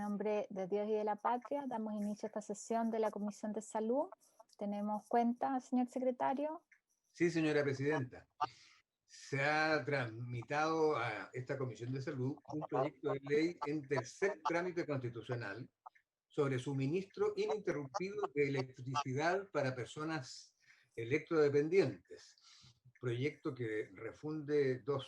nombre de Dios y de la Patria, damos inicio a esta sesión de la Comisión de Salud. ¿Tenemos cuenta, señor secretario? Sí, señora presidenta. Se ha tramitado a esta Comisión de Salud un proyecto de ley en tercer trámite constitucional sobre suministro ininterrumpido de electricidad para personas electrodependientes. Proyecto que refunde dos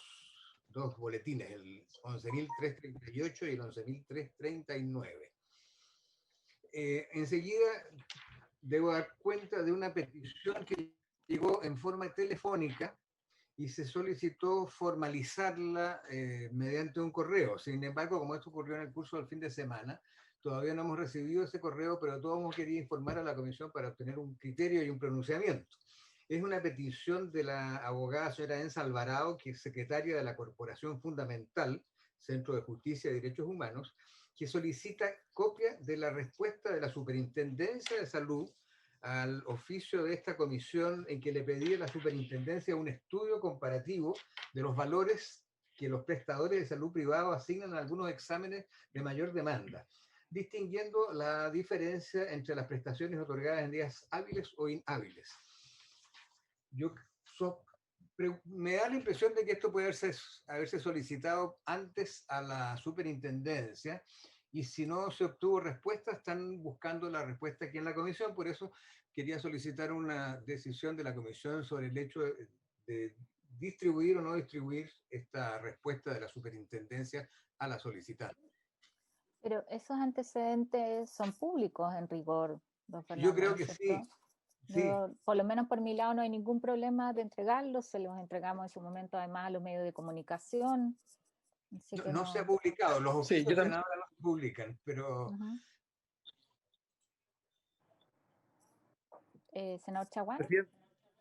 boletines, el 11.338 y el 11.339. Enseguida debo dar cuenta de una petición que llegó en forma telefónica y se solicitó formalizarla mediante un correo. Sin embargo, como esto ocurrió en el curso del fin de semana, todavía no hemos recibido ese correo, pero todos hemos querido informar a la comisión para obtener un criterio y un pronunciamiento. Es una petición de la abogada señora Enza Alvarado, que es secretaria de la Corporación Fundamental, Centro de Justicia y Derechos Humanos, que solicita copia de la respuesta de la Superintendencia de Salud al oficio de esta comisión en que le pedía a la superintendencia un estudio comparativo de los valores que los prestadores de salud privados asignan a algunos exámenes de mayor demanda, distinguiendo la diferencia entre las prestaciones otorgadas en días hábiles o inhábiles. Me da la impresión de que esto puede haberse solicitado antes a la superintendencia, y si no se obtuvo respuesta, están buscando la respuesta aquí en la comisión. Por eso quería solicitar una decisión de la comisión sobre el hecho de distribuir o no distribuir esta respuesta de la superintendencia a la solicitante. Pero esos antecedentes son públicos en rigor, don Fernando. Yo creo que sí. Sí. Por lo menos por mi lado no hay ningún problema de entregarlos, se los entregamos en su momento además a los medios de comunicación. No se ha publicado, los oficios de nada no se publican, pero... Senador Chaguán.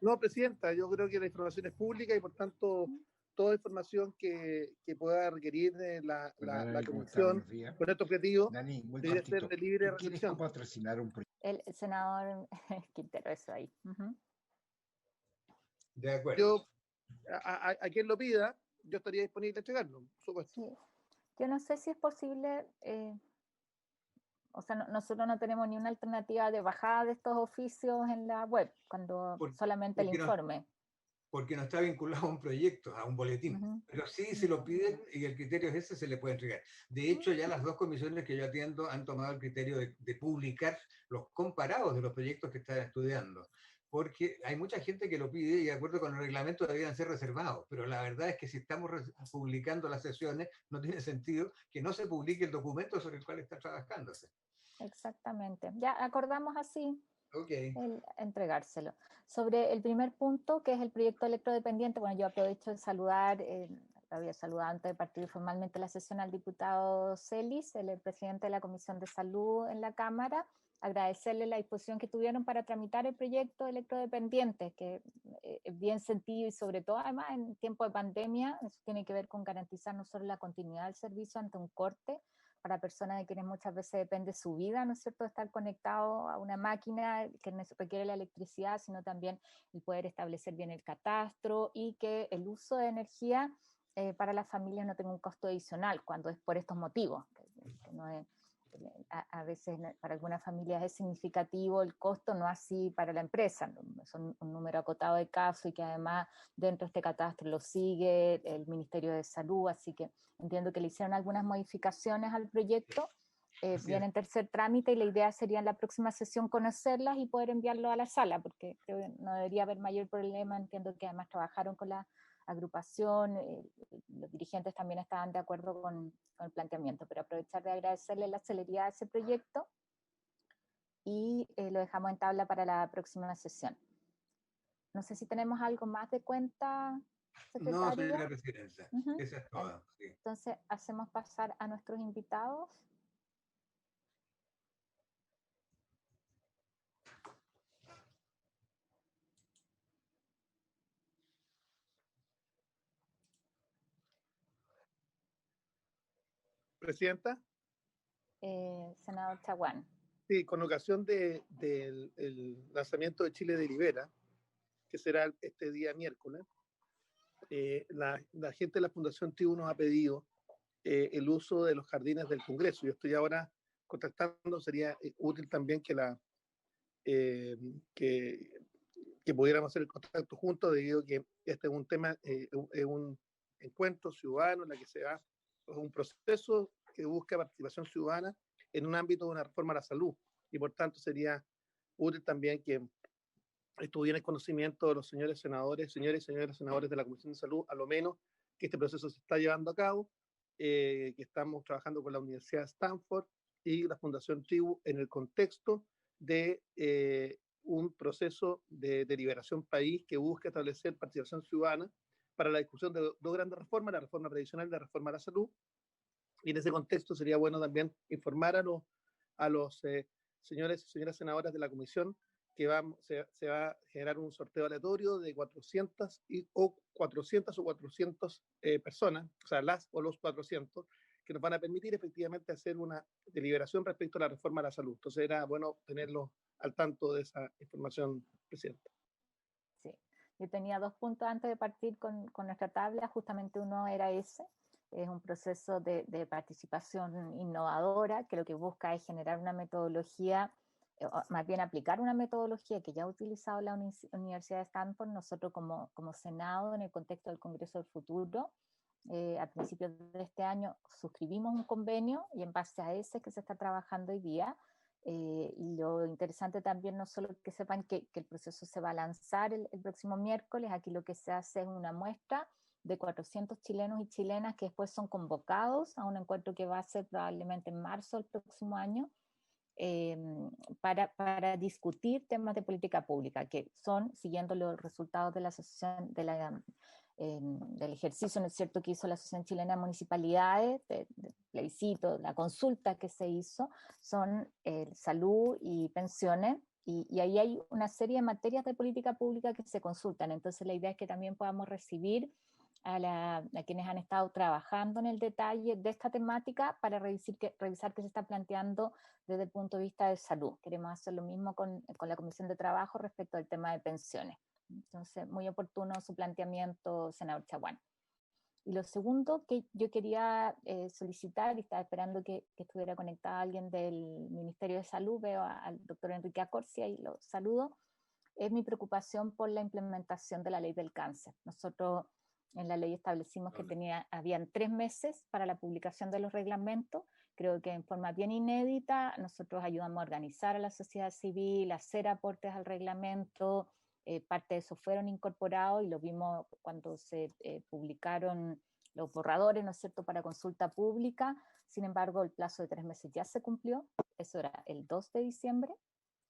No, presidenta, yo creo que la información es pública y por tanto toda información que pueda requerir la comisión con este objetivo debe ser de libre recepción. El senador Quintero, eso ahí. De acuerdo. A quien lo pida, yo estaría disponible a entregarlo, por supuesto. Sí. Yo no sé si es posible, o sea, nosotros no tenemos ni una alternativa de bajada de estos oficios en la web, solamente el informe. Porque no está vinculado a un proyecto, a un boletín. Pero sí, si lo piden y el criterio es ese, se le puede entregar. De hecho, ya las dos comisiones que yo atiendo han tomado el criterio de publicar los comparados de los proyectos que están estudiando. Porque hay mucha gente que lo pide y de acuerdo con el reglamento deberían ser reservados. Pero la verdad es que si estamos publicando las sesiones, no tiene sentido que no se publique el documento sobre el cual está trabajándose. Exactamente. Ya acordamos así. Okay. Entregárselo. Sobre el primer punto, que es el proyecto electrodependiente, bueno, yo aprovecho de saludar, había saludado antes de partir formalmente la sesión al diputado Celis, el presidente de la Comisión de Salud en la Cámara, agradecerle la disposición que tuvieron para tramitar el proyecto electrodependiente, que es bien sentido y sobre todo además en tiempo de pandemia, eso tiene que ver con garantizar no solo la continuidad del servicio ante un corte, para personas de quienes muchas veces depende su vida, ¿no es cierto?, de estar conectado a una máquina que requiere la electricidad, sino también el poder establecer bien el catastro y que el uso de energía para las familias no tenga un costo adicional cuando es por estos motivos, que no es, a veces para algunas familias es significativo el costo, no así para la empresa, son un número acotado de casos y que además dentro de este catastro lo sigue el Ministerio de Salud, así que entiendo que le hicieron algunas modificaciones al proyecto, viene en tercer trámite y la idea sería en la próxima sesión conocerlas y poder enviarlo a la sala, porque creo que no debería haber mayor problema, entiendo que además trabajaron con la agrupación, los dirigentes también estaban de acuerdo con el planteamiento, pero aprovechar de agradecerle la celeridad de ese proyecto y lo dejamos en tabla para la próxima sesión. No sé si tenemos algo más de cuenta, secretario. No, señora presidenta, esa es toda. Sí. Entonces, hacemos pasar a nuestros invitados. Presidenta. Senador Chaguán. Sí, con ocasión del lanzamiento de Chile Delibera, que será este día miércoles, la gente de la Fundación TIU nos ha pedido el uso de los jardines del Congreso. Yo estoy ahora contactando, sería útil también que, eh, que, que pudiéramos hacer el contacto juntos, debido a que este es un tema, es un encuentro ciudadano en la que se da un proceso que busca participación ciudadana en un ámbito de una reforma a la salud, y por tanto sería útil también que estuviera en conocimiento de los señores senadores, señores y señoras senadores de la Comisión de Salud, a lo menos que este proceso se está llevando a cabo, que estamos trabajando con la Universidad de Stanford y la Fundación Tribu en el contexto de un proceso de deliberación país que busca establecer participación ciudadana para la discusión de dos grandes reformas, la reforma previsional y la reforma a la salud. Y en ese contexto sería bueno también informar a los señores y señoras senadoras de la comisión que se va a generar un sorteo aleatorio de 400 o 400 personas, o sea, las o los 400, que nos van a permitir efectivamente hacer una deliberación respecto a la reforma a la salud. Entonces era bueno tenerlo al tanto de esa información, Presidenta. Sí, yo tenía 2 puntos antes de partir con nuestra tabla, justamente uno era ese. Es un proceso de participación innovadora que lo que busca es generar una metodología, más bien aplicar una metodología que ya ha utilizado la Universidad de Stanford. Nosotros como Senado, en el contexto del Congreso del Futuro, a principios de este año suscribimos un convenio, y en base a ese que se está trabajando hoy día. Y lo interesante también, no solo que sepan que el proceso se va a lanzar el próximo miércoles. Aquí lo que se hace es una muestra de 400 chilenos y chilenas que después son convocados a un encuentro que va a ser probablemente en marzo del próximo año, para discutir temas de política pública, que son, siguiendo los resultados de la asociación, del ejercicio, ¿no es cierto?, que hizo la Asociación Chilena de Municipalidades, de plebiscito, la consulta que se hizo, son salud y pensiones, y ahí hay una serie de materias de política pública que se consultan. Entonces la idea es que también podamos recibir a quienes han estado trabajando en el detalle de esta temática para revisar qué se está planteando desde el punto de vista de salud. Queremos hacer lo mismo con la Comisión de Trabajo respecto al tema de pensiones. Entonces, muy oportuno su planteamiento, senador Chaguán. Y lo segundo que yo quería solicitar, y estaba esperando que estuviera conectada alguien del Ministerio de Salud, veo al doctor Enrique Acorcia y lo saludo, es mi preocupación por la implementación de la ley del cáncer. Nosotros en la ley establecimos que habían 3 meses para la publicación de los reglamentos. Creo que en forma bien inédita nosotros ayudamos a organizar a la sociedad civil, a hacer aportes al reglamento. Parte de eso fueron incorporados y lo vimos cuando se publicaron los borradores, ¿no es cierto?, para consulta pública. Sin embargo, el plazo de 3 meses ya se cumplió. Eso era el 2 de diciembre.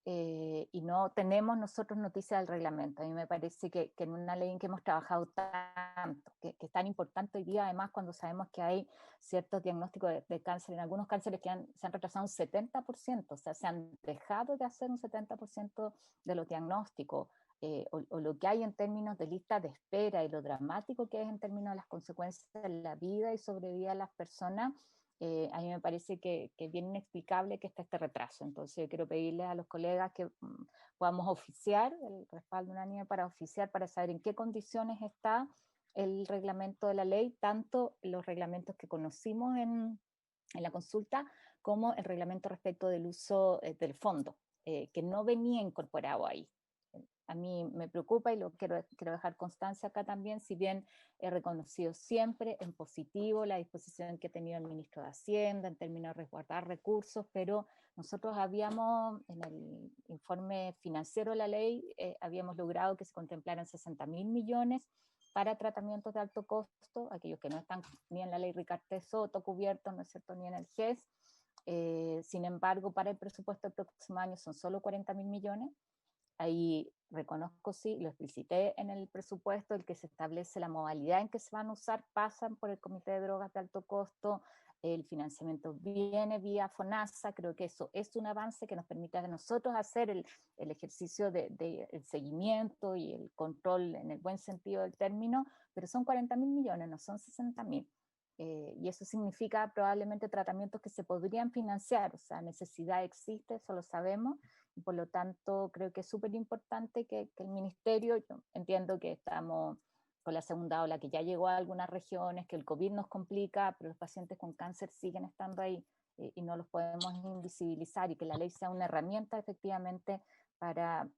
Y no tenemos nosotros noticia del reglamento. A mí me parece que en una ley en que hemos trabajado tanto, que es tan importante hoy día, además cuando sabemos que hay ciertos diagnósticos de cáncer, en algunos cánceres que se han retrasado un 70%, o sea, se han dejado de hacer un 70% de los diagnósticos, o lo que hay en términos de lista de espera y lo dramático que es en términos de las consecuencias de la vida y sobrevida de las personas. A mí me parece que es bien inexplicable que esté este retraso. Entonces yo quiero pedirles a los colegas que podamos oficiar, el respaldo unánime para oficiar, para saber en qué condiciones está el reglamento de la ley, tanto los reglamentos que conocimos en la consulta, como el reglamento respecto del uso del fondo, que no venía incorporado ahí. A mí me preocupa, y lo quiero dejar constancia acá también, si bien he reconocido siempre en positivo la disposición que ha tenido el ministro de Hacienda en términos de resguardar recursos, pero nosotros habíamos, en el informe financiero de la ley, habíamos logrado que se contemplaran 60.000 millones para tratamientos de alto costo, aquellos que no están ni en la ley Ricardo Soto cubiertos, ¿no es cierto?, ni en el GES. Sin embargo, para el presupuesto del próximo año son solo 40.000 millones. Ahí reconozco, sí, lo explicité en el presupuesto, el que se establece la modalidad en que se van a usar, pasan por el Comité de Drogas de Alto Costo, el financiamiento viene vía FONASA. Creo que eso es un avance que nos permite a nosotros hacer el ejercicio de el seguimiento y el control en el buen sentido del término, pero son 40.000 millones, no son 60.000. Y eso significa probablemente tratamientos que se podrían financiar, o sea, necesidad existe, eso lo sabemos, y por lo tanto creo que es súper importante que el ministerio, yo entiendo que estamos con la segunda ola que ya llegó a algunas regiones, que el COVID nos complica, pero los pacientes con cáncer siguen estando ahí. y no los podemos invisibilizar, y que la ley sea una herramienta efectivamente para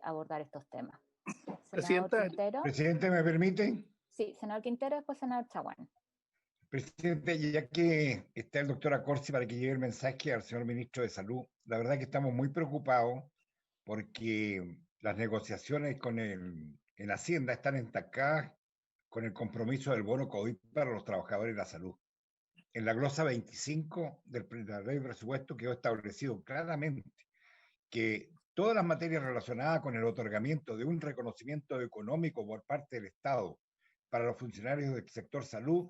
abordar estos temas. Presidente, ¿me permite? Sí, senador Quintero, después senador Chaguán. Presidente, ya que está el doctor Accorsi para que lleve el mensaje al señor ministro de Salud, la verdad que estamos muy preocupados porque las negociaciones en Hacienda están estancadas con el compromiso del bono COVID para los trabajadores de la salud. En la glosa 25 de la ley de presupuesto quedó establecido claramente que todas las materias relacionadas con el otorgamiento de un reconocimiento económico por parte del Estado para los funcionarios del sector salud,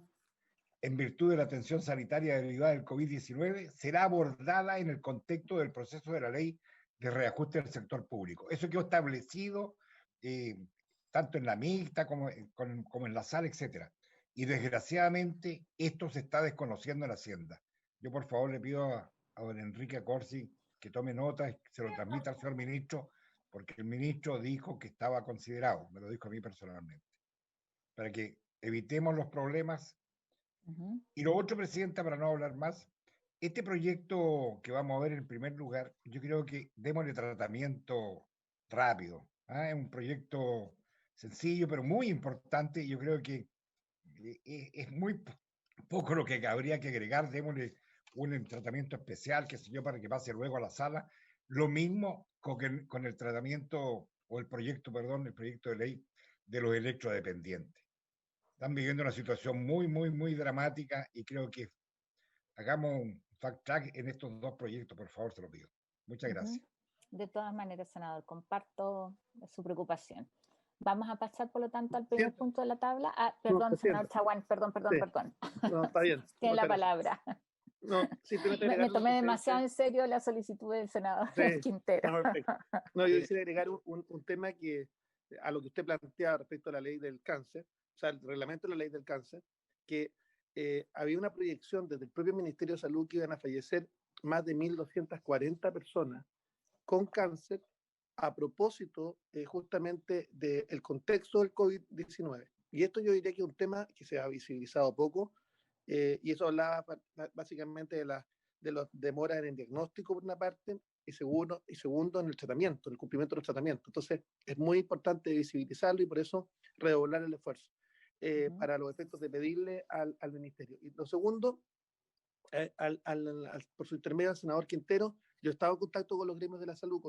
en virtud de la atención sanitaria derivada del COVID-19, será abordada en el contexto del proceso de la ley de reajuste del sector público. Eso quedó establecido tanto en la mixta como en la sala, etcétera. Y desgraciadamente esto se está desconociendo en la Hacienda. Yo por favor le pido a don Enrique Accorsi que tome nota y se lo transmita al señor ministro, porque el ministro dijo que estaba considerado, me lo dijo a mí personalmente, para que evitemos los problemas. Y lo otro, Presidenta, para no hablar más, este proyecto que vamos a ver en primer lugar, yo creo que démosle tratamiento rápido. Es un proyecto sencillo, pero muy importante. Yo creo que es muy poco lo que habría que agregar. Démosle un tratamiento especial, qué sé yo, para que pase luego a la sala. Lo mismo con el tratamiento, o el proyecto de ley de los electrodependientes. Están viviendo una situación muy, muy, muy dramática y creo que hagamos un fact-track en estos dos proyectos, por favor, se lo pido. Muchas gracias. De todas maneras, senador, comparto su preocupación. Vamos a pasar, por lo tanto, al primer punto de la tabla. Perdón, senador Chaguán, perdón. No, está bien. Tiene la palabra. No, me tomé demasiado en serio la solicitud del senador Quintero. No, yo quisiera agregar un tema a lo que usted planteaba respecto a la ley del cáncer, o sea, el reglamento de la ley del cáncer, que había una proyección desde el propio Ministerio de Salud que iban a fallecer más de 1.240 personas con cáncer a propósito justamente del contexto del COVID-19. Y esto yo diría que es un tema que se ha visibilizado poco, y eso hablaba básicamente de las demoras en el diagnóstico por una parte, y segundo en el tratamiento, en el cumplimiento del tratamiento. Entonces es muy importante visibilizarlo y por eso redoblar el esfuerzo para los efectos de pedirle al ministerio. Y lo segundo, por su intermedio al senador Quintero, yo he estado en contacto con los gremios de la salud,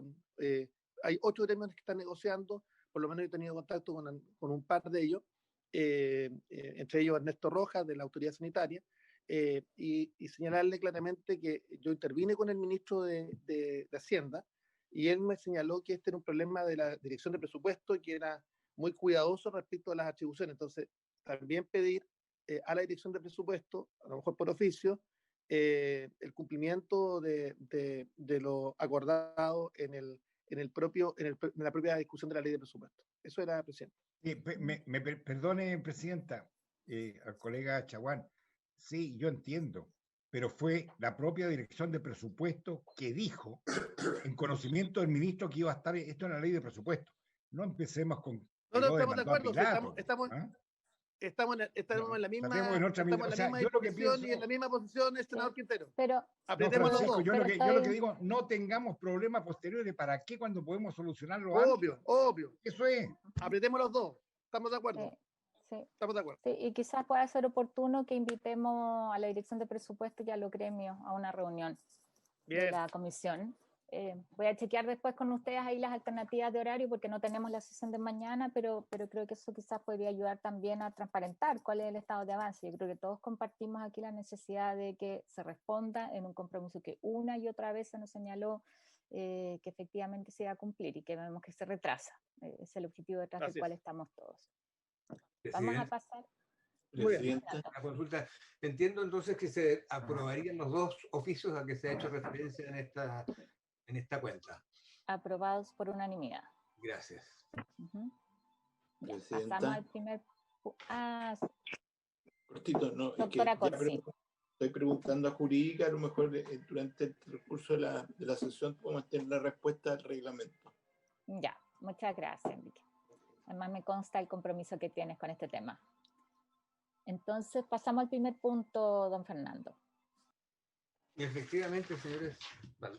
hay 8 gremios que están negociando, por lo menos he tenido contacto con un par de ellos, entre ellos Ernesto Rojas, de la Autoridad Sanitaria, y señalarle claramente que yo intervine con el ministro de Hacienda, y él me señaló que este era un problema de la Dirección de Presupuesto y que era muy cuidadoso respecto a las atribuciones. Entonces, también pedir a la Dirección de Presupuesto, a lo mejor por oficio, el cumplimiento de lo acordado en la propia discusión de la ley de presupuesto. Eso era, presidente. Perdone, presidenta, al colega Chaguán. Sí, yo entiendo, pero fue la propia Dirección de Presupuesto que dijo, en conocimiento del ministro, que iba a estar esto en la ley de presupuesto. No empecemos con... No, estamos de acuerdo, estamos en la misma discusión y en la misma posición, senador Quintero. Pero apretemos los dos. Yo lo que digo, no tengamos problemas posteriores. ¿Para qué cuando podemos solucionarlo antes? Obvio. Eso es. Apretemos los dos. ¿Estamos de acuerdo? Sí. Estamos de acuerdo. Sí, y quizás pueda ser oportuno que invitemos a la Dirección de Presupuesto y a los gremios a una reunión de la comisión. Voy a chequear después con ustedes ahí las alternativas de horario porque no tenemos la sesión de mañana, pero creo que eso quizás podría ayudar también a transparentar cuál es el estado de avance. Yo creo que todos compartimos aquí la necesidad de que se responda en un compromiso que una y otra vez se nos señaló que efectivamente se va a cumplir y que vemos que se retrasa. Es el objetivo detrás del cual estamos todos. Vamos a pasar. Presidenta, la consulta. Entiendo entonces que se aprobarían los dos oficios a que se ha hecho referencia en esta cuenta. Aprobados por unanimidad. Gracias. Pasamos al primer... Cortito, no, doctora Accorsi. Estoy preguntando a Jurídica, a lo mejor durante el transcurso de la sesión podemos tener la respuesta al reglamento. Ya, muchas gracias, Enrique. Además me consta el compromiso que tienes con este tema. Entonces pasamos al primer punto, don Fernando. Efectivamente, señores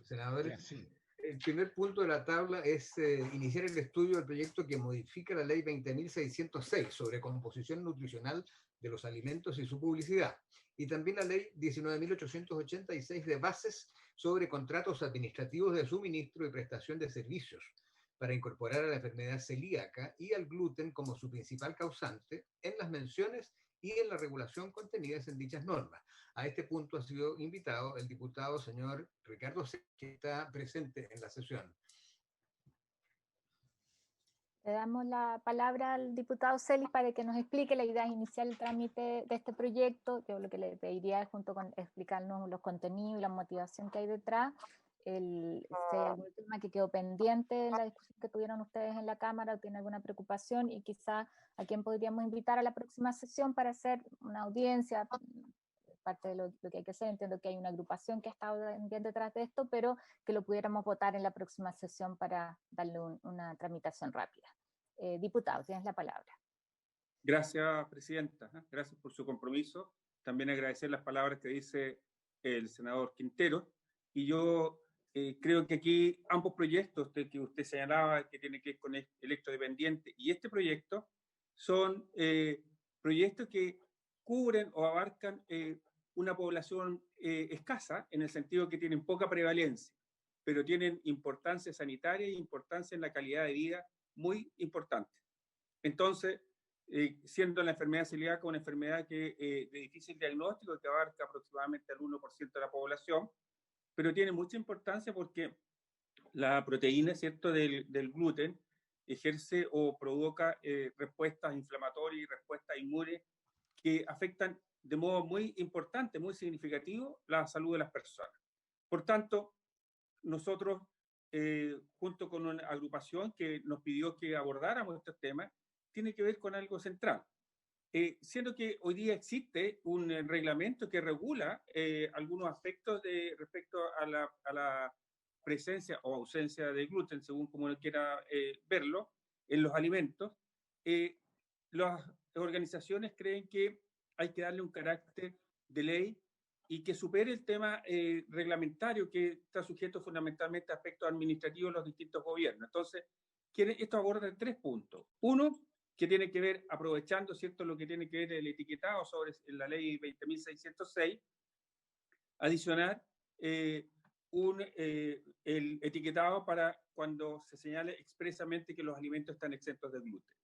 senadores, sí. El primer punto de la tabla es iniciar el estudio del proyecto que modifica la ley 20.606 sobre composición nutricional de los alimentos y su publicidad, y también la ley 19.886 de bases sobre contratos administrativos de suministro y prestación de servicios, para incorporar a la enfermedad celíaca y al gluten como su principal causante en las menciones y en la regulación contenidas en dichas normas. A este punto ha sido invitado el diputado señor Ricardo C., que está presente en la sesión. Le damos la palabra al diputado Celis para que nos explique la idea inicial del trámite de este proyecto. Yo lo que le pediría es, junto con explicarnos los contenidos y la motivación que hay detrás, si hay algún tema que quedó pendiente en la discusión que tuvieron ustedes en la Cámara o tiene alguna preocupación, y quizá a quién podríamos invitar a la próxima sesión para hacer una audiencia, parte de lo que hay que hacer. Entiendo que hay una agrupación que ha estado bien detrás de esto, pero que lo pudiéramos votar en la próxima sesión para darle una tramitación rápida. Diputado, tienes la palabra. Gracias, presidenta. Gracias por su compromiso. También agradecer las palabras que dice el senador Quintero. Y yo creo que aquí ambos proyectos que usted señalaba, que tiene que ver con el electrodependiente y este proyecto, son proyectos que cubren o abarcan una población escasa, en el sentido que tienen poca prevalencia, pero tienen importancia sanitaria e importancia en la calidad de vida muy importante. Entonces, siendo la enfermedad celíaca una enfermedad de difícil diagnóstico, que abarca aproximadamente el 1% de la población, pero tiene mucha importancia porque la proteína, ¿cierto?, del gluten ejerce o provoca respuestas inflamatorias y respuestas inmunes que afectan de modo muy importante, muy significativo, la salud de las personas. Por tanto, nosotros, junto con una agrupación que nos pidió que abordáramos estos temas, tiene que ver con algo central. Siendo que hoy día existe un reglamento que regula algunos aspectos respecto a la presencia o ausencia de gluten, según como uno quiera verlo, en los alimentos, las organizaciones creen que hay que darle un carácter de ley y que supere el tema reglamentario, que está sujeto fundamentalmente a aspectos administrativos de los distintos gobiernos. Entonces, esto aborda 3 puntos. Uno, que tiene que ver, aprovechando, ¿cierto?, lo que tiene que ver el etiquetado sobre la ley 20.606, adicionar el etiquetado para cuando se señale expresamente que los alimentos están exentos de gluten.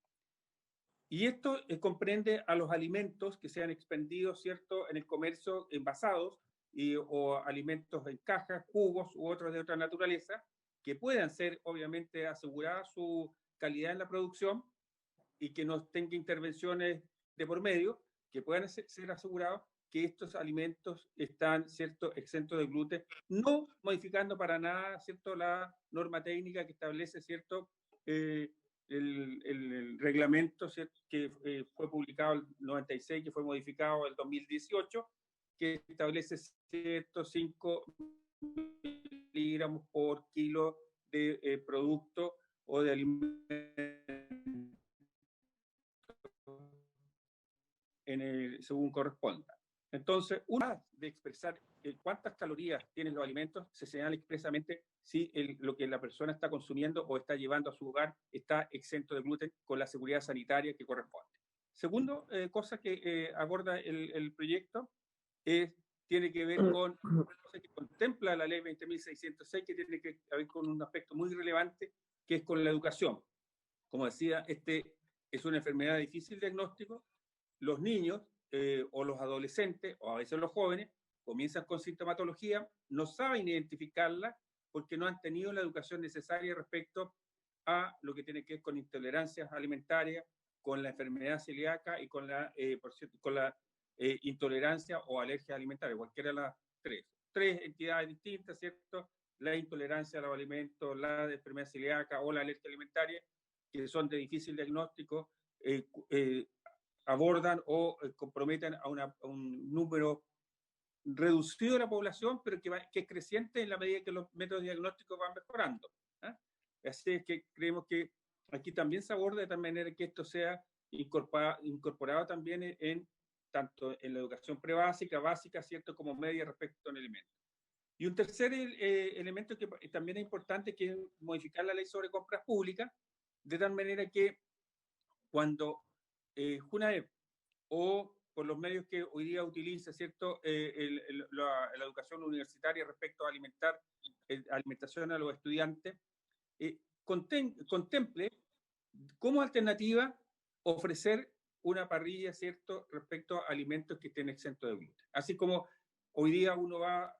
Y esto comprende a los alimentos que sean expendidos, ¿cierto?, en el comercio, envasados, o alimentos en cajas, jugos u otros de otra naturaleza, que puedan ser, obviamente, asegurada su calidad en la producción y que no tenga intervenciones de por medio, que puedan ser asegurados que estos alimentos están, ¿cierto?, exentos de gluten, no modificando para nada, ¿cierto?, la norma técnica que establece, ¿cierto?, el reglamento, ¿cierto?, que fue publicado en el 96, que fue modificado en el 2018, que establece 5 miligramos por kilo de producto o de alimento según corresponda. Entonces, una de expresar cuántas calorías tienen los alimentos, se señala expresamente si lo que la persona está consumiendo o está llevando a su hogar está exento de gluten con la seguridad sanitaria que corresponde. Segundo, cosa que aborda el proyecto tiene que ver con cosa que contempla la ley 20.606, que tiene que ver con un aspecto muy relevante, que es con la educación. Como decía, es una enfermedad de difícil diagnóstico. Los niños o los adolescentes, o a veces los jóvenes, comienzan con sintomatología, no saben identificarla porque no han tenido la educación necesaria respecto a lo que tiene que ver con intolerancias alimentarias, con la enfermedad celíaca y con la intolerancia o alergia alimentaria, cualquiera de las tres entidades distintas, ¿cierto? La intolerancia a los alimentos, la enfermedad celíaca o la alergia alimentaria, que son de difícil diagnóstico, abordan o comprometen a un número reducido de la población, pero que es creciente en la medida que los métodos diagnósticos van mejorando. Así es que creemos que aquí también se aborda de tal manera que esto sea incorporado también tanto en la educación prebásica, básica, ¿cierto?, como media respecto a un elemento. Y un tercer elemento que también es importante, que es modificar la ley sobre compras públicas, de tal manera que cuando Junaep o por los medios que hoy día utiliza, ¿cierto? La educación universitaria respecto a alimentación a los estudiantes, contemple como alternativa ofrecer una parrilla, ¿cierto?, respecto a alimentos que estén exentos de gluten. Así como hoy día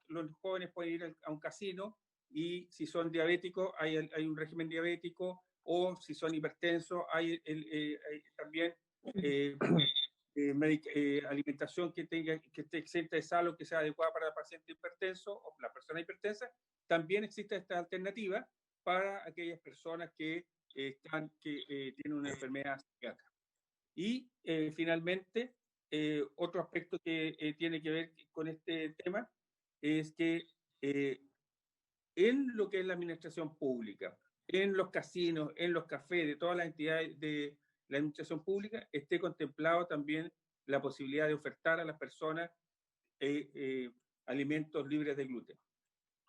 los jóvenes pueden ir a un casino y si son diabéticos hay un régimen diabético, o si son hipertensos hay también alimentación que esté exenta de sal o que sea adecuada para el paciente hipertenso o la persona hipertensa. También existe esta alternativa para aquellas personas que tienen una enfermedad celíaca. Y finalmente, otro aspecto que tiene que ver con este tema es que en lo que es la administración pública, en los casinos, en los cafés, de todas las entidades de la administración pública, esté contemplado también la posibilidad de ofertar a las personas alimentos libres de gluten.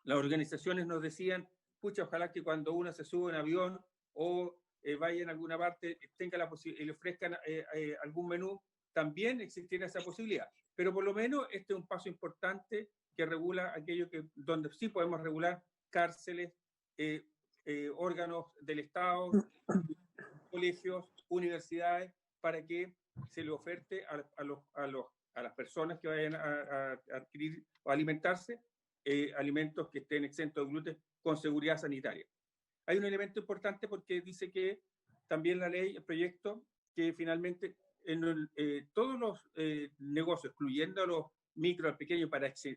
Las organizaciones nos decían, pucha, ojalá que cuando uno se sube en avión o vaya en alguna parte, tenga la posibilidad y le ofrezcan algún menú, también existiera esa posibilidad. Pero por lo menos este es un paso importante que regula aquello donde sí podemos regular: cárceles, órganos del Estado, colegios, universidades, para que se le oferte a las personas que vayan a adquirir o alimentarse alimentos que estén exentos de gluten con seguridad sanitaria. Hay un elemento importante porque dice que también la ley, el proyecto, que finalmente todos los negocios, excluyendo a los micro, al pequeño, para que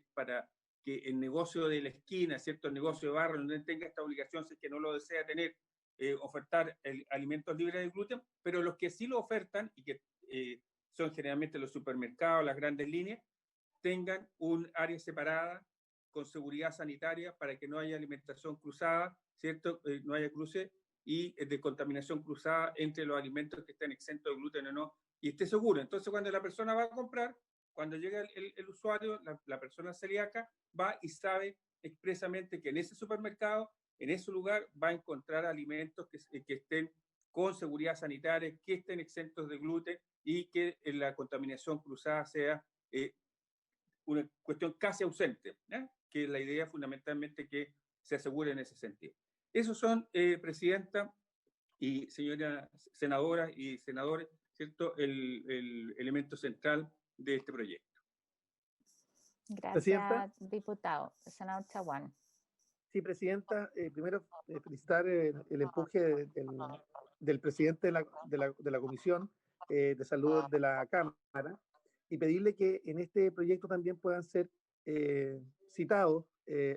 el negocio de la esquina, ¿cierto?, el negocio de barrio, donde tenga esta obligación, si es que no lo desea tener, ofertar alimentos libres de gluten, pero los que sí lo ofertan, y que son generalmente los supermercados, las grandes líneas, tengan un área separada con seguridad sanitaria para que no haya alimentación cruzada, ¿cierto? No haya cruce y de contaminación cruzada entre los alimentos que estén exentos de gluten o no, y esté seguro. Entonces, cuando la persona va a comprar, cuando llega el usuario, la persona celíaca, va y sabe expresamente que en ese supermercado, en ese lugar, va a encontrar alimentos que estén con seguridad sanitaria, que estén exentos de gluten y que la contaminación cruzada sea una cuestión casi ausente, que la idea fundamentalmente que se asegure en ese sentido. Esos son, Presidenta y señoras senadoras y senadores, ¿cierto?, el elemento central de este proyecto. Gracias, Presidenta. Diputado. Senador Chaguán. Sí, Presidenta, primero felicitar el empuje del presidente de la Comisión de Salud de la Cámara y pedirle que en este proyecto también puedan ser citados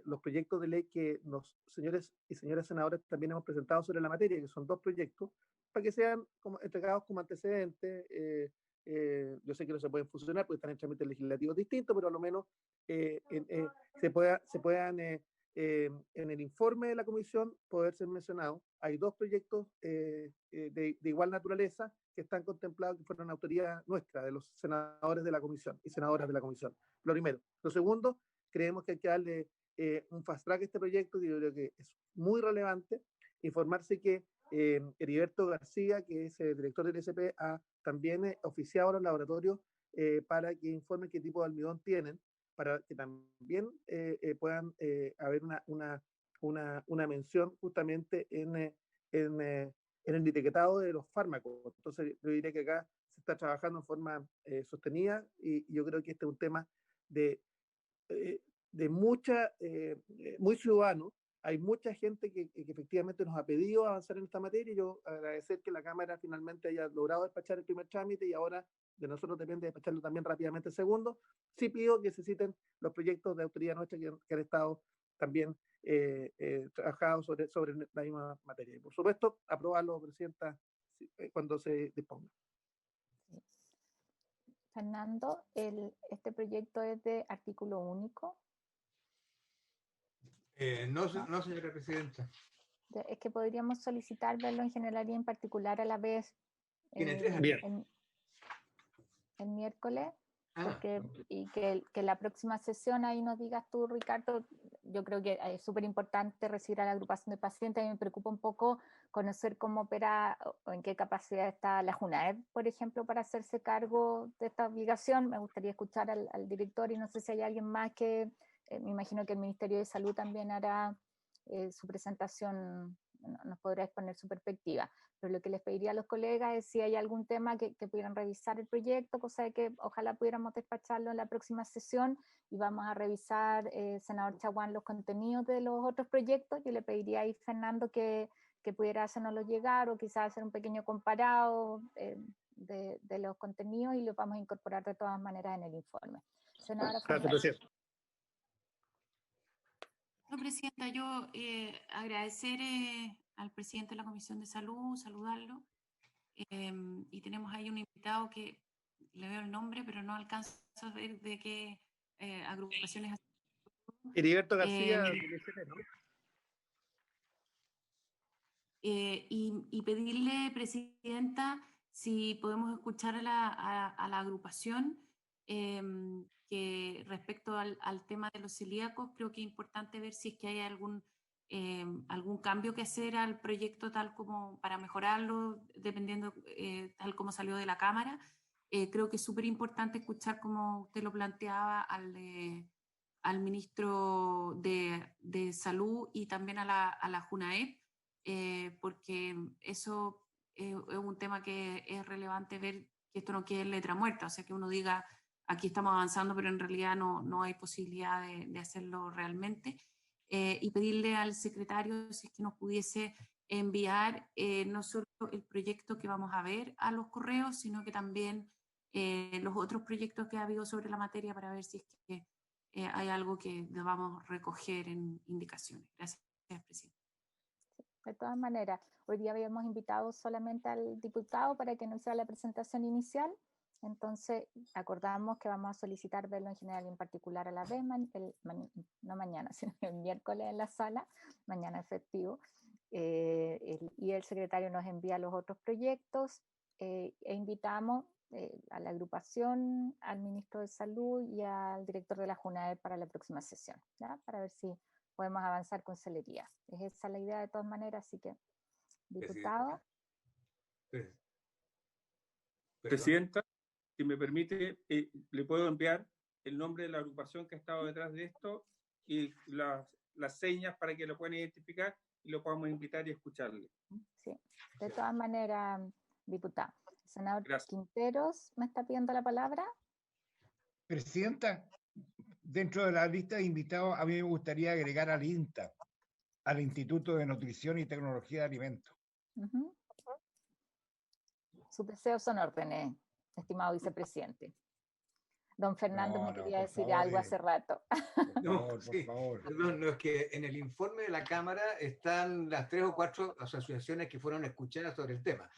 los proyectos de ley que los señores y señoras senadores también hemos presentado sobre la materia, que son 2 proyectos, para que sean entregados como antecedentes. Yo sé que no se pueden fusionar porque están en trámites legislativos distintos, pero a lo menos se puedan en el informe de la comisión poder ser mencionado. Hay 2 proyectos de igual naturaleza que están contemplados, que fueron autoría nuestra, de los senadores de la comisión y senadoras de la comisión. Lo primero. Lo segundo, creemos que hay que darle un fast track a este proyecto, que yo creo que es muy relevante. Informarse que Heriberto García, que es el director del ISP, ha también oficiado a los laboratorios para que informen qué tipo de almidón tienen, para que también puedan haber una mención justamente en el etiquetado de los fármacos. Entonces, yo diría que acá se está trabajando en forma sostenida y yo creo que este es un tema de muy ciudadano. Hay mucha gente que efectivamente nos ha pedido avanzar en esta materia y yo agradecer que la Cámara finalmente haya logrado despachar el primer trámite y ahora de nosotros depende despacharlo también rápidamente el segundo. Sí pido que se citen los proyectos de autoridad nuestra que han estado también trabajados sobre la misma materia. Y por supuesto, aprobarlo, Presidenta, cuando se disponga. Fernando, este proyecto es de artículo único. No, señora Presidenta. Es que podríamos solicitar verlo en general y en particular a la vez el miércoles, y que la próxima sesión ahí nos digas tú, Ricardo, yo creo que es súper importante recibir a la agrupación de pacientes. A mí me preocupa un poco conocer cómo opera o en qué capacidad está la JUNAEP, por ejemplo, para hacerse cargo de esta obligación. Me gustaría escuchar al director y no sé si hay alguien más que, me imagino que el Ministerio de Salud también hará su presentación, nos podrá exponer su perspectiva. Pero lo que les pediría a los colegas es si hay algún tema que pudieran revisar el proyecto, cosa de que ojalá pudiéramos despacharlo en la próxima sesión, y vamos a revisar, senador Chaguán, los contenidos de los otros proyectos. Yo le pediría ahí, Fernando, que pudiera hacernoslo llegar o quizás hacer un pequeño comparado de los contenidos, y los vamos a incorporar de todas maneras en el informe. Senadora Fernández. No, Presidenta, yo agradecer al presidente de la Comisión de Salud, saludarlo, y tenemos ahí un invitado que le veo el nombre, pero no alcanzo a ver de qué agrupaciones. Heriberto García, y pedirle, Presidenta, si podemos escuchar a la agrupación, que respecto al tema de los celíacos, creo que es importante ver si es que hay algún cambio que hacer al proyecto tal como para mejorarlo, dependiendo tal como salió de la Cámara. Creo que es súper importante escuchar, como usted lo planteaba, al ministro de Salud y también a la JUNAEP, porque eso es un tema que es relevante ver, que esto no quede en letra muerta, o sea, que uno diga, aquí estamos avanzando, pero en realidad no hay posibilidad de hacerlo realmente. Y pedirle al secretario si es que nos pudiese enviar no solo el proyecto que vamos a ver a los correos, sino que también los otros proyectos que ha habido sobre la materia, para ver si es que hay algo que debamos recoger en indicaciones. Gracias, presidente. De todas maneras, hoy día habíamos invitado solamente al diputado para que nos hiciera la presentación inicial. Entonces acordamos que vamos a solicitar verlo en general y en particular a la vez, no mañana, sino el miércoles en la sala, mañana efectivo, y el secretario nos envía los otros proyectos, e invitamos a la agrupación, al ministro de Salud y al director de la JUNAEP para la próxima sesión, ¿ya? Para ver si podemos avanzar con celeridad. Es esa la idea de todas maneras, así que, diputado. Presidenta, si me permite, le puedo enviar el nombre de la agrupación que ha estado detrás de esto y las señas para que lo puedan identificar y lo podamos invitar y escucharle. Sí, de todas maneras, diputado. El senador Gracias. Quinteros me está pidiendo la palabra. Presidenta, dentro de la lista de invitados, a mí me gustaría agregar al INTA, al Instituto de Nutrición y Tecnología de Alimentos. Sus deseos son órdenes, estimado vicepresidente. Don Fernando me quería decir algo hace rato. Por favor. Perdón, no, es que en el informe de la Cámara están las 3 o 4 asociaciones que fueron escuchadas sobre el tema.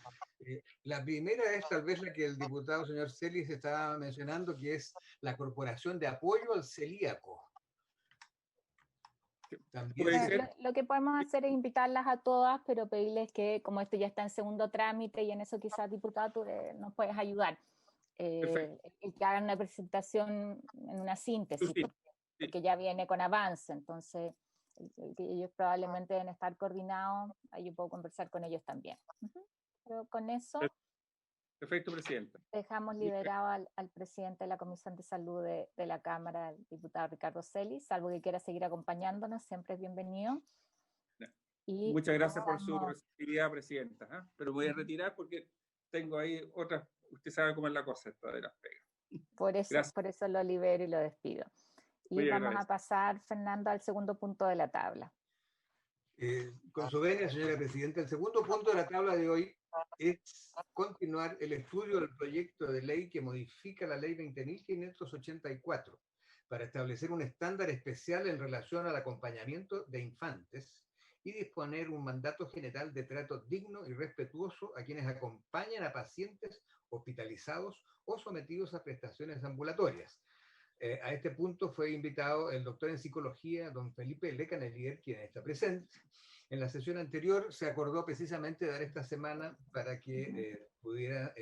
La primera es tal vez la que el diputado señor Celis estaba mencionando, que es la Corporación de Apoyo al Celíaco. También lo que podemos hacer es invitarlas a todas, pero pedirles que, como esto ya está en segundo trámite, y en eso quizás, diputado, tú nos puedes ayudar, el que hagan una presentación en una síntesis, porque ya viene con avance, entonces que ellos probablemente deben estar coordinados, ahí yo puedo conversar con ellos también. Pero con eso... Perfecto, presidenta. Dejamos liberado al presidente de la Comisión de Salud de la Cámara, el diputado Ricardo Celis, salvo que quiera seguir acompañándonos, siempre es bienvenido. Y muchas gracias por su receptividad, presidenta, ¿eh? Pero voy a retirar porque tengo ahí otras, usted sabe cómo es la cosa esta de las pegas. Por eso lo libero y lo despido. Y vamos a pasar, Fernando, al segundo punto de la tabla. Con su venia, señora presidenta, el segundo punto de la tabla de hoy es continuar el estudio del proyecto de ley que modifica la ley 20.584 para establecer un estándar especial en relación al acompañamiento de infantes y disponer un mandato general de trato digno y respetuoso a quienes acompañan a pacientes hospitalizados o sometidos a prestaciones ambulatorias. A este punto fue invitado el doctor en psicología, don Felipe Lecanelier, quien está presente. En la sesión anterior se acordó precisamente dar esta semana para que pudiera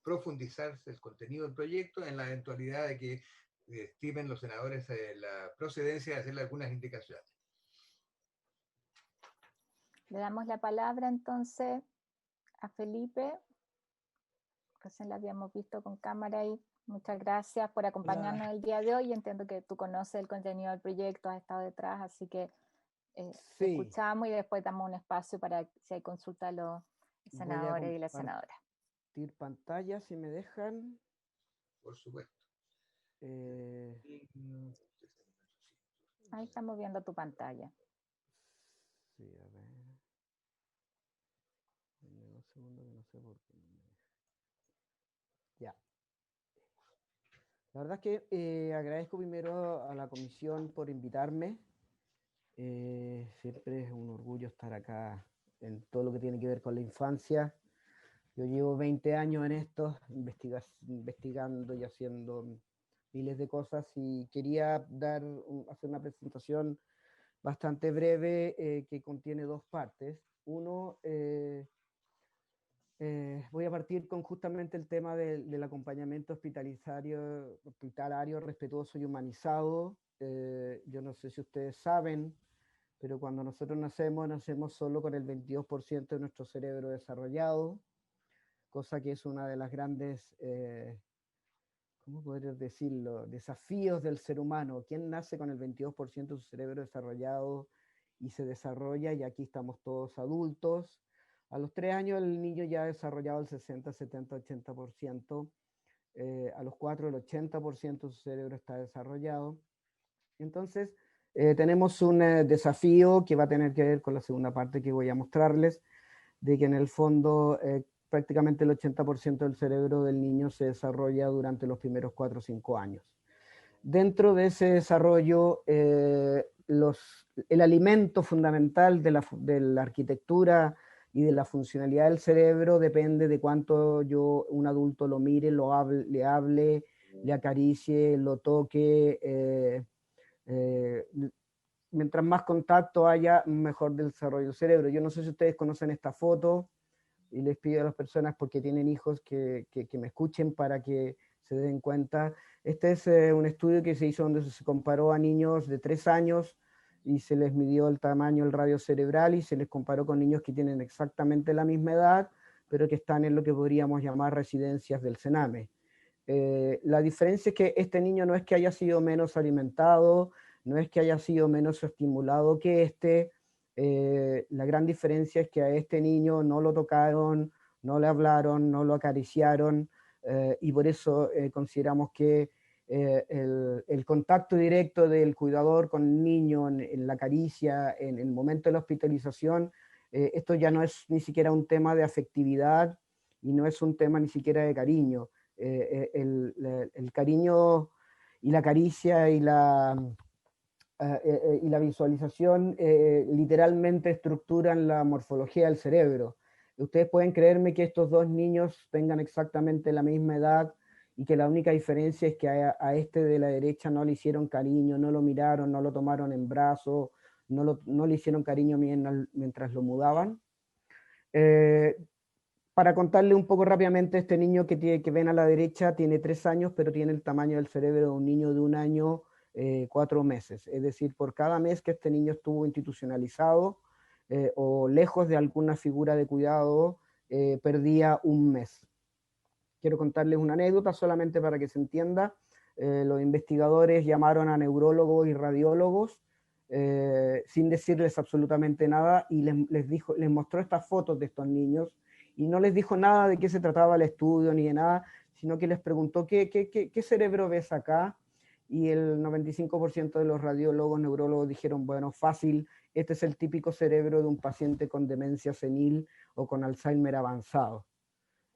profundizarse el contenido del proyecto en la eventualidad de que estimen los senadores la procedencia de hacerle algunas indicaciones. Le damos la palabra entonces a Felipe. Recién la habíamos visto con cámara ahí. Muchas gracias por acompañarnos el día de hoy. Entiendo que tú conoces el contenido del proyecto, has estado detrás, así que te escuchamos y después damos un espacio para si hay consulta a los senadores y las senadoras. Compartir pantalla, si me dejan. Por supuesto. Ahí estamos viendo tu pantalla. Sí, a ver. Un segundo que no sé por qué. Ya. La verdad es que agradezco primero a la comisión por invitarme. Siempre es un orgullo estar acá en todo lo que tiene que ver con la infancia. Yo llevo 20 años en esto, investigando y haciendo miles de cosas, y quería hacer una presentación bastante breve que contiene dos partes. Uno, voy a partir con justamente el tema del acompañamiento hospitalario respetuoso y humanizado. Yo no sé si ustedes saben, pero cuando nosotros nacemos solo con el 22% de nuestro cerebro desarrollado, cosa que es una de las grandes, ¿cómo podría decirlo?, desafíos del ser humano. ¿Quién nace con el 22% de su cerebro desarrollado y se desarrolla? Y aquí estamos todos adultos. A los 3 años el niño ya ha desarrollado el 60, 70, 80%. A los 4 el 80% de su cerebro está desarrollado. Entonces, tenemos un desafío que va a tener que ver con la segunda parte que voy a mostrarles, de que en el fondo prácticamente el 80% del cerebro del niño se desarrolla durante los primeros 4 o 5 años. Dentro de ese desarrollo, el alimento fundamental de la arquitectura y de la funcionalidad del cerebro depende de cuánto un adulto lo mire, le hable, le acaricie, lo toque. Mientras más contacto haya, mejor desarrollo del cerebro. Yo no sé si ustedes conocen esta foto, y les pido a las personas porque tienen hijos que me escuchen para que se den cuenta. Este es un estudio que se hizo donde se comparó a niños de 3 años y se les midió el tamaño del radio cerebral y se les comparó con niños que tienen exactamente la misma edad, pero que están en lo que podríamos llamar residencias del Sename. La diferencia es que este niño no es que haya sido menos alimentado, no es que haya sido menos estimulado que la gran diferencia es que a este niño no lo tocaron, no le hablaron, no lo acariciaron, y por eso consideramos que el contacto directo del cuidador con el niño en la caricia, en el momento de la hospitalización, esto ya no es ni siquiera un tema de afectividad y no es un tema ni siquiera de cariño. El cariño y la caricia y la visualización literalmente estructuran la morfología del cerebro. Ustedes pueden creerme que estos dos niños tengan exactamente la misma edad y que la única diferencia es que a este de la derecha no le hicieron cariño, no lo miraron, no lo tomaron en brazos, no le hicieron cariño mientras lo mudaban. Para contarle un poco rápidamente, este niño que ven a la derecha tiene 3 años, pero tiene el tamaño del cerebro de un niño de 1 año, 4 meses. Es decir, por cada mes que este niño estuvo institucionalizado o lejos de alguna figura de cuidado, perdía 1 mes. Quiero contarles una anécdota solamente para que se entienda. Los investigadores llamaron a neurólogos y radiólogos sin decirles absolutamente nada y les mostró estas fotos de estos niños y no les dijo nada de qué se trataba el estudio ni de nada, sino que les preguntó ¿qué cerebro ves acá? Y el 95% de los radiólogos, neurólogos dijeron, bueno, fácil, este es el típico cerebro de un paciente con demencia senil o con Alzheimer avanzado.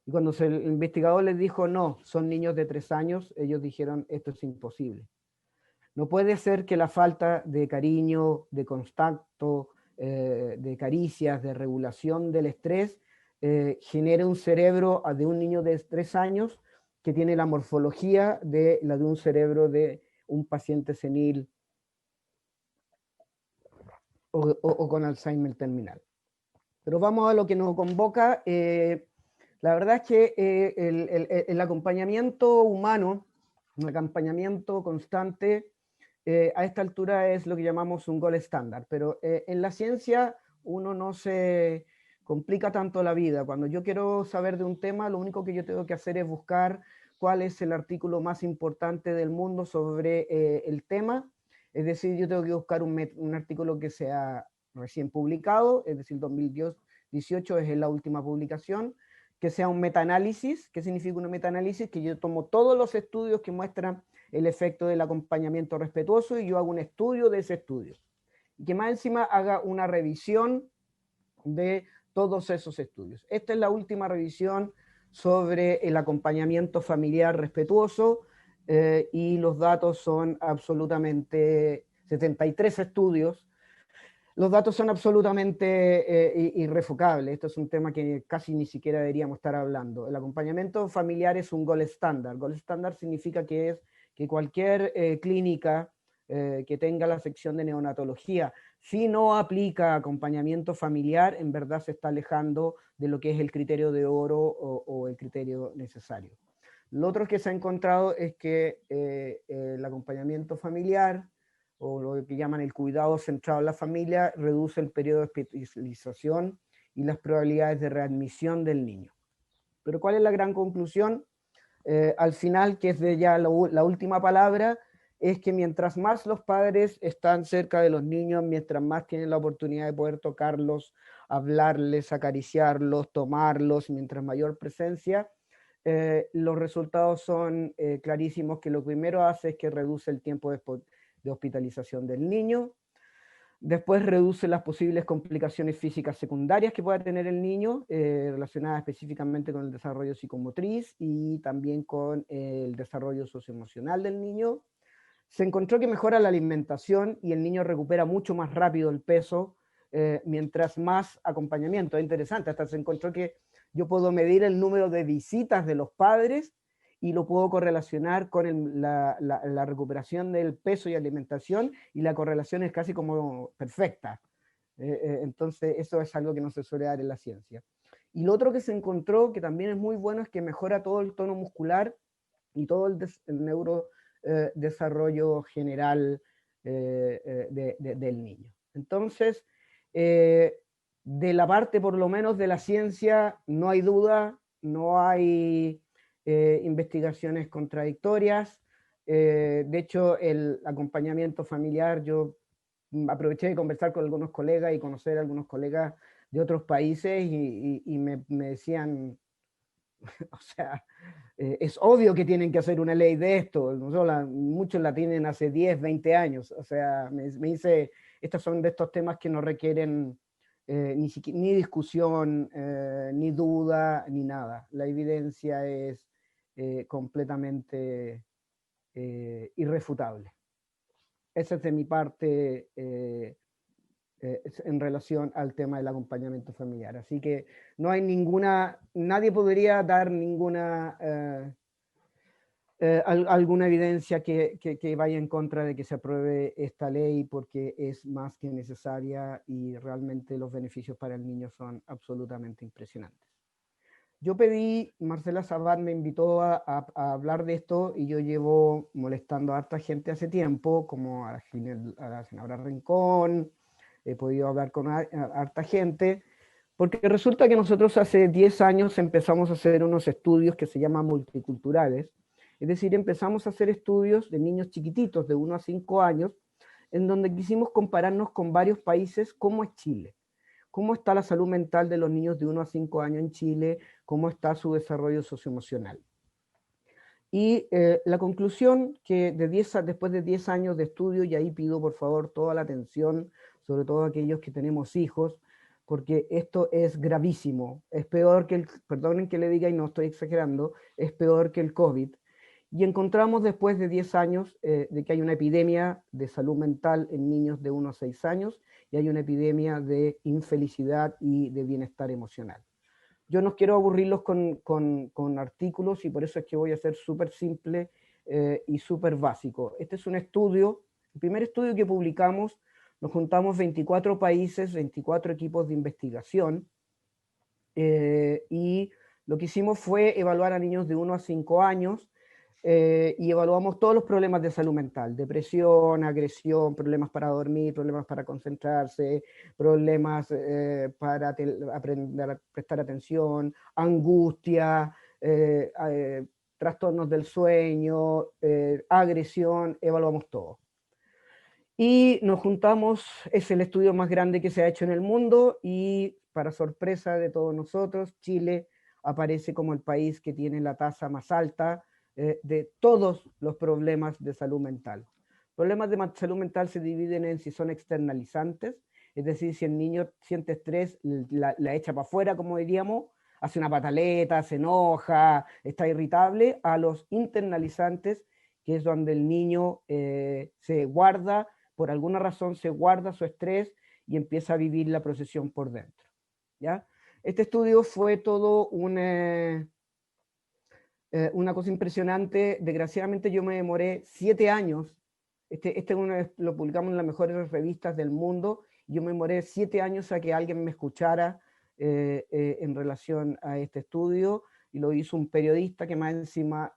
Y cuando el investigador les dijo, no, son niños de 3 años, ellos dijeron, esto es imposible. No puede ser que la falta de cariño, de contacto, de caricias, de regulación del estrés, genere un cerebro de un niño de 3 años que tiene la morfología de la de un cerebro de un paciente senil o con Alzheimer terminal. Pero vamos a lo que nos convoca. La verdad es que el acompañamiento humano Un acompañamiento constante, a esta altura es lo que llamamos un gold estándar, pero en la ciencia uno no se complica tanto la vida. Cuando yo quiero saber de un tema, lo único que yo tengo que hacer es buscar cuál es el artículo más importante del mundo sobre el tema. Es decir, yo tengo que buscar un artículo que sea recién publicado, es decir, 2018 es la última publicación, que sea un metaanálisis. ¿Qué significa un metaanálisis? Que yo tomo todos los estudios que muestran el efecto del acompañamiento respetuoso y yo hago un estudio de ese estudio. Y que más encima haga una revisión de todos esos estudios. Esta es la última revisión sobre el acompañamiento familiar respetuoso y los datos son absolutamente 73 estudios. Los datos son absolutamente irrefugables. Esto es un tema que casi ni siquiera deberíamos estar hablando. El acompañamiento familiar es un gold estándar. Gold estándar significa que es que cualquier clínica que tenga la sección de neonatología, si no aplica acompañamiento familiar, en verdad se está alejando de lo que es el criterio de oro o el criterio necesario. Lo otro que se ha encontrado es que el acompañamiento familiar, o lo que llaman el cuidado centrado en la familia, reduce el periodo de hospitalización y las probabilidades de readmisión del niño. Pero ¿cuál es la gran conclusión? Al final, que es de ya la última palabra, es que mientras más los padres están cerca de los niños, mientras más tienen la oportunidad de poder tocarlos, hablarles, acariciarlos, tomarlos, mientras mayor presencia, los resultados son clarísimos, que lo primero hace es que reduce el tiempo de hospitalización del niño, después reduce las posibles complicaciones físicas secundarias que pueda tener el niño, relacionadas específicamente con el desarrollo psicomotriz y también con el desarrollo socioemocional del niño. Se encontró que mejora la alimentación y el niño recupera mucho más rápido el peso mientras más acompañamiento. Es interesante, hasta se encontró que yo puedo medir el número de visitas de los padres y lo puedo correlacionar con la recuperación del peso y alimentación, y la correlación es casi como perfecta. Entonces eso es algo que no se suele dar en la ciencia. Y lo otro que se encontró, que también es muy bueno, es que mejora todo el tono muscular y todo el neurodesarrollo general del niño. Entonces, de la parte por lo menos de la ciencia, no hay duda, no hay investigaciones contradictorias. De hecho, el acompañamiento familiar, yo aproveché de conversar con algunos colegas y conocer a algunos colegas de otros países y me decían, o sea, es obvio que tienen que hacer una ley de esto. Muchos la tienen hace 10, 20 años. O sea, me dice, estos son de estos temas que no requieren ni discusión, ni duda, ni nada. La evidencia es completamente irrefutable. Esa es de mi parte en relación al tema del acompañamiento familiar. Así que no hay nadie podría dar alguna evidencia que vaya en contra de que se apruebe esta ley, porque es más que necesaria y realmente los beneficios para el niño son absolutamente impresionantes. Yo pedí, Marcela Sabat me invitó a hablar de esto, y yo llevo molestando a harta gente hace tiempo, como a la senadora Rincón, he podido hablar con harta gente, porque resulta que nosotros hace 10 años empezamos a hacer unos estudios que se llaman multiculturales, es decir, empezamos a hacer estudios de niños chiquititos de 1 a 5 años, en donde quisimos compararnos con varios países, como es Chile. ¿Cómo está la salud mental de los niños de 1 a 5 años en Chile? ¿Cómo está su desarrollo socioemocional? Y la conclusión que después de 10 años de estudio, y ahí pido por favor toda la atención, sobre todo aquellos que tenemos hijos, porque esto es gravísimo, es peor que perdonen que le diga y no estoy exagerando, es peor que el COVID. Y encontramos después de 10 años de que hay una epidemia de salud mental en niños de 1 a 6 años, y hay una epidemia de infelicidad y de bienestar emocional. Yo no quiero aburrirlos con artículos, y por eso es que voy a ser súper simple y súper básico. Este es un estudio, el primer estudio que publicamos, nos juntamos 24 países, 24 equipos de investigación, y lo que hicimos fue evaluar a niños de 1 a 5 años, y evaluamos todos los problemas de salud mental: depresión, agresión, problemas para dormir, problemas para concentrarse, problemas para aprender a prestar atención, angustia, trastornos del sueño, agresión, evaluamos todo. Y nos juntamos, es el estudio más grande que se ha hecho en el mundo, y para sorpresa de todos nosotros, Chile aparece como el país que tiene la tasa más alta de todos los problemas de salud mental. Problemas de salud mental se dividen en si son externalizantes, es decir, si el niño siente estrés, la echa para afuera, como diríamos, hace una pataleta, se enoja, está irritable, a los internalizantes, que es donde el niño se guarda, por alguna razón se guarda su estrés y empieza a vivir la procesión por dentro, ¿ya? Este estudio fue todo una cosa impresionante. Desgraciadamente yo me demoré 7 años. Lo publicamos en las mejores revistas del mundo. Yo me demoré 7 años a que alguien me escuchara en relación a este estudio, y lo hizo un periodista que más encima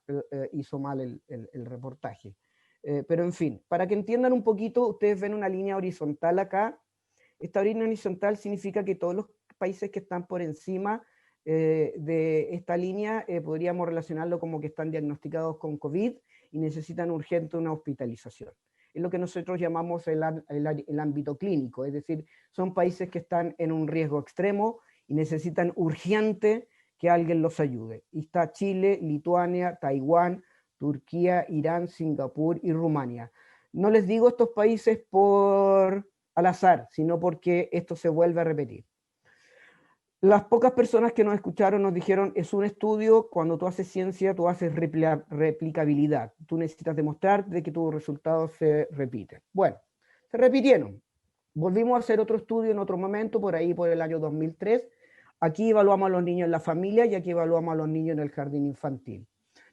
hizo mal el reportaje. Pero en fin, para que entiendan un poquito, ustedes ven una línea horizontal acá. Esta línea horizontal significa que todos los países que están por encima de esta línea podríamos relacionarlo como que están diagnosticados con COVID y necesitan urgente una hospitalización. Es lo que nosotros llamamos el ámbito clínico, es decir, son países que están en un riesgo extremo y necesitan urgente que alguien los ayude. Y está Chile, Lituania, Taiwán, Turquía, Irán, Singapur y Rumania. No les digo estos países por al azar, sino porque esto se vuelve a repetir. Las pocas personas que nos escucharon nos dijeron, es un estudio, cuando tú haces ciencia, tú haces replicabilidad. Tú necesitas demostrar de que tus resultados se repiten. Bueno, se repitieron. Volvimos a hacer otro estudio en otro momento, por ahí por el año 2003. Aquí evaluamos a los niños en la familia y aquí evaluamos a los niños en el jardín infantil.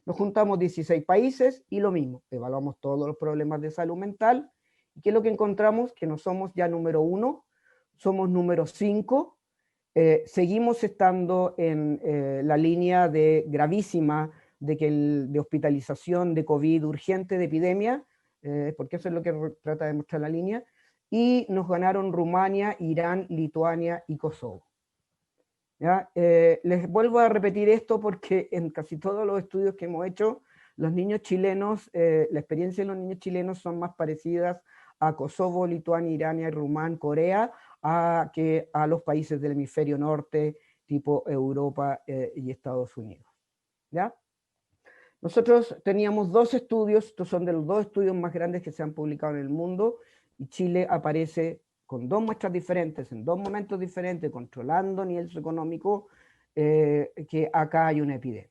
Nos juntamos 16 países y lo mismo, evaluamos todos los problemas de salud mental. ¿Y qué es lo que encontramos? Que no somos ya número 1, somos número 5. Seguimos estando en la línea de gravísima de hospitalización de COVID urgente, de epidemia, porque eso es lo que trata de mostrar la línea, y nos ganaron Rumania, Irán, Lituania y Kosovo. ¿Ya? Les vuelvo a repetir esto porque en casi todos los estudios que hemos hecho, los niños chilenos, la experiencia de los niños chilenos son más parecidas a Kosovo, Lituania, Irán, Rumania, Corea, que a los países del hemisferio norte, tipo Europa y Estados Unidos. ¿Ya? Nosotros teníamos 2 estudios, estos son de los 2 estudios más grandes que se han publicado en el mundo, y Chile aparece con 2 muestras diferentes, en 2 momentos diferentes, controlando nivel socioeconómico, que acá hay una epidemia.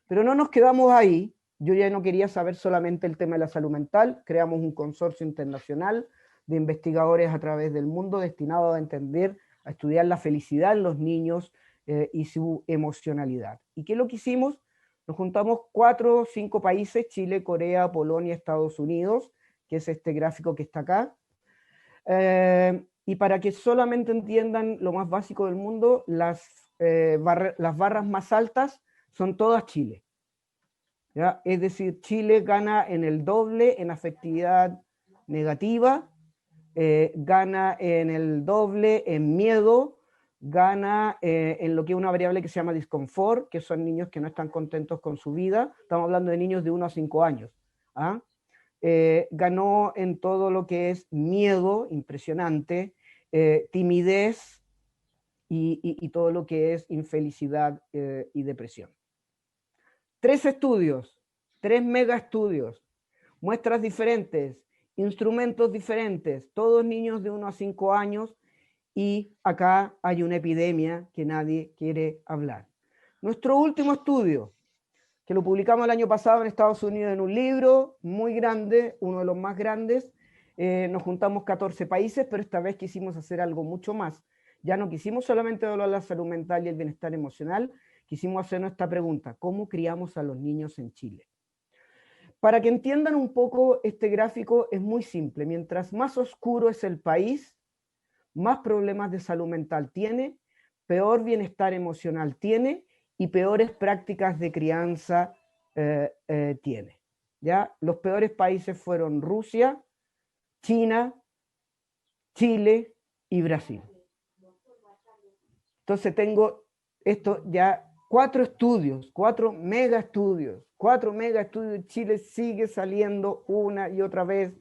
Pero no nos quedamos ahí. Yo ya no quería saber solamente el tema de la salud mental, creamos un consorcio internacional de investigadores a través del mundo destinado a entender, a estudiar la felicidad en los niños y su emocionalidad. ¿Y qué es lo que hicimos? Nos juntamos 4 o 5 países, Chile, Corea, Polonia, Estados Unidos, que es este gráfico que está acá. Y para que solamente entiendan lo más básico del mundo, las barras más altas son todas Chile. ¿Ya? Es decir, Chile gana en el doble en afectividad negativa, gana en el doble en miedo, gana en lo que es una variable que se llama disconfort, que son niños que no están contentos con su vida. Estamos hablando de niños de 1 a 5 años. ¿Ah? Ganó en todo lo que es miedo, impresionante, timidez y todo lo que es infelicidad y depresión. 3 estudios, 3 mega estudios, muestras diferentes, instrumentos diferentes, todos niños de 1 a 5 años, y acá hay una epidemia que nadie quiere hablar. Nuestro último estudio, que lo publicamos el año pasado en Estados Unidos en un libro muy grande, uno de los más grandes, nos juntamos 14 países, pero esta vez quisimos hacer algo mucho más. Ya no quisimos solamente hablar de la salud mental y el bienestar emocional, quisimos hacernos esta pregunta: ¿cómo criamos a los niños en Chile? Para que entiendan un poco, este gráfico es muy simple. Mientras más oscuro es el país, más problemas de salud mental tiene, peor bienestar emocional tiene y peores prácticas de crianza tiene. ¿Ya? Los peores países fueron Rusia, China, Chile y Brasil. Entonces tengo esto ya 4 estudios, 4 mega estudios. Chile sigue saliendo una y otra vez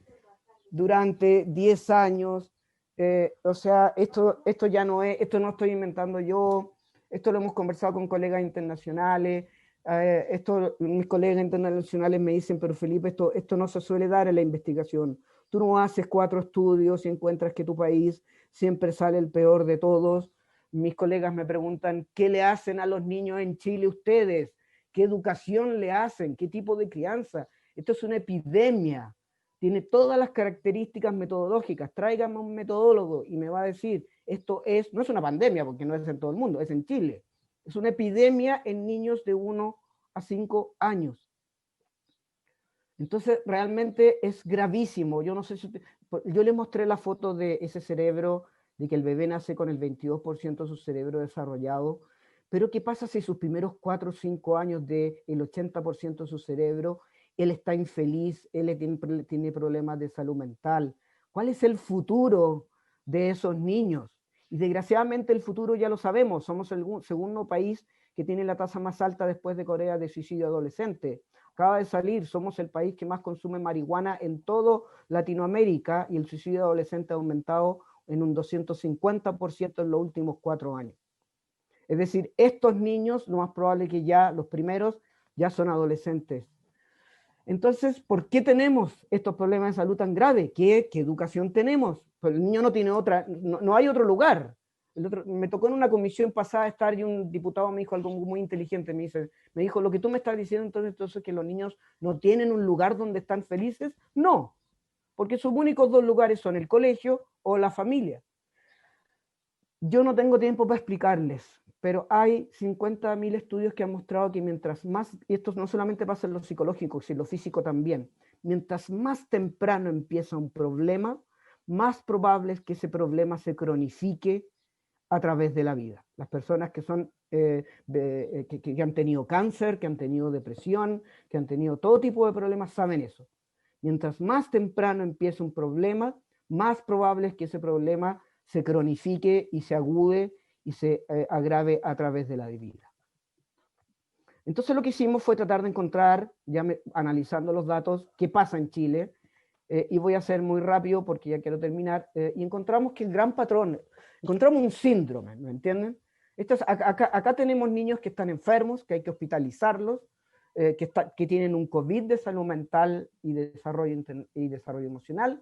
durante 10 años. O sea, esto ya no es, esto no estoy inventando yo, esto lo hemos conversado con colegas internacionales. Mis colegas internacionales me dicen, pero Felipe, esto no se suele dar en la investigación. Tú no haces 4 estudios y encuentras que tu país siempre sale el peor de todos. Mis colegas me preguntan, ¿qué le hacen a los niños en Chile ustedes? ¿Qué educación le hacen? ¿Qué tipo de crianza? Esto es una epidemia. Tiene todas las características metodológicas. Tráigame un metodólogo y me va a decir, no es una pandemia porque no es en todo el mundo, es en Chile. Es una epidemia en niños de 1 a 5 años. Entonces, realmente es gravísimo. Yo no sé si yo les mostré la foto de ese cerebro, de que el bebé nace con el 22% de su cerebro desarrollado, pero ¿qué pasa si sus primeros 4 o 5 años del 80% de su cerebro, él está infeliz, él tiene problemas de salud mental? ¿Cuál es el futuro de esos niños? Y desgraciadamente el futuro ya lo sabemos, somos el segundo país que tiene la tasa más alta después de Corea de suicidio adolescente. Acaba de salir, somos el país que más consume marihuana en todo Latinoamérica y el suicidio adolescente ha aumentado en un 250% en los últimos 4 años. Es decir, estos niños, lo más probable que ya los primeros, ya son adolescentes. Entonces, ¿por qué tenemos estos problemas de salud tan graves? ¿Qué educación tenemos? Pues el niño no tiene otra, no hay otro lugar. Me tocó en una comisión pasada estar y un diputado me dijo algo muy inteligente, me dijo, lo que tú me estás diciendo entonces que los niños no tienen un lugar donde están felices. No, porque sus únicos 2 lugares son el colegio o la familia. Yo no tengo tiempo para explicarles, pero hay 50.000 estudios que han mostrado que mientras más, y esto no solamente pasa en lo psicológico, sino en lo físico también, mientras más temprano empieza un problema, más probable es que ese problema se cronifique a través de la vida. Las personas que que han tenido cáncer, que han tenido depresión, que han tenido todo tipo de problemas, saben eso. Mientras más temprano empieza un problema, más probable es que ese problema se cronifique y se agude y se agrave a través de la vida. Entonces lo que hicimos fue tratar de encontrar, analizando los datos, qué pasa en Chile, y voy a ser muy rápido porque ya quiero terminar, y encontramos que el gran patrón, encontramos un síndrome, ¿me entienden? Acá tenemos niños que están enfermos, que hay que hospitalizarlos, que tienen un COVID de salud mental y desarrollo emocional,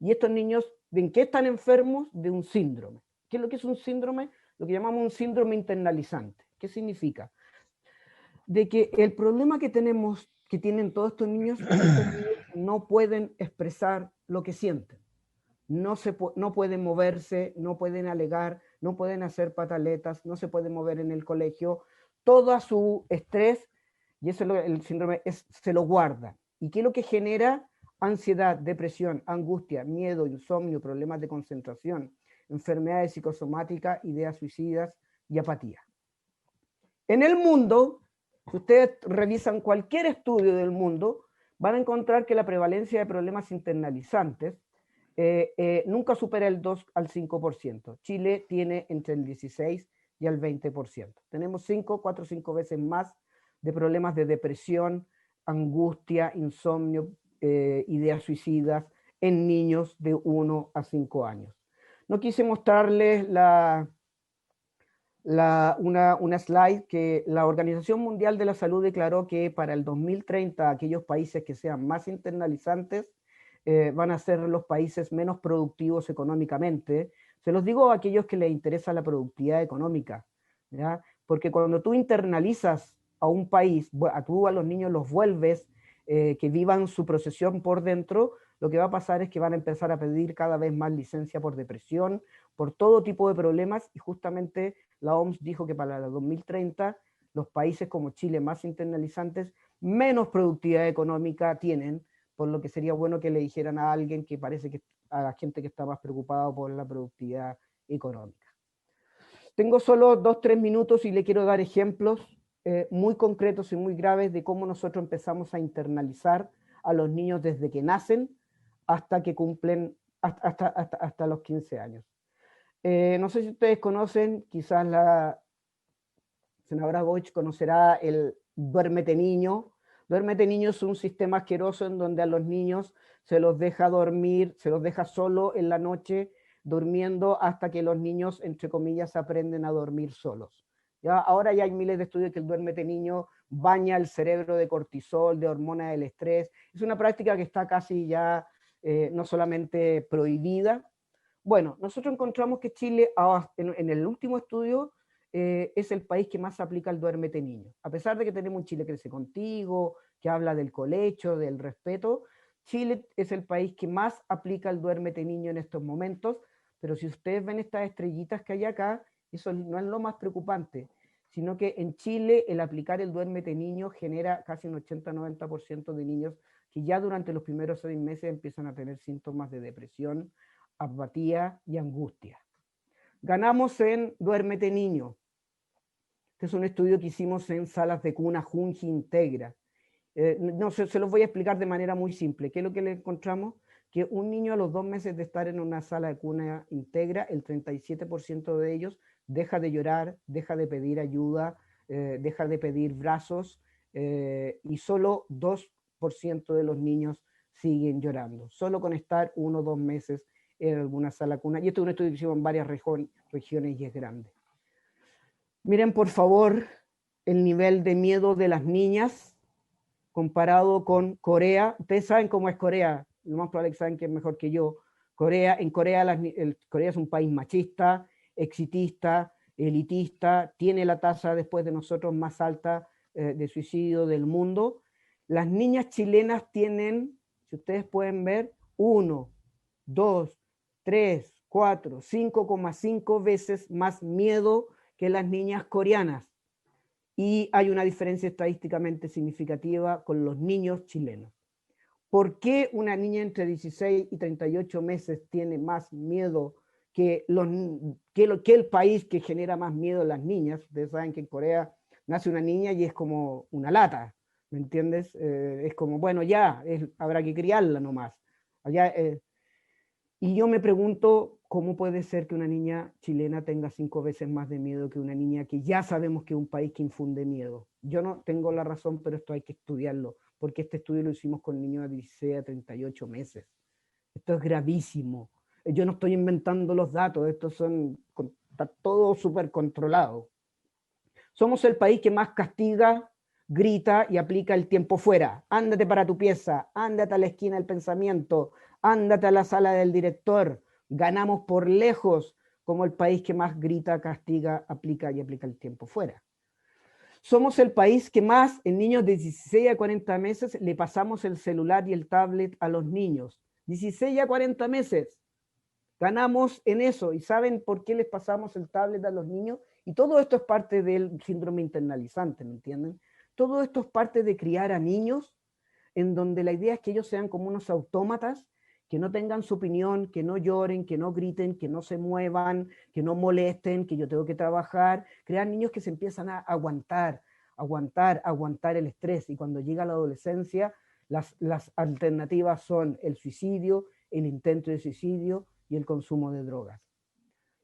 y estos niños, ¿de qué están enfermos? De un síndrome. ¿Qué es lo que es un síndrome? Lo que llamamos un síndrome internalizante. ¿Qué significa? De que el problema que tienen todos estos niños es que estos niños no pueden expresar lo que sienten. No pueden moverse, no pueden alegar, no pueden hacer pataletas, no se pueden mover en el colegio. Todo su estrés, y eso el síndrome, se lo guarda. ¿Y qué es lo que genera? Ansiedad, depresión, angustia, miedo, insomnio, problemas de concentración, enfermedades psicosomáticas, ideas suicidas y apatía. En el mundo, si ustedes revisan cualquier estudio del mundo, van a encontrar que la prevalencia de problemas internalizantes nunca supera el 2 al 5%. Chile tiene entre el 16 y el 20%. Tenemos 4 o 5 veces más de problemas de depresión, angustia, insomnio, ideas suicidas en niños de 1 a 5 años. No quise mostrarles una slide que la Organización Mundial de la Salud declaró que para el 2030 aquellos países que sean más internalizantes van a ser los países menos productivos económicamente. Se los digo a aquellos que les interesa la productividad económica, ¿ya? Porque cuando tú internalizas a un país, a los niños los vuelves que vivan su procesión por dentro, lo que va a pasar es que van a empezar a pedir cada vez más licencia por depresión, por todo tipo de problemas, y justamente la OMS dijo que para el 2030 los países como Chile más internalizantes menos productividad económica tienen, por lo que sería bueno que le dijeran a alguien que parece que a la gente que está más preocupada por la productividad económica. Tengo solo 2 o 3 minutos y le quiero dar ejemplos muy concretos y muy graves de cómo nosotros empezamos a internalizar a los niños desde que nacen hasta que cumplen, hasta los 15 años. No sé si ustedes conocen, quizás la senadora Boich conocerá el Duérmete Niño. Duérmete Niño es un sistema asqueroso en donde a los niños se los deja dormir, se los deja solo en la noche, durmiendo hasta que los niños, entre comillas, aprenden a dormir solos. ¿Ya? Ahora ya hay miles de estudios que el Duérmete Niño baña el cerebro de cortisol, de hormona del estrés. Es una práctica que está casi ya no solamente prohibida. Bueno, nosotros encontramos que Chile, en el último estudio, es el país que más aplica el Duérmete Niño. A pesar de que tenemos un Chile Crece Contigo, que habla del colecho, del respeto, Chile es el país que más aplica el Duérmete Niño en estos momentos, pero si ustedes ven estas estrellitas que hay acá, eso no es lo más preocupante, sino que en Chile el aplicar el Duérmete Niño genera casi un 80-90% de niños que ya durante los primeros 6 meses empiezan a tener síntomas de depresión, apatía y angustia. Ganamos en Duérmete Niño. Este es un estudio que hicimos en salas de cuna Junji Integra. No, se los voy a explicar de manera muy simple. ¿Qué es lo que le encontramos? Que un niño a los 2 meses de estar en una sala de cuna Integra, el 37% de ellos deja de llorar, deja de pedir ayuda, deja de pedir brazos, y solo 2% de los niños siguen llorando, solo con estar 1 o 2 meses en alguna sala cuna. Y esto es un estudio que hicimos en varias regiones y es grande. Miren, por favor, el nivel de miedo de las niñas comparado con Corea. Ustedes saben cómo es Corea, lo más probable es que saben que es mejor que yo. Corea es un país machista, exitista, elitista, tiene la tasa después de nosotros más alta de suicidio del mundo. Las niñas chilenas tienen, si ustedes pueden ver, 1, 2, 3, 4, 5,5 veces más miedo que las niñas coreanas. Y hay una diferencia estadísticamente significativa con los niños chilenos. ¿Por qué una niña entre 16 y 38 meses tiene más miedo que el país que genera más miedo a las niñas? Ustedes saben que en Corea nace una niña y es como una lata, ¿me entiendes? Es como, bueno, ya, habrá que criarla nomás. Allá, y yo me pregunto, ¿cómo puede ser que una niña chilena tenga 5 veces más de miedo que una niña que ya sabemos que es un país que infunde miedo? Yo no tengo la razón, pero esto hay que estudiarlo, porque este estudio lo hicimos con niños de 16 a 38 meses. Esto es gravísimo. Yo no estoy inventando los datos, está todo súper controlado. Somos el país que más castiga, grita y aplica el tiempo fuera. Ándate para tu pieza, ándate a la esquina del pensamiento, ándate a la sala del director. Ganamos por lejos como el país que más grita, castiga, aplica el tiempo fuera. Somos el país que más en niños de 16 a 40 meses le pasamos el celular y el tablet a los niños. 16 a 40 meses. Ganamos en eso. ¿Y saben por qué les pasamos el tablet a los niños? Y todo esto es parte del síndrome internalizante, ¿me entienden? Todo esto es parte de criar a niños en donde la idea es que ellos sean como unos autómatas, que no tengan su opinión, que no lloren, que no griten, que no se muevan, que no molesten, que yo tengo que trabajar. Crear niños que se empiezan a aguantar el estrés. Y cuando llega la adolescencia, las alternativas son el suicidio, el intento de suicidio y el consumo de drogas.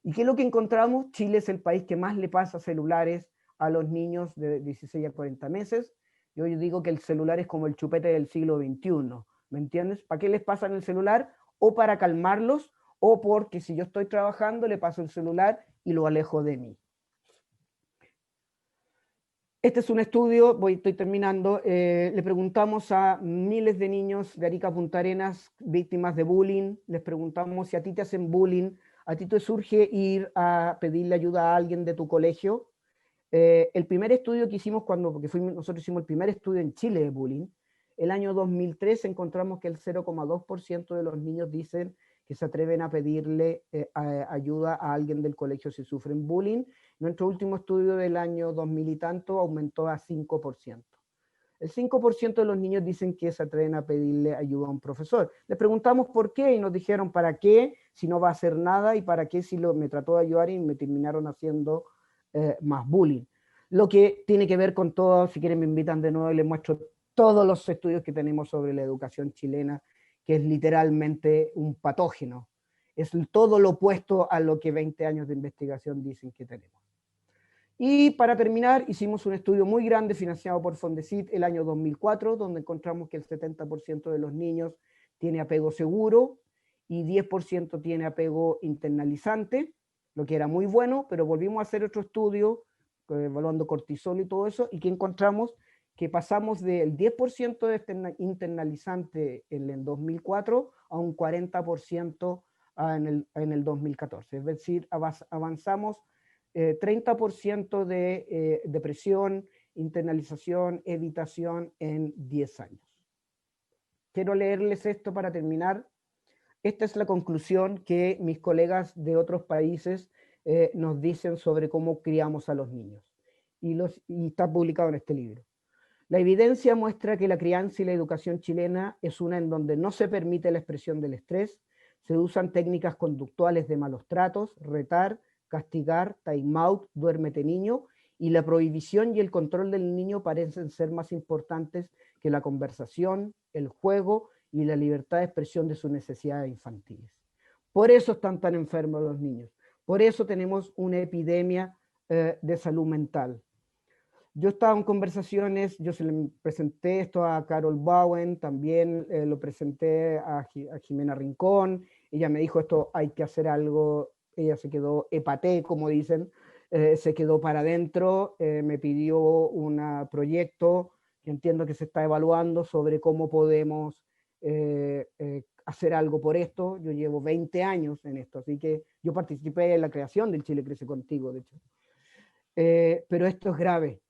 ¿Y qué es lo que encontramos? Chile es el país que más le pasa celulares a los niños de 16 a 40 meses. Yo digo que el celular es como el chupete del siglo XXI, ¿me entiendes? ¿Para qué les pasan el celular? O para calmarlos, o porque si yo estoy trabajando le paso el celular y lo alejo de mí. Este es un estudio, estoy terminando, le preguntamos a miles de niños de Arica a Punta Arenas, víctimas de bullying, les preguntamos si a ti te hacen bullying, a ti te surge ir a pedirle ayuda a alguien de tu colegio. El primer estudio que hicimos nosotros hicimos el primer estudio en Chile de bullying, el año 2003 encontramos que el 0,2% de los niños dicen que se atreven a pedirle ayuda a alguien del colegio si sufren bullying. Nuestro último estudio del año 2000 y tanto aumentó a 5%. El 5% de los niños dicen que se atreven a pedirle ayuda a un profesor. Les preguntamos por qué y nos dijeron para qué si no va a hacer nada y para qué si me trató de ayudar y me terminaron haciendo más bullying. lo que tiene que ver con todo. Si quieren me invitan de nuevo y les muestro todos los estudios que tenemos sobre la educación chilena, que es literalmente un patógeno. Es todo lo opuesto a lo que 20 años de investigación dicen que tenemos. Y para terminar, hicimos un estudio muy grande financiado por Fondesit el año 2004, donde encontramos que el 70% de los niños tiene apego seguro y 10% tiene apego internalizante, lo que era muy bueno, pero volvimos a hacer otro estudio evaluando cortisol y todo eso, y que encontramos que pasamos del 10% de internalizante en el 2004 a un 40% en el 2014. Es decir, avanzamos 30% de depresión, internalización, evitación en 10 años. Quiero leerles esto para terminar. Esta es la conclusión que mis colegas de otros países nos dicen sobre cómo criamos a los niños. Y está publicado en este libro. La evidencia muestra que la crianza y la educación chilena es una en donde no se permite la expresión del estrés, se usan técnicas conductuales de malos tratos, retar, castigar, time out, duérmete niño, y la prohibición y el control del niño parecen ser más importantes que la conversación, el juego y la libertad de expresión de sus necesidades infantiles. Por eso están tan enfermos los niños, por eso tenemos una epidemia de salud mental. Yo estaba en conversaciones, yo se le presenté esto a Carol Bowen, también lo presenté a Jimena Rincón, ella me dijo esto hay que hacer algo, ella se quedó hepaté, como dicen, se quedó para adentro, me pidió un proyecto que entiendo que se está evaluando sobre cómo podemos hacer algo por esto. Yo llevo 20 años en esto, así que yo participé en la creación del Chile Crece Contigo, de hecho. Pero esto es grave.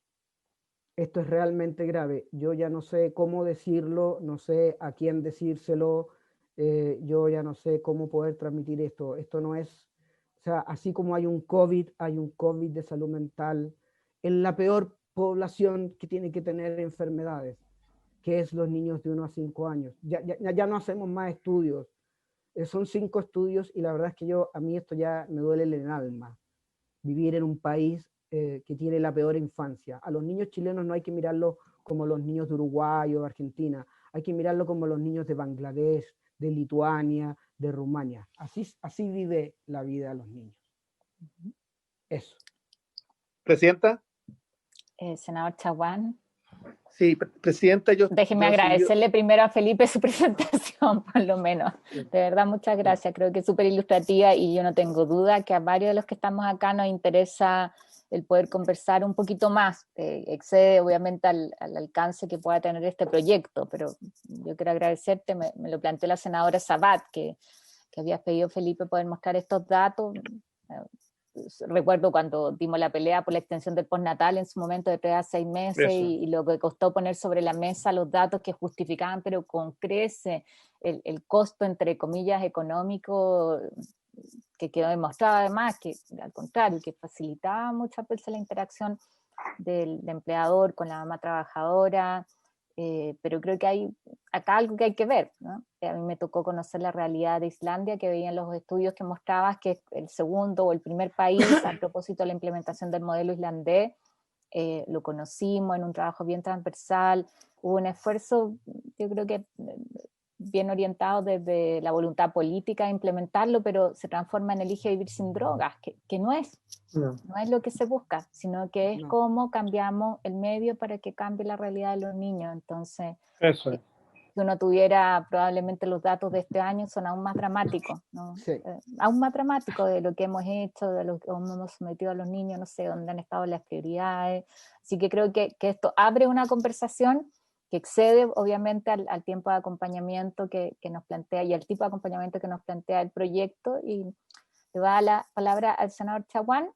Esto es realmente grave. Yo ya no sé cómo decirlo, no sé a quién decírselo, yo ya no sé cómo poder transmitir esto. Esto no es, o sea, así como hay un COVID de salud mental en la peor población que tiene que tener enfermedades, que es los niños de 1 a 5 años. Ya no hacemos más estudios. Son 5 estudios y la verdad es que a mí esto ya me duele en el alma. Vivir en un país que tiene la peor infancia. A los niños chilenos no hay que mirarlos como los niños de Uruguay o de Argentina, hay que mirarlo como los niños de Bangladesh, de Lituania, de Rumania. Así vive la vida de los niños. Eso. Presidenta. Senador Chaguán. Sí, Presidenta, Déjeme agradecerle primero a Felipe su presentación, por lo menos. De verdad, muchas gracias. Creo que es súper ilustrativa y yo no tengo duda que a varios de los que estamos acá nos interesa el poder conversar un poquito más. Excede obviamente al alcance que pueda tener este proyecto, pero yo quiero agradecerte, me lo planteó la senadora Sabat, que habías pedido, Felipe, poder mostrar estos datos. Recuerdo cuando dimos la pelea por la extensión del postnatal en su momento de 3 a 6 meses y lo que costó poner sobre la mesa los datos que justificaban, pero con crece el costo, entre comillas, económico, que quedó demostrado además que al contrario, que facilitaba muchas veces la interacción del empleador con la mamá trabajadora, pero creo que hay acá algo que hay que ver, ¿no? A mí me tocó conocer la realidad de Islandia, que veía en los estudios que mostrabas que es el segundo o el primer país a propósito de la implementación del modelo islandés. Lo conocimos en un trabajo bien transversal, hubo un esfuerzo, yo creo que bien orientado desde la voluntad política de implementarlo, pero se transforma en Elige Vivir Sin Drogas, que no es lo que se busca, sino que es cómo cambiamos el medio para que cambie la realidad de los niños. Entonces, si uno tuviera probablemente los datos de este año son aún más dramáticos, ¿no? Sí. Aún más dramáticos de lo que hemos hecho, de lo que hemos sometido a los niños, no sé, dónde han estado las prioridades. Así que creo que esto abre una conversación que excede obviamente al tiempo de acompañamiento que nos plantea y al tipo de acompañamiento que nos plantea el proyecto, y le voy a dar la palabra al senador Chaguán,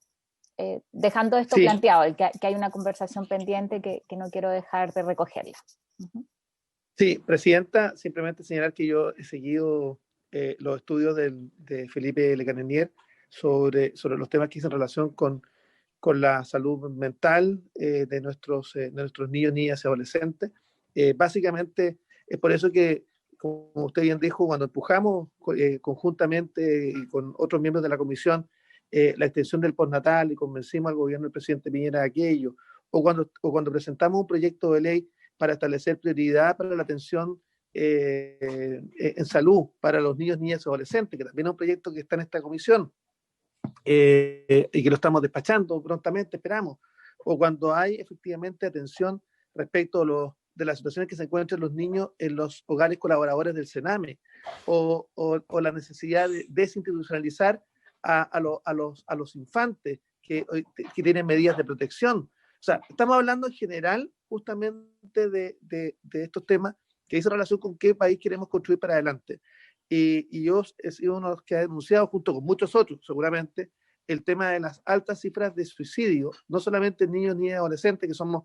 dejando esto planteado, que hay una conversación pendiente que no quiero dejar de recogerla. Sí, Presidenta, simplemente señalar que yo he seguido los estudios de Felipe Lecanenier sobre los temas que hizo en relación con la salud mental de nuestros niños, niñas y adolescentes. Básicamente es por eso que, como usted bien dijo, cuando empujamos conjuntamente y con otros miembros de la comisión la extensión del postnatal y convencimos al gobierno del presidente Piñera de aquello, o cuando presentamos un proyecto de ley para establecer prioridad para la atención en salud para los niños, niñas y adolescentes, que también es un proyecto que está en esta comisión, y que lo estamos despachando prontamente, esperamos, o cuando hay efectivamente atención respecto de las situaciones que se encuentran los niños en los hogares colaboradores del CENAME, o la necesidad de desinstitucionalizar a los infantes que tienen medidas de protección. O sea, estamos hablando en general justamente de estos temas que dicen relación con qué país queremos construir para adelante. Y yo he sido uno de los que ha denunciado, junto con muchos otros seguramente, el tema de las altas cifras de suicidio, no solamente en niños ni adolescentes, que somos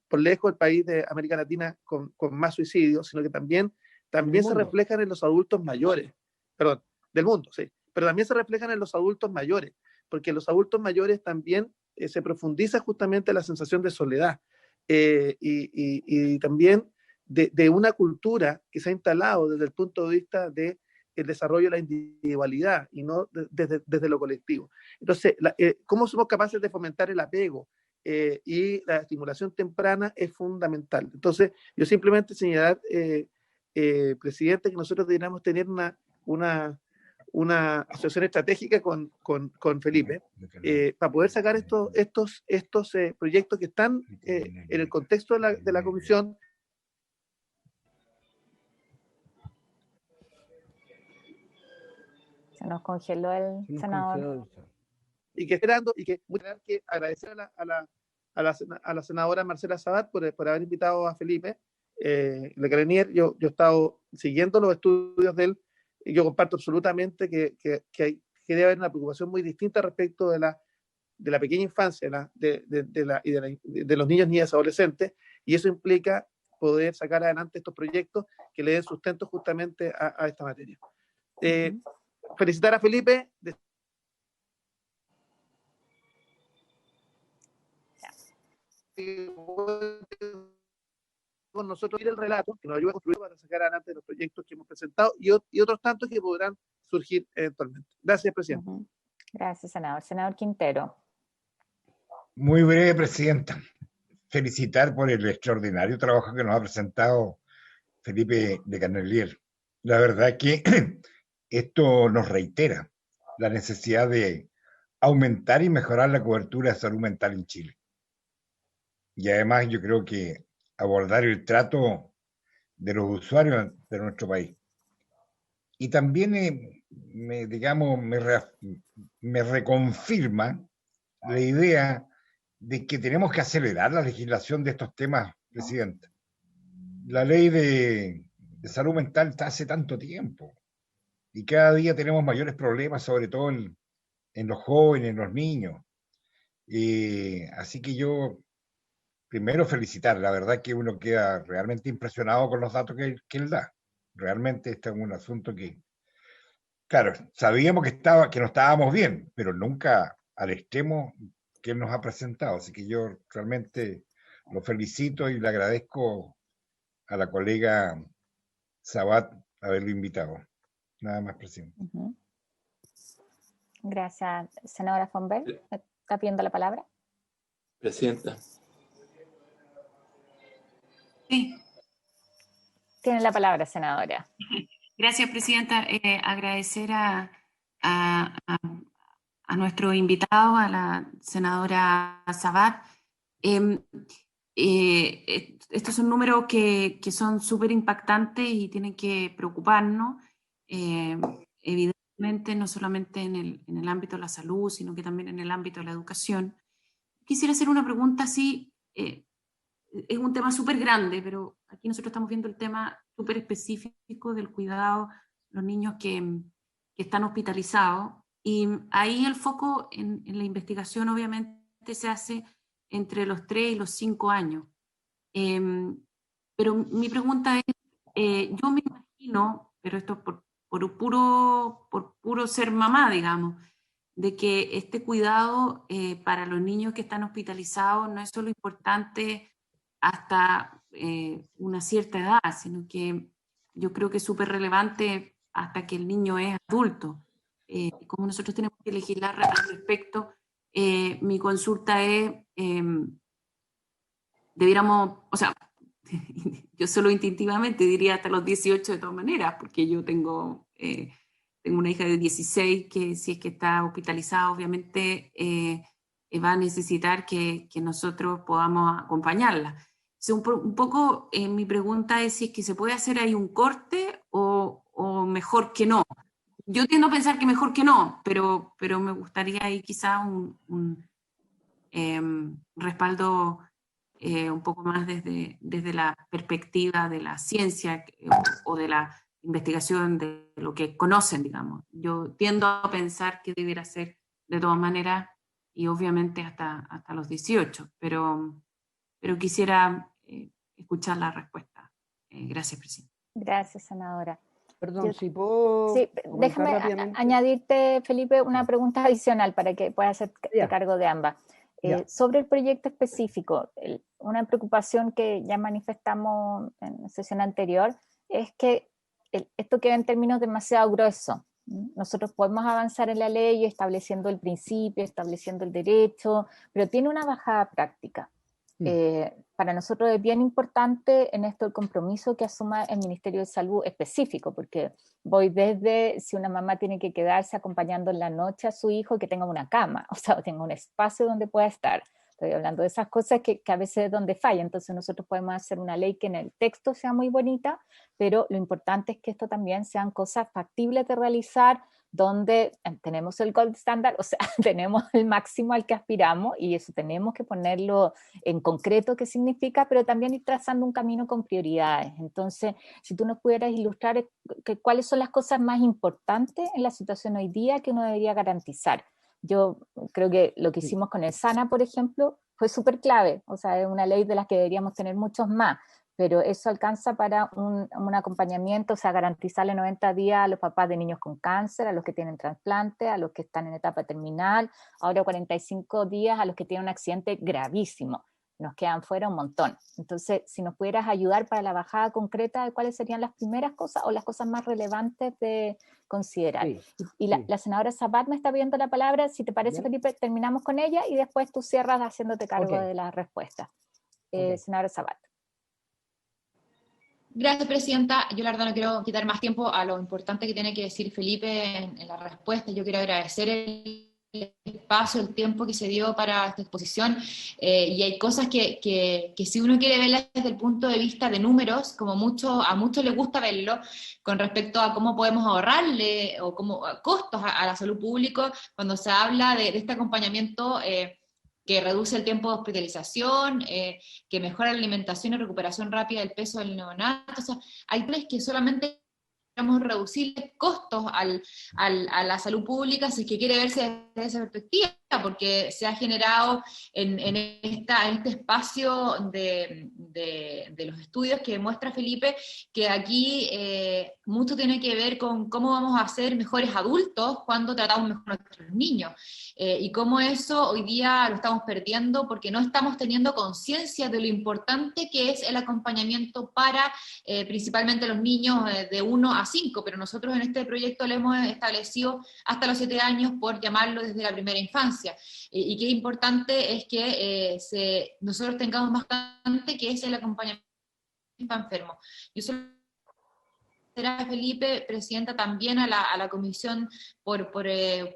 por lejos el país de América Latina con más suicidios, sino que también se reflejan en los adultos mayores, perdón, del mundo, sí, pero también se reflejan en los adultos mayores, porque en los adultos mayores también se profundiza justamente la sensación de soledad y también de una cultura que se ha instalado desde el punto de vista del desarrollo de la individualidad y no desde lo colectivo. Entonces, ¿cómo somos capaces de fomentar el apego? Y la estimulación temprana es fundamental. Entonces, yo simplemente señalar, presidente, que nosotros deberíamos tener una asociación estratégica con Felipe para poder sacar estos proyectos que están en el contexto de la comisión. Se nos congeló el senador. Y que esperando, y que agradecer a la senadora Marcela Sabat por haber invitado a Felipe Le Grenier. Yo he estado siguiendo los estudios de él y yo comparto absolutamente que debe haber una preocupación muy distinta respecto de la pequeña infancia de los niños, niñas y adolescentes, y eso implica poder sacar adelante estos proyectos que le den sustento justamente a esta materia. Felicitar a Felipe. Con nosotros ir el relato que nos ayuda a construir para sacar adelante los proyectos que hemos presentado y otros tantos que podrán surgir eventualmente. Gracias, presidente. Gracias, senador. Senador Quintero. Muy breve, presidenta. Felicitar por el extraordinario trabajo que nos ha presentado Felipe de Grenier. La verdad que esto nos reitera la necesidad de aumentar y mejorar la cobertura de salud mental en Chile. Y además yo creo que abordar el trato de los usuarios de nuestro país. Y también, me reconfirma la idea de que tenemos que acelerar la legislación de estos temas, presidente. La ley de salud mental está hace tanto tiempo y cada día tenemos mayores problemas, sobre todo en los jóvenes, en los niños. Así que yo primero felicitar, la verdad que uno queda realmente impresionado con los datos que él da. Realmente este es un asunto que, claro, sabíamos que no estábamos bien, pero nunca al extremo que él nos ha presentado. Así que yo realmente lo felicito y le agradezco a la colega Sabat haberlo invitado. Nada más, presidente. Gracias, senadora Fonbel. ¿Está pidiendo la palabra? Presidenta. Sí. Tiene la palabra, senadora. Gracias, presidenta. Agradecer a nuestro invitado, a la senadora Sabat. Estos son números que son súper impactantes y tienen que preocuparnos, evidentemente no solamente en el ámbito de la salud, sino que también en el ámbito de la educación. Quisiera hacer una pregunta así. Es un tema súper grande, pero aquí nosotros estamos viendo el tema súper específico del cuidado de los niños que están hospitalizados, y ahí el foco en la investigación obviamente se hace entre los 3 y los 5 años. Pero mi pregunta es, yo me imagino, pero esto por puro ser mamá, digamos, de que este cuidado para los niños que están hospitalizados no es solo importante hasta una cierta edad, sino que yo creo que es súper relevante hasta que el niño es adulto. Como nosotros tenemos que legislar al respecto, mi consulta es debiéramos, o sea, yo solo instintivamente diría hasta los 18 de todas maneras, porque yo tengo una hija de 16 que si es que está hospitalizada, obviamente va a necesitar que nosotros podamos acompañarla. Un poco mi pregunta es si es que se puede hacer ahí un corte o mejor que no. Yo tiendo a pensar que mejor que no, pero me gustaría ahí quizá un respaldo un poco más desde la perspectiva de la ciencia o de la investigación de lo que conocen, digamos. Yo tiendo a pensar que debiera ser de todas maneras y obviamente hasta los 18, pero quisiera escuchar la respuesta. Gracias, presidente. Gracias, senadora. Perdón, si puedo... Sí, déjame añadirte, Felipe, una pregunta adicional para que puedas hacerte cargo de ambas. Sobre el proyecto específico, una preocupación que ya manifestamos en la sesión anterior es que esto queda en términos demasiado gruesos. Nosotros podemos avanzar en la ley estableciendo el principio, estableciendo el derecho, pero tiene una bajada práctica. Para nosotros es bien importante en esto el compromiso que asuma el Ministerio de Salud específico, porque voy desde si una mamá tiene que quedarse acompañando en la noche a su hijo, que tenga una cama, o sea, tenga un espacio donde pueda estar. Estoy hablando de esas cosas que a veces es donde falla, entonces nosotros podemos hacer una ley que en el texto sea muy bonita, pero lo importante es que esto también sean cosas factibles de realizar, donde tenemos el gold standard, o sea, tenemos el máximo al que aspiramos y eso tenemos que ponerlo en concreto qué significa, pero también ir trazando un camino con prioridades. Entonces, si tú nos pudieras ilustrar cuáles son las cosas más importantes en la situación hoy día que uno debería garantizar. Yo creo que lo que hicimos con el SANA, por ejemplo, fue súper clave, o sea, es una ley de las que deberíamos tener muchos más, pero eso alcanza para un acompañamiento, o sea, garantizarle 90 días a los papás de niños con cáncer, a los que tienen trasplante, a los que están en etapa terminal, ahora 45 días a los que tienen un accidente gravísimo. Nos quedan fuera un montón. Entonces, si nos pudieras ayudar para la bajada concreta de cuáles serían las primeras cosas o las cosas más relevantes de considerar. Y la senadora Sabat me está pidiendo la palabra, si te parece, Felipe, terminamos con ella y después tú cierras haciéndote cargo de la respuesta. Senadora Sabat. Gracias, presidenta. Yo la verdad no quiero quitar más tiempo a lo importante que tiene que decir Felipe en la respuesta. Yo quiero agradecer el espacio, el tiempo que se dio para esta exposición, y hay cosas que si uno quiere verlas desde el punto de vista de números, como a muchos les gusta verlo, con respecto a cómo podemos ahorrarle o costos a la salud pública, cuando se habla de este acompañamiento que reduce el tiempo de hospitalización, que mejora la alimentación y recuperación rápida del peso del neonato. O sea, hay planes que solamente queremos reducir costos a la salud pública, si es que quiere verse desde esa perspectiva, porque se ha generado en este espacio de los estudios que muestra Felipe, que aquí mucho tiene que ver con cómo vamos a ser mejores adultos cuando tratamos mejor a nuestros niños, y cómo eso hoy día lo estamos perdiendo porque no estamos teniendo conciencia de lo importante que es el acompañamiento para principalmente los niños de 1 a 5, pero nosotros en este proyecto lo hemos establecido hasta los 7 años por llamarlo desde la primera infancia, y qué importante es que nosotros tengamos más constante que es el acompañamiento enfermo. Yo solo será Felipe, presidenta, también a la comisión por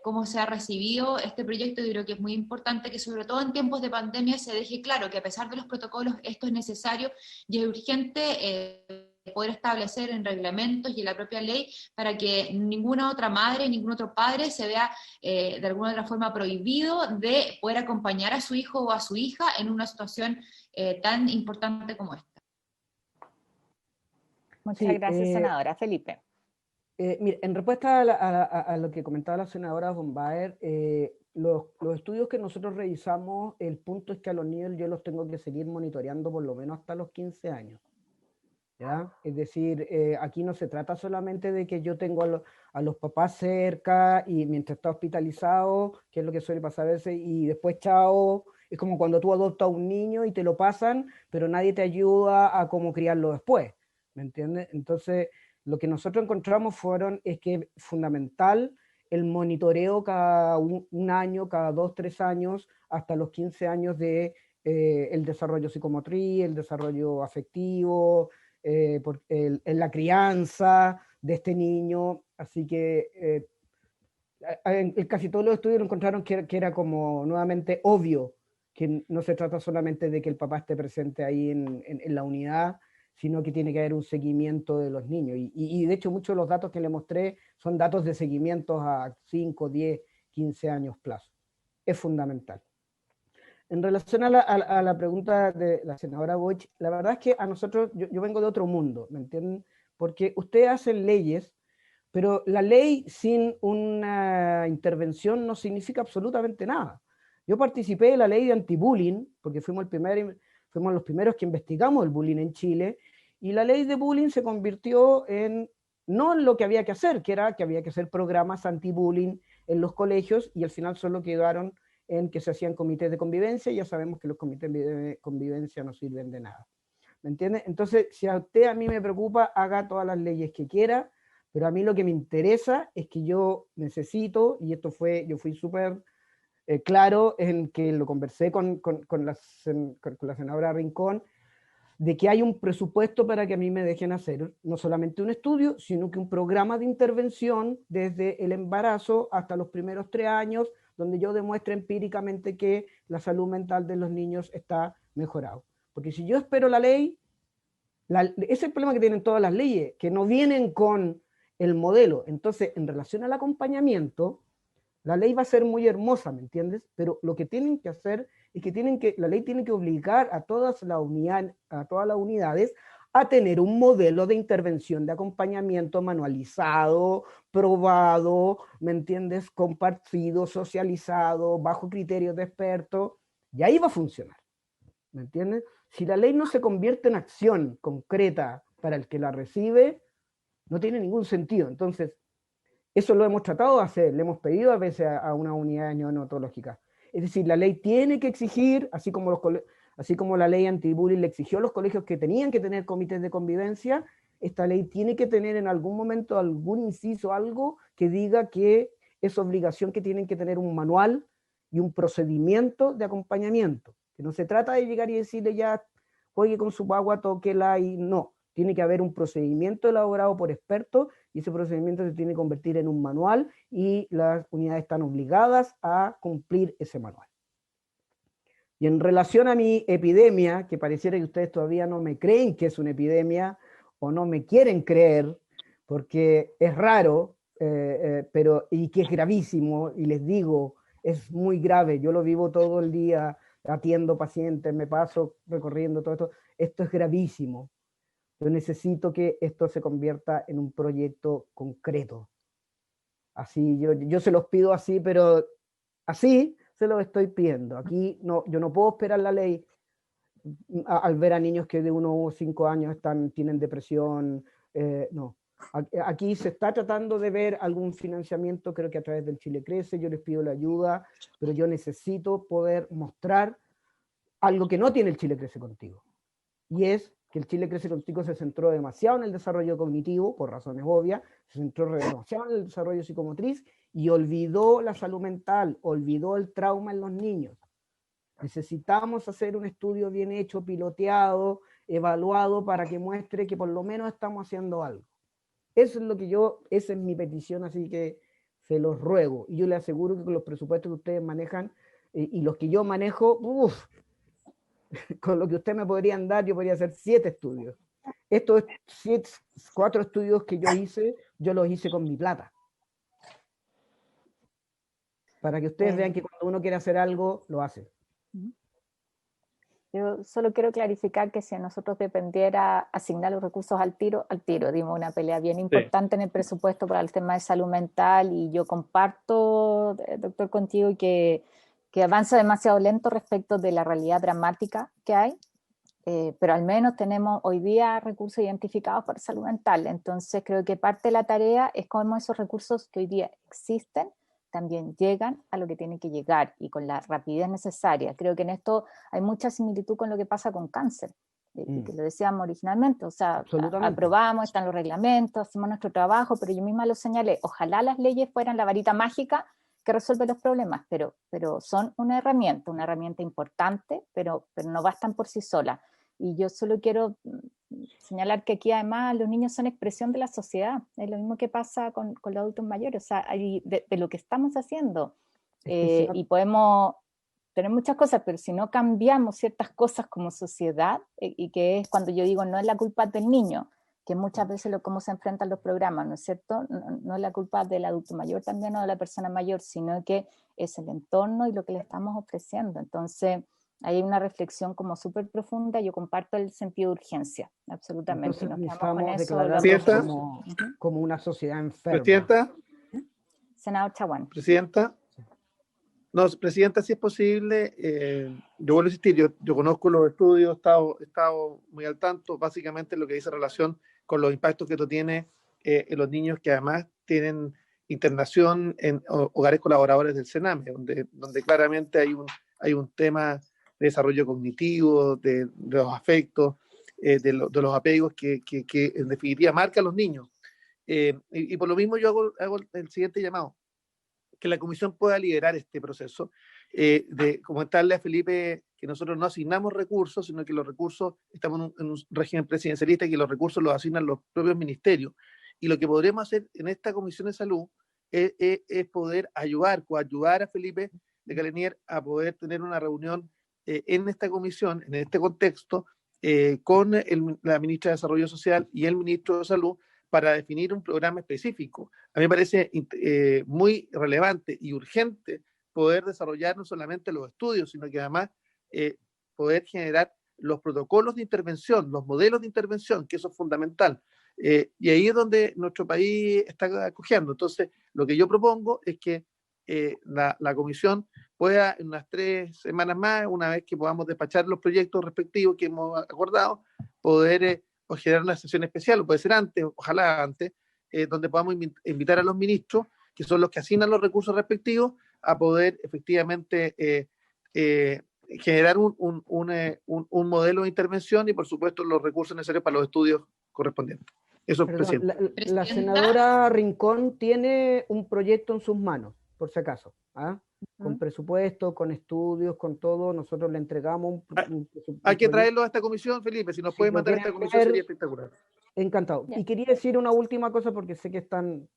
cómo se ha recibido este proyecto. Yo creo que es muy importante que sobre todo en tiempos de pandemia se deje claro que a pesar de los protocolos esto es necesario y es urgente poder establecer en reglamentos y en la propia ley para que ninguna otra madre, ningún otro padre se vea de alguna otra forma prohibido de poder acompañar a su hijo o a su hija en una situación tan importante como esta. Muchas gracias, senadora. Felipe. Mire, en respuesta a lo que comentaba la senadora von Baer, los estudios que nosotros revisamos, el punto es que a los niños yo los tengo que seguir monitoreando por lo menos hasta los 15 años. ¿Ya? Es decir, aquí no se trata solamente de que yo tengo a los papás cerca y mientras está hospitalizado, que es lo que suele pasar a veces, y después chao. Es como cuando tú adoptas a un niño y te lo pasan, pero nadie te ayuda a cómo criarlo después. ¿Me entiendes? Entonces, lo que nosotros encontramos es que es fundamental el monitoreo cada un año, cada 2, 3 años, hasta los 15 años de el desarrollo psicomotriz, el desarrollo afectivo, en la crianza de este niño. Así que en casi todos los estudios encontraron que era como nuevamente obvio que no se trata solamente de que el papá esté presente ahí en la unidad, sino que tiene que haber un seguimiento de los niños. Y de hecho muchos de los datos que le mostré son datos de seguimientos a 5, 10, 15 años plazo. Es fundamental. En relación a la pregunta de la senadora Boich, la verdad es que a nosotros, yo vengo de otro mundo, ¿me entienden? Porque ustedes hacen leyes, pero la ley sin una intervención no significa absolutamente nada. Yo participé de la ley de anti-bullying, porque fuimos los primeros que investigamos el bullying en Chile, y la ley de bullying se convirtió no en lo que había que hacer, que era que había que hacer programas anti-bullying en los colegios, y al final solo quedaron en que se hacían comités de convivencia, y ya sabemos que los comités de convivencia no sirven de nada. ¿Me entiende? Entonces, si a usted a mí me preocupa, haga todas las leyes que quiera, pero a mí lo que me interesa es que yo necesito, y yo fui súper claro en que lo conversé con la senadora Rincón, de que hay un presupuesto para que a mí me dejen hacer no solamente un estudio, sino que un programa de intervención desde el embarazo hasta los primeros 3 años, donde yo demuestre empíricamente que la salud mental de los niños está mejorado. Porque si yo espero la ley, ese es el problema que tienen todas las leyes, que no vienen con el modelo. Entonces, en relación al acompañamiento, la ley va a ser muy hermosa, ¿me entiendes? Pero lo que tienen que hacer es que la ley tiene que obligar a todas las unidades a tener un modelo de intervención de acompañamiento manualizado, probado, ¿me entiendes? Compartido, socializado, bajo criterios de expertos, y ahí va a funcionar, ¿me entiendes? Si la ley no se convierte en acción concreta para el que la recibe, no tiene ningún sentido. Entonces, eso lo hemos tratado de hacer, le hemos pedido a veces a una unidad neonatológica. Es decir, la ley tiene que exigir, así como la ley anti-bullying le exigió a los colegios que tenían que tener comités de convivencia, esta ley tiene que tener en algún momento algún inciso, algo que diga que es obligación que tienen que tener un manual y un procedimiento de acompañamiento. Que no se trata de llegar y decirle ya, juegue con su agua, tóquela, y no. Tiene que haber un procedimiento elaborado por expertos, y ese procedimiento se tiene que convertir en un manual, y las unidades están obligadas a cumplir ese manual. Y en relación a mi epidemia, que pareciera que ustedes todavía no me creen que es una epidemia, o no me quieren creer, porque es raro, y que es gravísimo, y les digo, es muy grave, yo lo vivo todo el día, atiendo pacientes, me paso recorriendo todo esto es gravísimo. Yo necesito que esto se convierta en un proyecto concreto. Así, yo se los pido así, pero así se los estoy pidiendo. Aquí no, yo no puedo esperar la ley al ver a niños que de 1 o 5 años tienen depresión. No. Aquí se está tratando de ver algún financiamiento, creo que a través del Chile Crece, yo les pido la ayuda, pero yo necesito poder mostrar algo que no tiene el Chile Crece Contigo. Y es que el Chile Crece Contigo se centró demasiado en el desarrollo cognitivo, por razones obvias, se centró demasiado en el desarrollo psicomotriz y olvidó la salud mental, olvidó el trauma en los niños. Necesitamos hacer un estudio bien hecho, piloteado, evaluado, para que muestre que por lo menos estamos haciendo algo. Eso es lo que esa es mi petición, así que se los ruego. Y yo les aseguro que con los presupuestos que ustedes manejan y los que yo manejo, con lo que ustedes me podrían dar, yo podría hacer 7 estudios. Estos 4 estudios que yo hice, yo los hice con mi plata. Para que ustedes vean que cuando uno quiere hacer algo, lo hace. Yo solo quiero clarificar que si a nosotros dependiera asignar los recursos al tiro, dimos una pelea bien importante en el presupuesto para el tema de salud mental, y yo comparto, doctor, contigo que avanza demasiado lento respecto de la realidad dramática que hay, pero al menos tenemos hoy día recursos identificados para salud mental. Entonces creo que parte de la tarea es cómo esos recursos que hoy día existen también llegan a lo que tienen que llegar y con la rapidez necesaria. Creo que en esto hay mucha similitud con lo que pasa con cáncer, que lo decíamos originalmente, o sea, aprobamos, están los reglamentos, hacemos nuestro trabajo, pero yo misma lo señalé, ojalá las leyes fueran la varita mágica que resuelve los problemas, pero son una herramienta importante, pero no bastan por sí solas. Y yo solo quiero señalar que aquí además los niños son expresión de la sociedad, es lo mismo que pasa con los adultos mayores, o sea, de lo que estamos haciendo, y podemos tener muchas cosas, pero si no cambiamos ciertas cosas como sociedad, y que es cuando yo digo no es la culpa del niño, que muchas veces cómo se enfrentan los programas, ¿no es cierto? No es la culpa del adulto mayor también o de la persona mayor, sino que es el entorno y lo que le estamos ofreciendo. Entonces, hay una reflexión como súper profunda, yo comparto el sentido de urgencia, absolutamente. Entonces, nos quedamos con eso. Como una sociedad enferma. ¿Presidenta? Senador Chaguán. ¿Presidenta? No, Presidenta, si es posible, yo vuelvo a insistir, yo conozco los estudios, he estado muy al tanto, básicamente lo que dice relación con los impactos que esto tiene en los niños que además tienen internación en hogares colaboradores del Sename, donde claramente hay un tema de desarrollo cognitivo, de los afectos, de los apegos que en definitiva marcan a los niños. Y por lo mismo yo hago el siguiente llamado, que la comisión pueda liderar este proceso, de comentarle a Felipe que nosotros no asignamos recursos, sino que los recursos, estamos en un régimen presidencialista y que los recursos los asignan los propios ministerios. Y lo que podremos hacer en esta comisión de salud es poder coayudar a Felipe de Calenier a poder tener una reunión en esta comisión, en este contexto, con la ministra de Desarrollo Social y el ministro de Salud, para definir un programa específico. A mí me parece muy relevante y urgente poder desarrollar no solamente los estudios, sino que además poder generar los protocolos de intervención, los modelos de intervención, que eso es fundamental. Y ahí es donde nuestro país está acogiendo. Entonces, lo que yo propongo es que la comisión pueda, en unas 3 semanas más, una vez que podamos despachar los proyectos respectivos que hemos acordado, poder o generar una sesión especial, o puede ser antes, ojalá antes, donde podamos invitar a los ministros, que son los que asignan los recursos respectivos, a poder efectivamente generar un modelo de intervención y, por supuesto, los recursos necesarios para los estudios correspondientes. Eso, Presidente. La senadora Rincón tiene un proyecto en sus manos, por si acaso, ¿ah? Con presupuesto, con estudios, con todo, nosotros le entregamos hay que traerlo a esta comisión, Felipe, si nos puede mandar a esta comisión sería espectacular. Encantado. Y quería decir una última cosa porque sé que están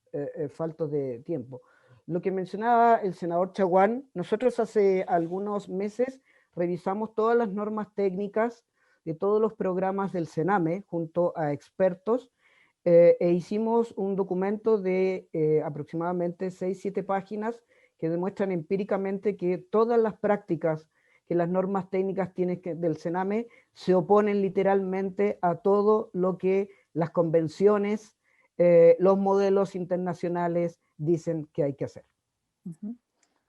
faltos de tiempo. Lo que mencionaba el senador Chaguán, nosotros hace algunos meses revisamos todas las normas técnicas de todos los programas del Sename junto a expertos e hicimos un documento de aproximadamente 6-7 páginas que demuestran empíricamente que todas las prácticas que las normas técnicas del Sename se oponen literalmente a todo lo que las convenciones, los modelos internacionales dicen que hay que hacer.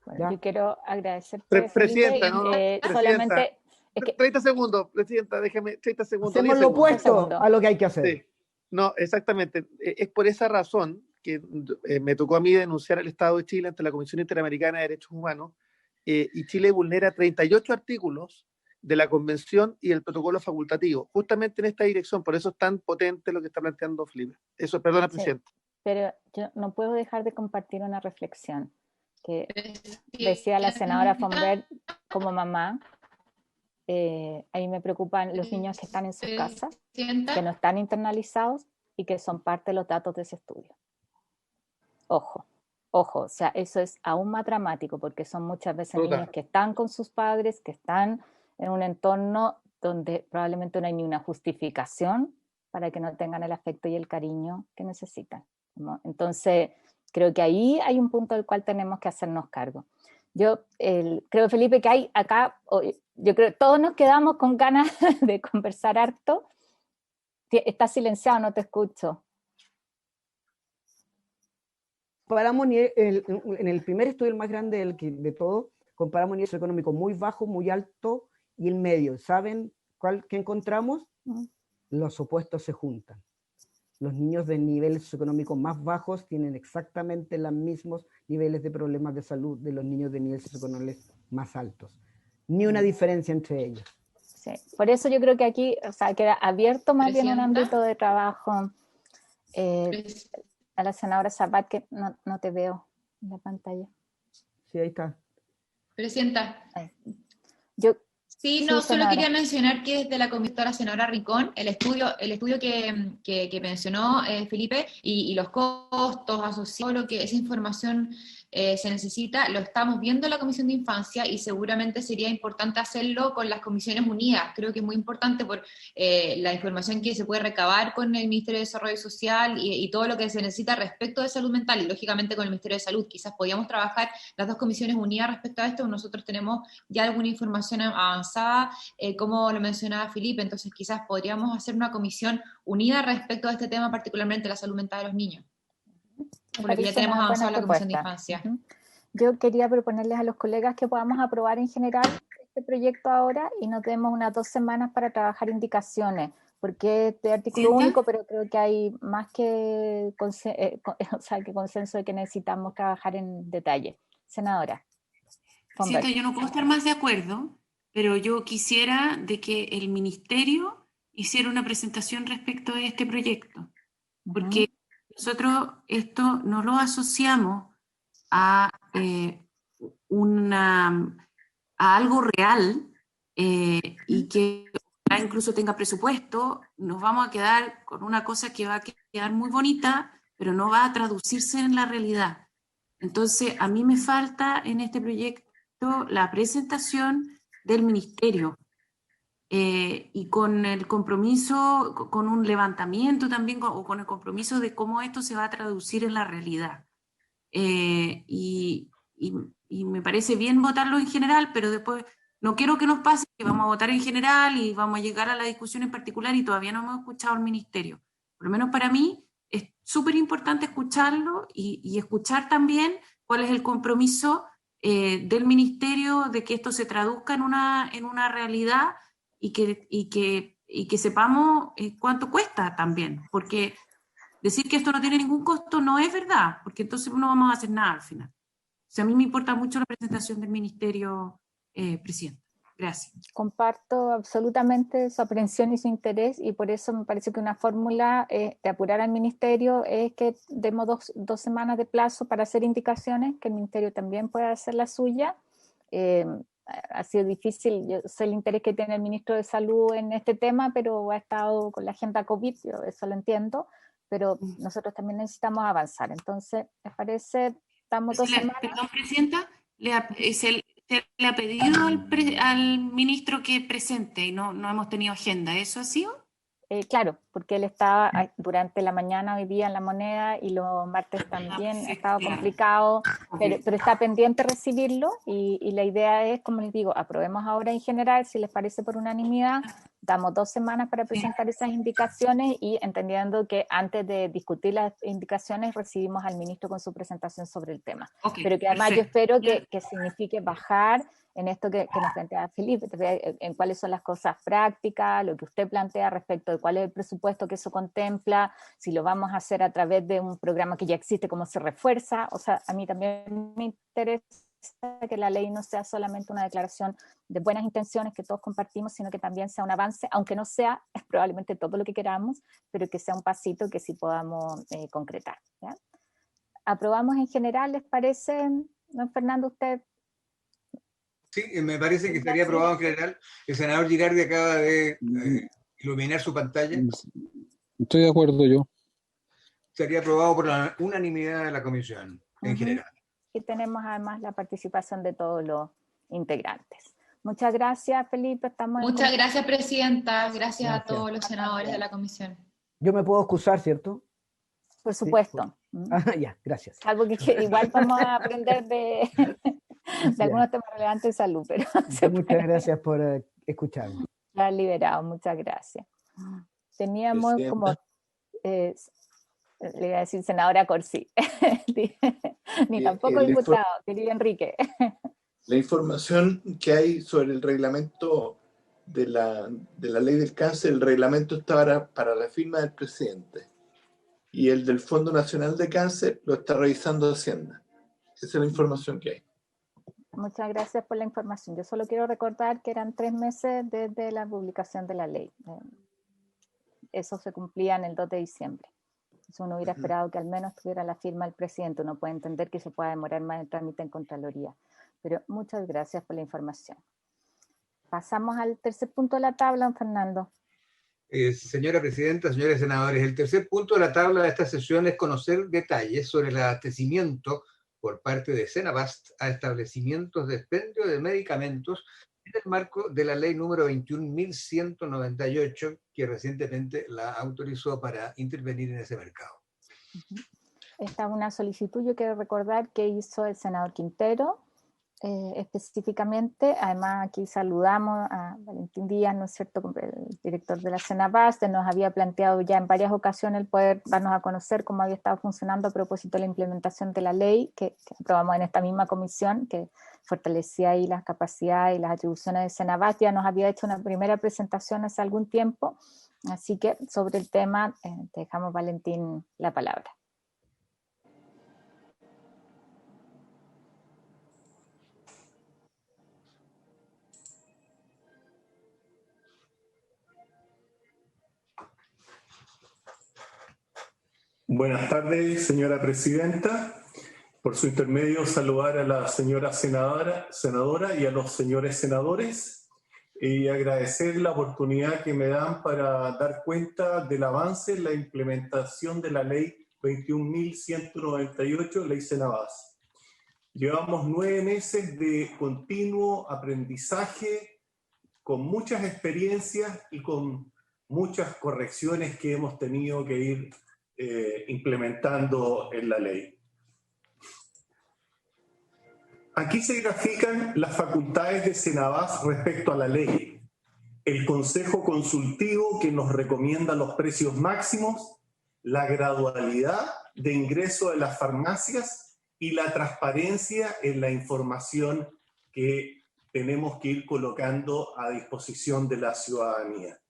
Bueno, yo quiero agradecer. Presidenta, ¿no? Solamente... Es que, 30 segundos, Presidenta, déjame 30 segundos. Hacemos lo opuesto a lo que hay que hacer. Sí. No, exactamente. Es por esa razón que me tocó a mí denunciar al Estado de Chile ante la Comisión Interamericana de Derechos Humanos, y Chile vulnera 38 artículos de la Convención y el protocolo facultativo, justamente en esta dirección. Por eso es tan potente lo que está planteando Felipe. Eso, perdona, sí, Presidente. Pero yo no puedo dejar de compartir una reflexión que decía la senadora Fonberg como mamá. Ahí me preocupan los niños que están en sus casas, que no están internalizados y que son parte de los datos de ese estudio. Ojo, o sea, eso es aún más dramático porque son muchas veces niños que están con sus padres, que están en un entorno donde probablemente no hay ni una justificación para que no tengan el afecto y el cariño que necesitan, ¿no? Entonces, creo que ahí hay un punto del cual tenemos que hacernos cargo. Yo creo, Felipe, que hay acá, yo creo que todos nos quedamos con ganas de conversar harto. Estás silenciado, no te escucho. Comparamos en el primer estudio, el más grande de todo, comparamos nivel socioeconómico muy bajo, muy alto y el medio. ¿Saben qué encontramos? Los opuestos se juntan. Los niños de niveles socioeconómicos más bajos tienen exactamente los mismos niveles de problemas de salud de los niños de niveles socioeconómicos más altos. Ni una diferencia entre ellos. Sí, por eso yo creo que aquí, o sea, queda abierto más bien un ámbito de trabajo. A la senadora Sabat, que no te veo en la pantalla. Sí, ahí está. Presidenta. Yo, sí, no, solo quería mencionar que desde la comisora senadora Rincón, el estudio que mencionó Felipe y los costos asociados, lo que esa información se necesita, lo estamos viendo en la Comisión de Infancia y seguramente sería importante hacerlo con las Comisiones Unidas. Creo que es muy importante por la información que se puede recabar con el Ministerio de Desarrollo Social y todo lo que se necesita respecto de salud mental y lógicamente con el Ministerio de Salud. Quizás podíamos trabajar las dos Comisiones Unidas respecto a esto. Nosotros tenemos ya alguna información avanzada, como lo mencionaba Felipe, entonces quizás podríamos hacer una comisión unida respecto a este tema, particularmente la salud mental de los niños. Por lo que ya tenemos avanzado en la Comisión de Infancia. Yo quería proponerles a los colegas que podamos aprobar en general este proyecto ahora y nos demos unas 2 semanas para trabajar indicaciones, porque es de artículo único, pero creo que hay más que, que consenso de que necesitamos trabajar en detalle. Senadora. Presidenta, yo no puedo estar más de acuerdo, pero yo quisiera de que el Ministerio hiciera una presentación respecto a este proyecto, porque nosotros esto no lo asociamos a algo real y que incluso tenga presupuesto. Nos vamos a quedar con una cosa que va a quedar muy bonita, pero no va a traducirse en la realidad. Entonces, a mí me falta en este proyecto la presentación del Ministerio y con el compromiso, con un levantamiento también, o con el compromiso de cómo esto se va a traducir en la realidad. Y me parece bien votarlo en general, pero después no quiero que nos pase que vamos a votar en general y vamos a llegar a la discusión en particular y todavía no hemos escuchado al Ministerio. Por lo menos para mí es súper importante escucharlo y escuchar también cuál es el compromiso del Ministerio de que esto se traduzca en una realidad y que sepamos cuánto cuesta también, porque decir que esto no tiene ningún costo no es verdad, porque entonces no vamos a hacer nada al final. O sea, a mí me importa mucho la presentación del Ministerio, Presidenta. Gracias. Comparto absolutamente su aprehensión y su interés, y por eso me parece que una fórmula de apurar al Ministerio es que demos 2 semanas de plazo para hacer indicaciones, que el Ministerio también pueda hacer la suya. Ha sido difícil, yo sé el interés que tiene el Ministro de Salud en este tema, pero ha estado con la agenda COVID, yo eso lo entiendo, pero nosotros también necesitamos avanzar. Entonces, ¿les parece? Estamos 2 semanas. Perdón, Presidenta, se le ha pedido al ministro que presente y no hemos tenido agenda. ¿Eso ha sido? Claro, porque él estaba durante la mañana hoy día en La Moneda y los martes también ha estado complicado, pero está pendiente recibirlo y la idea es, como les digo, aprobemos ahora en general, si les parece por unanimidad, damos 2 semanas para presentar esas indicaciones y entendiendo que antes de discutir las indicaciones recibimos al ministro con su presentación sobre el tema. Pero que además yo espero que signifique bajar en esto que nos plantea Felipe, en cuáles son las cosas prácticas, lo que usted plantea respecto de cuál es el presupuesto que eso contempla, si lo vamos a hacer a través de un programa que ya existe, cómo se refuerza. O sea, a mí también me interesa que la ley no sea solamente una declaración de buenas intenciones que todos compartimos, sino que también sea un avance, aunque no sea probablemente todo lo que queramos, pero que sea un pasito que sí podamos concretar, ¿ya? ¿Aprobamos en general, les parece, don Fernando, usted? Sí, me parece que estaría aprobado en general. El senador Girardi acaba de iluminar su pantalla. Estoy de acuerdo yo. Estaría aprobado por la unanimidad de la comisión en general. Y tenemos además la participación de todos los integrantes. Muchas gracias, Felipe. Muchas gracias, Presidenta. Gracias a todos los senadores de la comisión. Yo me puedo excusar, ¿cierto? Por supuesto. Ya, gracias. Algo que igual vamos a aprender de algunos temas relevantes de salud. Pero muchas gracias por escucharme. La liberado, muchas gracias. Teníamos como, le iba a decir senadora Corsi, ni tampoco diputado, querido Enrique. La información que hay sobre el reglamento de la ley del cáncer, el reglamento está para la firma del presidente. Y el del Fondo Nacional de Cáncer lo está revisando Hacienda. Esa es la información que hay. Muchas gracias por la información. Yo solo quiero recordar que eran 3 meses desde la publicación de la ley. Eso se cumplía en el 2 de diciembre. Entonces uno hubiera esperado que al menos tuviera la firma del presidente. Uno puede entender que se pueda demorar más el trámite en Contraloría. Pero muchas gracias por la información. Pasamos al tercer punto de la tabla, don Fernando. Señora Presidenta, señores senadores, el tercer punto de la tabla de esta sesión es conocer detalles sobre el abastecimiento por parte de Senabast a establecimientos de expendio de medicamentos en el marco de la ley número 21.198, que recientemente la autorizó para intervenir en ese mercado. Esta es una solicitud, yo quiero recordar, que hizo el senador Quintero, específicamente. Además, aquí saludamos a Valentín Díaz, ¿no es cierto?, el director de la Senabast. Nos había planteado ya en varias ocasiones el poder darnos a conocer cómo había estado funcionando a propósito de la implementación de la ley que aprobamos en esta misma comisión, que fortalecía ahí las capacidades y las atribuciones de Senabast. Ya nos había hecho una primera presentación hace algún tiempo, así que sobre el tema te dejamos, Valentín, la palabra. Buenas tardes, señora Presidenta. Por su intermedio, saludar a la señora senadora y a los señores senadores y agradecer la oportunidad que me dan para dar cuenta del avance en la implementación de la ley 21.198, ley Senabast. Llevamos 9 meses de continuo aprendizaje, con muchas experiencias y con muchas correcciones que hemos tenido que ir implementando en la ley. Aquí se grafican las facultades de Senabast respecto a la ley, el consejo consultivo que nos recomienda los precios máximos, la gradualidad de ingreso de las farmacias y la transparencia en la información que tenemos que ir colocando a disposición de la ciudadanía.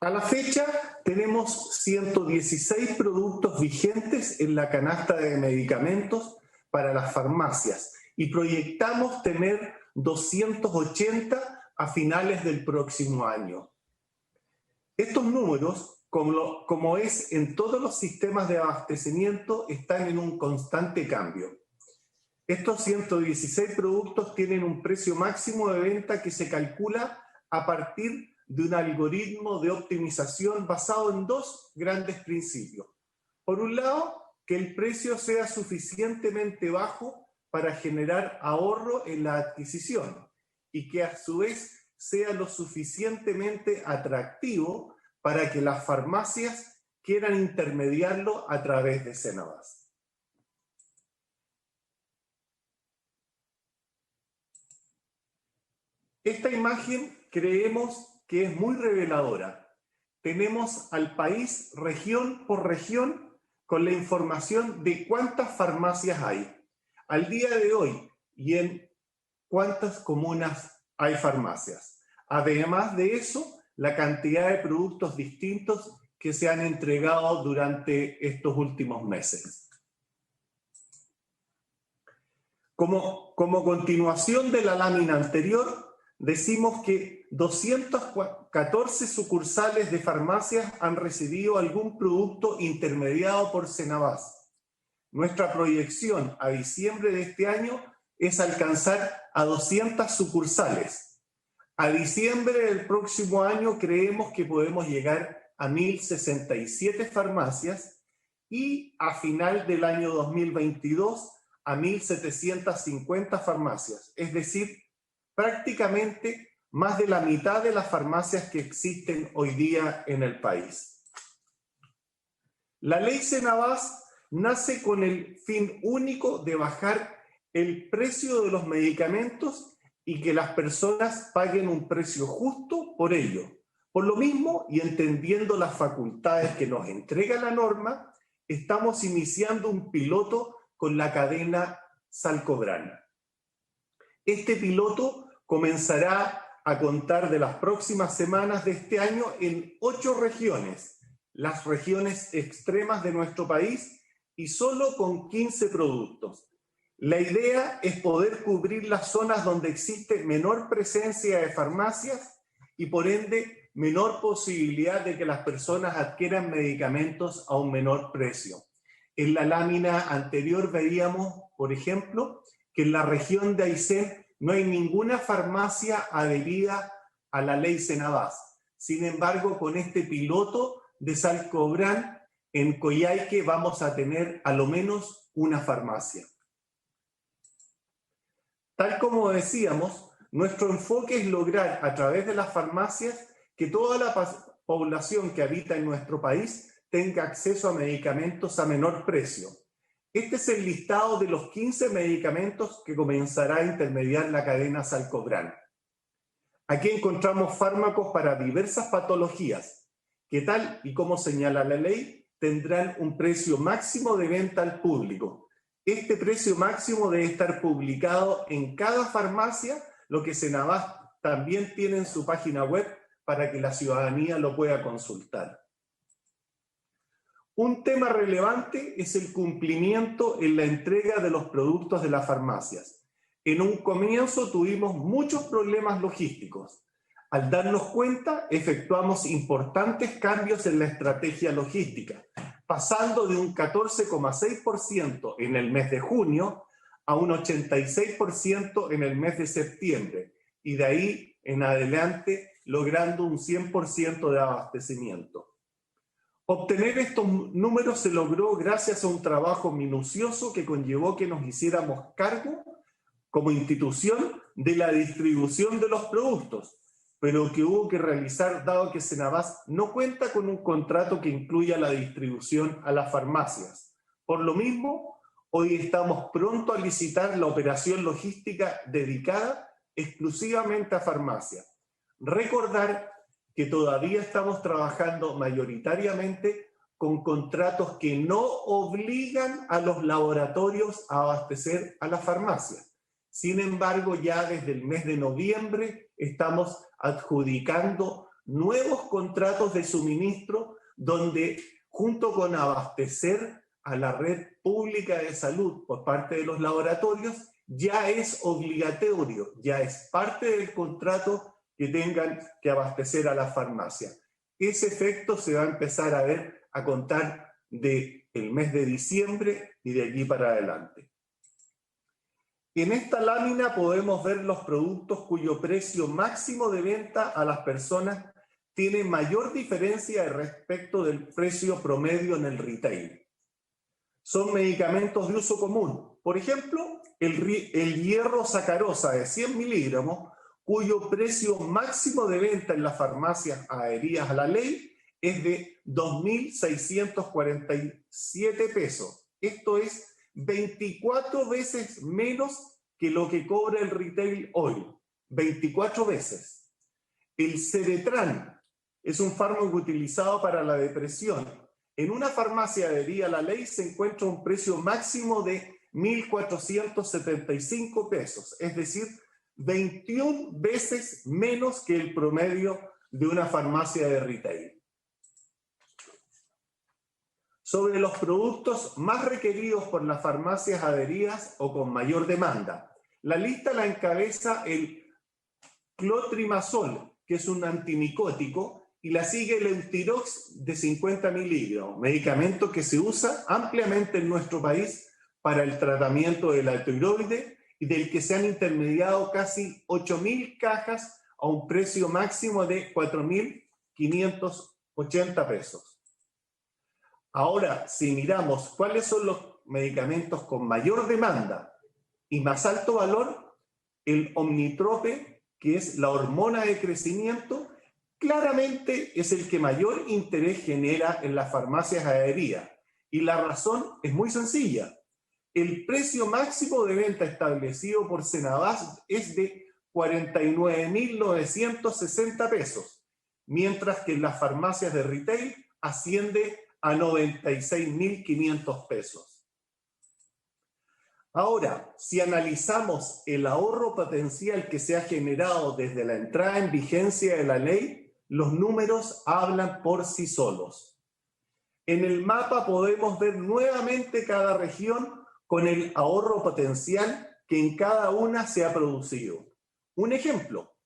A la fecha tenemos 116 productos vigentes en la canasta de medicamentos para las farmacias y proyectamos tener 280 a finales del próximo año. Estos números, como es en todos los sistemas de abastecimiento, están en un constante cambio. Estos 116 productos tienen un precio máximo de venta que se calcula a partir de un algoritmo de optimización basado en 2 grandes principios. Por un lado, que el precio sea suficientemente bajo para generar ahorro en la adquisición y que a su vez sea lo suficientemente atractivo para que las farmacias quieran intermediarlo a través de Senabast. Esta imagen creemos que es muy reveladora. Tenemos al país región por región con la información de cuántas farmacias hay al día de hoy y en cuántas comunas hay farmacias. Además de eso, la cantidad de productos distintos que se han entregado durante estos últimos meses. Como continuación de la lámina anterior, decimos que 214 sucursales de farmacias han recibido algún producto intermediado por Senabast. Nuestra proyección a diciembre de este año es alcanzar a 200 sucursales. A diciembre del próximo año creemos que podemos llegar a 1.067 farmacias y a final del año 2022 a 1.750 farmacias, es decir, prácticamente más de la mitad de las farmacias que existen hoy día en el país. La ley Senabast nace con el fin único de bajar el precio de los medicamentos y que las personas paguen un precio justo por ello. Por lo mismo, y entendiendo las facultades que nos entrega la norma, estamos iniciando un piloto con la cadena Salcobrana. Este piloto comenzará a contar de las próximas semanas de este año en 8 regiones, las regiones extremas de nuestro país, y solo con 15 productos. La idea es poder cubrir las zonas donde existe menor presencia de farmacias y por ende menor posibilidad de que las personas adquieran medicamentos a un menor precio. En la lámina anterior veíamos, por ejemplo, que en la región de Aysén no hay ninguna farmacia adherida a la ley Senabás. Sin embargo, con este piloto de Salcobrán, en Coyhaique vamos a tener a lo menos una farmacia. Tal como decíamos, nuestro enfoque es lograr a través de las farmacias que toda la población que habita en nuestro país tenga acceso a medicamentos a menor precio. Este es el listado de los 15 medicamentos que comenzará a intermediar la cadena Salcobrán. Aquí encontramos fármacos para diversas patologías, que tal y como señala la ley, tendrán un precio máximo de venta al público. Este precio máximo debe estar publicado en cada farmacia, lo que Senabás también tiene en su página web para que la ciudadanía lo pueda consultar. Un tema relevante es el cumplimiento en la entrega de los productos de las farmacias. En un comienzo tuvimos muchos problemas logísticos. Al darnos cuenta, efectuamos importantes cambios en la estrategia logística, pasando de un 14,6% en el mes de junio a un 86% en el mes de septiembre, y de ahí en adelante logrando un 100% de abastecimiento. Obtener estos números se logró gracias a un trabajo minucioso que conllevó que nos hiciéramos cargo como institución de la distribución de los productos, pero que hubo que realizar dado que Senabás no cuenta con un contrato que incluya la distribución a las farmacias. Por lo mismo, hoy estamos pronto a licitar la operación logística dedicada exclusivamente a farmacias. Recordar que todavía estamos trabajando mayoritariamente con contratos que no obligan a los laboratorios a abastecer a las farmacias. Sin embargo, ya desde el mes de noviembre estamos adjudicando nuevos contratos de suministro donde, junto con abastecer a la red pública de salud por parte de los laboratorios, ya es obligatorio, ya es parte del contrato que tengan que abastecer a la farmacia. Ese efecto se va a empezar a ver a contar del mes de diciembre y de allí para adelante. En esta lámina podemos ver los productos cuyo precio máximo de venta a las personas tiene mayor diferencia respecto del precio promedio en el retail. Son medicamentos de uso común. Por ejemplo, el hierro sacarosa de 100 miligramos, cuyo precio máximo de venta en las farmacias adheridas a la ley es de 2.647 pesos. Esto es 24 veces menos que lo que cobra el retail hoy. 24 veces. El Ceretran es un fármaco utilizado para la depresión. En una farmacia adherida a la ley se encuentra un precio máximo de 1.475 pesos, es decir, 21 veces menos que el promedio de una farmacia de retail. Sobre los productos más requeridos por las farmacias adheridas o con mayor demanda. La lista la encabeza el clotrimazol, que es un antimicótico, y la sigue el Eutirox de 50 miligramos, medicamento que se usa ampliamente en nuestro país para el tratamiento de la tiroides y del que se han intermediado casi 8.000 cajas a un precio máximo de 4.580 pesos. Ahora, si miramos cuáles son los medicamentos con mayor demanda y más alto valor, el Omnitrope, que es la hormona de crecimiento, claramente es el que mayor interés genera en las farmacias adheridas. Y la razón es muy sencilla. El precio máximo de venta establecido por Senabás es de 49.960 pesos, mientras que en las farmacias de retail asciende a 96.500 pesos. Ahora, si analizamos el ahorro potencial que se ha generado desde la entrada en vigencia de la ley, los números hablan por sí solos. En el mapa podemos ver nuevamente cada región con el ahorro potencial que en cada una se ha producido. Un ejemplo,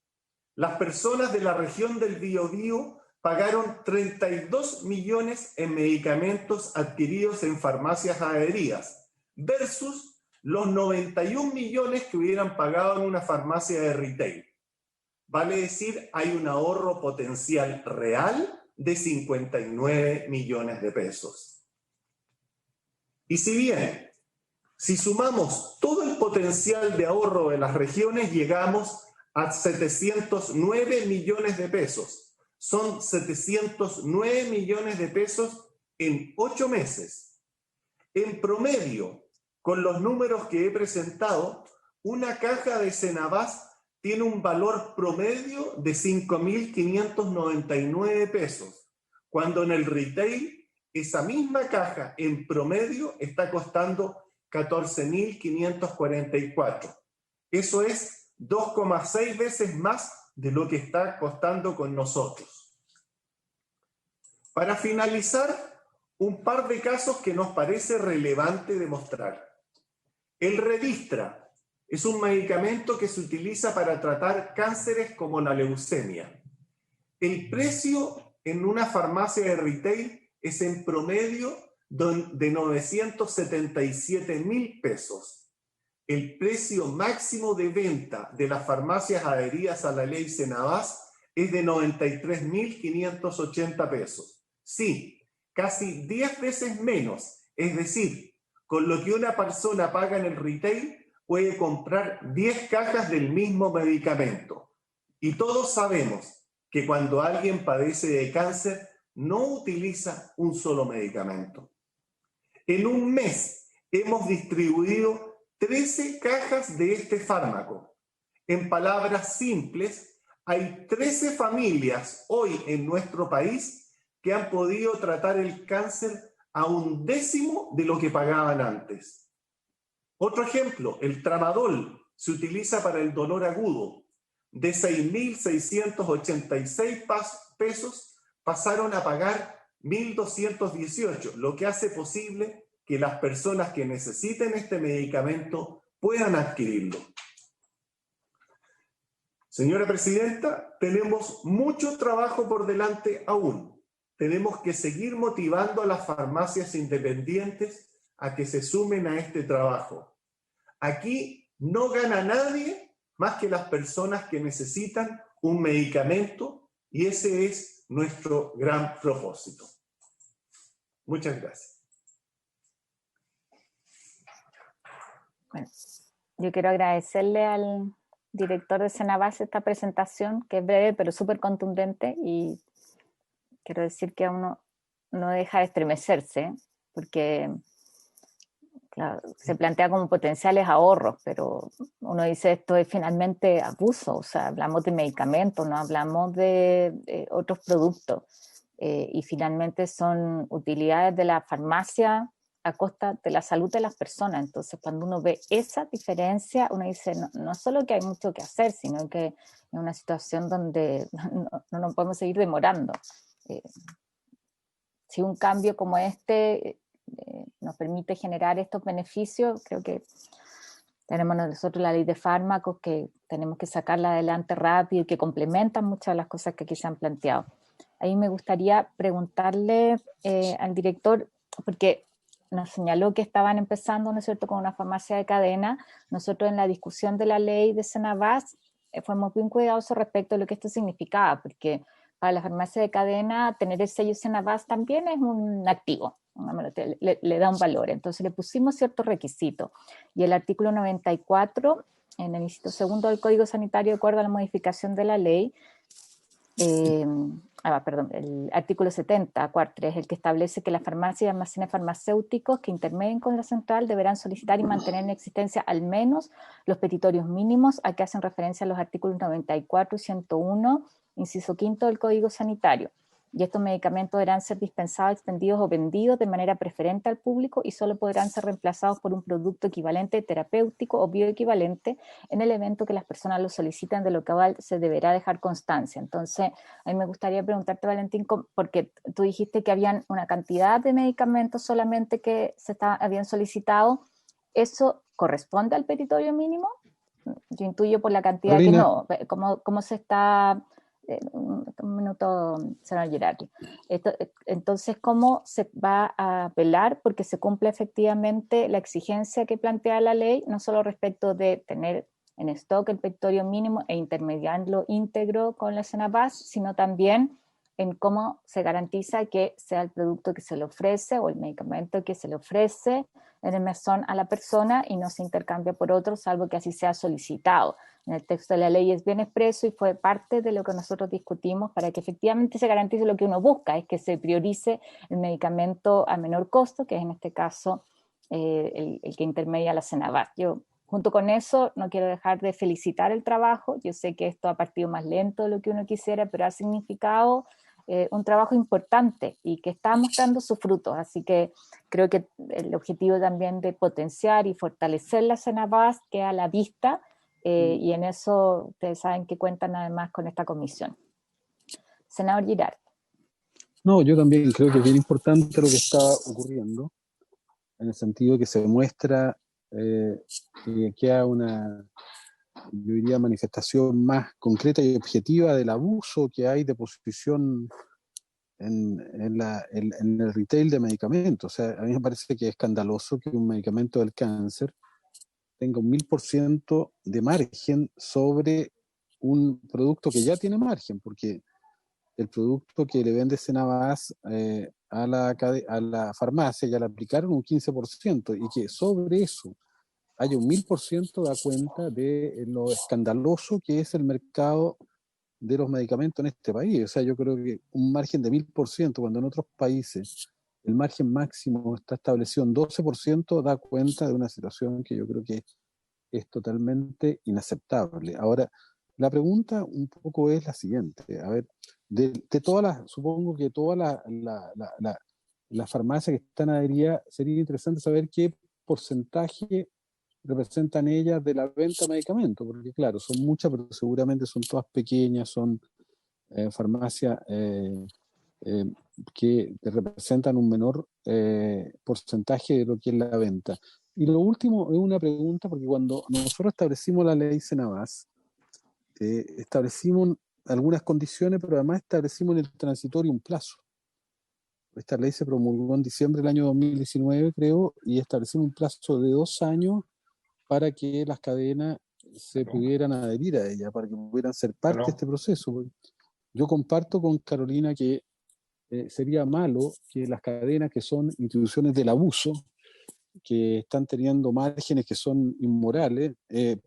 las personas de la región del Biobío pagaron 32 millones en medicamentos adquiridos en farmacias adheridas, versus los 91 millones que hubieran pagado en una farmacia de retail. Vale decir, hay un ahorro potencial real de 59 millones de pesos. Y si bien, si sumamos todo el potencial de ahorro de las regiones, llegamos a 709 millones de pesos. Son 709 millones de pesos en 8 meses. En promedio, con los números que he presentado, una caja de Cenabás tiene un valor promedio de 5.599 pesos, cuando en el retail esa misma caja en promedio está costando 14.544. Eso es 2,6 veces más de lo que está costando con nosotros. Para finalizar, un par de casos que nos parece relevante demostrar. El Redistra es un medicamento que se utiliza para tratar cánceres como la leucemia. El precio en una farmacia de retail es en promedio de 977.000 pesos. El precio máximo de venta de las farmacias adheridas a la ley Cenabás es de 93.580 pesos. Sí, casi 10 veces menos, es decir, con lo que una persona paga en el retail, puede comprar 10 cajas del mismo medicamento. Y todos sabemos que cuando alguien padece de cáncer, no utiliza un solo medicamento. En un mes hemos distribuido 13 cajas de este fármaco. En palabras simples, hay 13 familias hoy en nuestro país que han podido tratar el cáncer a 1/10 de lo que pagaban antes. Otro ejemplo, el tramadol se utiliza para el dolor agudo. De 6.686 pesos pasaron a pagar 1.218, lo que hace posible que las personas que necesiten este medicamento puedan adquirirlo. Señora Presidenta, tenemos mucho trabajo por delante aún. Tenemos que seguir motivando a las farmacias independientes a que se sumen a este trabajo. Aquí no gana nadie más que las personas que necesitan un medicamento, y ese es nuestro gran propósito. Muchas gracias. Bueno, yo quiero agradecerle al director de Cenabás esta presentación, que es breve pero súper contundente, y quiero decir que uno no deja de estremecerse, porque claro, se plantea como potenciales ahorros, pero uno dice esto es finalmente abuso, o sea, hablamos de medicamentos, no hablamos de otros productos, y finalmente son utilidades de la farmacia a costa de la salud de las personas. Entonces, cuando uno ve esa diferencia, uno dice, no solo que hay mucho que hacer, sino que es una situación donde no nos podemos seguir demorando. Si un cambio como este nos permite generar estos beneficios, creo que tenemos nosotros la ley de fármacos que tenemos que sacarla adelante rápido y que complementan muchas de las cosas que aquí se han planteado. Ahí me gustaría preguntarle al director, porque nos señaló que estaban empezando, ¿no es cierto?, con una farmacia de cadena. Nosotros en la discusión de la ley de Cenabás fuimos bien cuidadosos respecto a lo que esto significaba, porque para la farmacia de cadena tener el sello Cenabás también es un activo, le da un valor. Entonces le pusimos ciertos requisitos. Y el artículo 94, en el inciso segundo del Código Sanitario, de acuerdo a la modificación de la ley, el artículo 70, cuarto, es el que establece que las farmacias y almacenes farmacéuticos que intermedien con la central deberán solicitar y mantener en existencia al menos los petitorios mínimos a que hacen referencia los artículos 94 y 101, inciso quinto del Código Sanitario. Y estos medicamentos deberán ser dispensados, expendidos o vendidos de manera preferente al público y solo podrán ser reemplazados por un producto equivalente terapéutico o bioequivalente en el evento que las personas lo solicitan, de lo cual se deberá dejar constancia. Entonces, a mí me gustaría preguntarte, Valentín, porque tú dijiste que habían una cantidad de medicamentos solamente que habían solicitado. ¿Eso corresponde al petitorio mínimo? yo intuyo por la cantidad Carolina, que no, cómo se está, un minuto, señor Girardi. Entonces, ¿cómo se va a apelar? Porque se cumple efectivamente la exigencia que plantea la ley, no solo respecto de tener en stock el petróleo mínimo e intermediarlo íntegro con la Senapaz, sino también en cómo se garantiza que sea el producto que se le ofrece o el medicamento que se le ofrece en el mesón a la persona y no se intercambia por otro, salvo que así sea solicitado. En el texto de la ley es bien expreso y fue parte de lo que nosotros discutimos para que efectivamente se garantice lo que uno busca, es que se priorice el medicamento a menor costo, que es en este caso el que intermedia la Senapaz. Yo, junto con eso, no quiero dejar de felicitar el trabajo. Yo sé que esto ha partido más lento de lo que uno quisiera, pero ha significado un trabajo importante y que está mostrando sus frutos. Así que creo que el objetivo también de potenciar y fortalecer la Senapaz queda a la vista y en eso ustedes saben que cuentan además con esta comisión. Senador Girard. no, yo también creo que es bien importante lo que está ocurriendo, en el sentido que se muestra que queda una, yo diría, manifestación más concreta y objetiva del abuso que hay de posición en el retail de medicamentos. O sea, a mí me parece que es escandaloso que un medicamento del cáncer tenga un 1000% de margen sobre un producto que ya tiene margen, porque el producto que le vende Senapaz a la farmacia ya le aplicaron un 15%, y que sobre eso haya un 1000% da cuenta de lo escandaloso que es el mercado de los medicamentos en este país. O sea, yo creo que un margen de 1000%, cuando en otros países el margen máximo está establecido en 12%, da cuenta de una situación que yo creo que es totalmente inaceptable. Ahora, la pregunta un poco es la siguiente. A ver, de todas las, supongo que todas las farmacias que están adheridas, sería interesante saber qué porcentaje representan ellas de la venta de medicamentos, porque claro, son muchas, pero seguramente son todas pequeñas, son farmacias que representan un menor porcentaje de lo que es la venta. Y lo último es una pregunta, porque cuando nosotros establecimos la ley Senapaz, establecimos algunas condiciones, pero además establecimos en el transitorio un plazo. Esta ley se promulgó en diciembre del año 2019, creo, y establecimos un plazo de 2 años para que las cadenas se pudieran adherir a ella, para que pudieran ser parte de este proceso. Yo comparto con Carolina que sería malo que las cadenas que son instituciones del abuso, que están teniendo márgenes que son inmorales,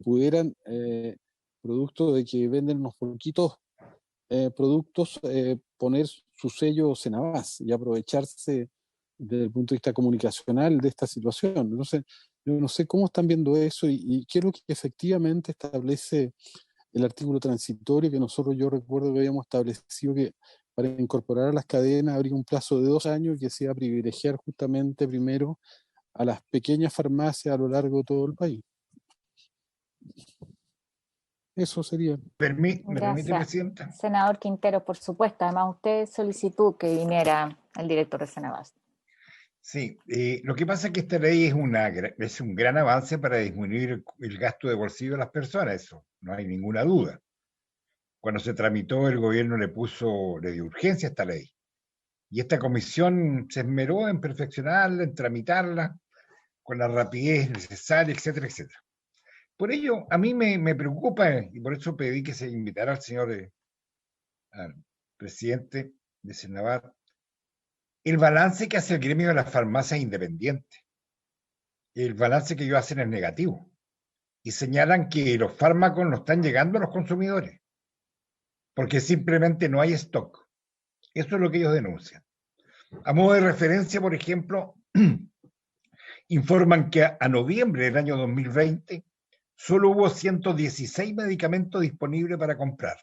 pudieran, producto de que venden unos poquitos productos, poner su sello Senapaz y aprovecharse desde el punto de vista comunicacional de esta situación. Entonces, yo no sé cómo están viendo eso y qué es lo que efectivamente establece el artículo transitorio que nosotros, yo recuerdo que habíamos establecido que para incorporar a las cadenas habría un plazo de 2 años y que se iba a privilegiar justamente primero a las pequeñas farmacias a lo largo de todo el país. Eso sería. ¿Me permite, Presidenta? Senador Quintero, por supuesto. Además, usted solicitó que viniera el director de Senapaz. Sí, lo que pasa es que esta ley es un gran avance para disminuir el gasto de bolsillo de las personas, eso no hay ninguna duda. Cuando se tramitó, el gobierno le dio urgencia a esta ley. Y esta comisión se esmeró en perfeccionarla, en tramitarla, con la rapidez necesaria, etcétera, etcétera. Por ello, a mí me preocupa, y por eso pedí que se invitara al señor al presidente de Senapaz, el balance que hace el gremio de las farmacias independientes. El balance que ellos hacen es negativo. Y señalan que los fármacos no están llegando a los consumidores, porque simplemente no hay stock. Eso es lo que ellos denuncian. A modo de referencia, por ejemplo, informan que a noviembre del año 2020 solo hubo 116 medicamentos disponibles para comprar.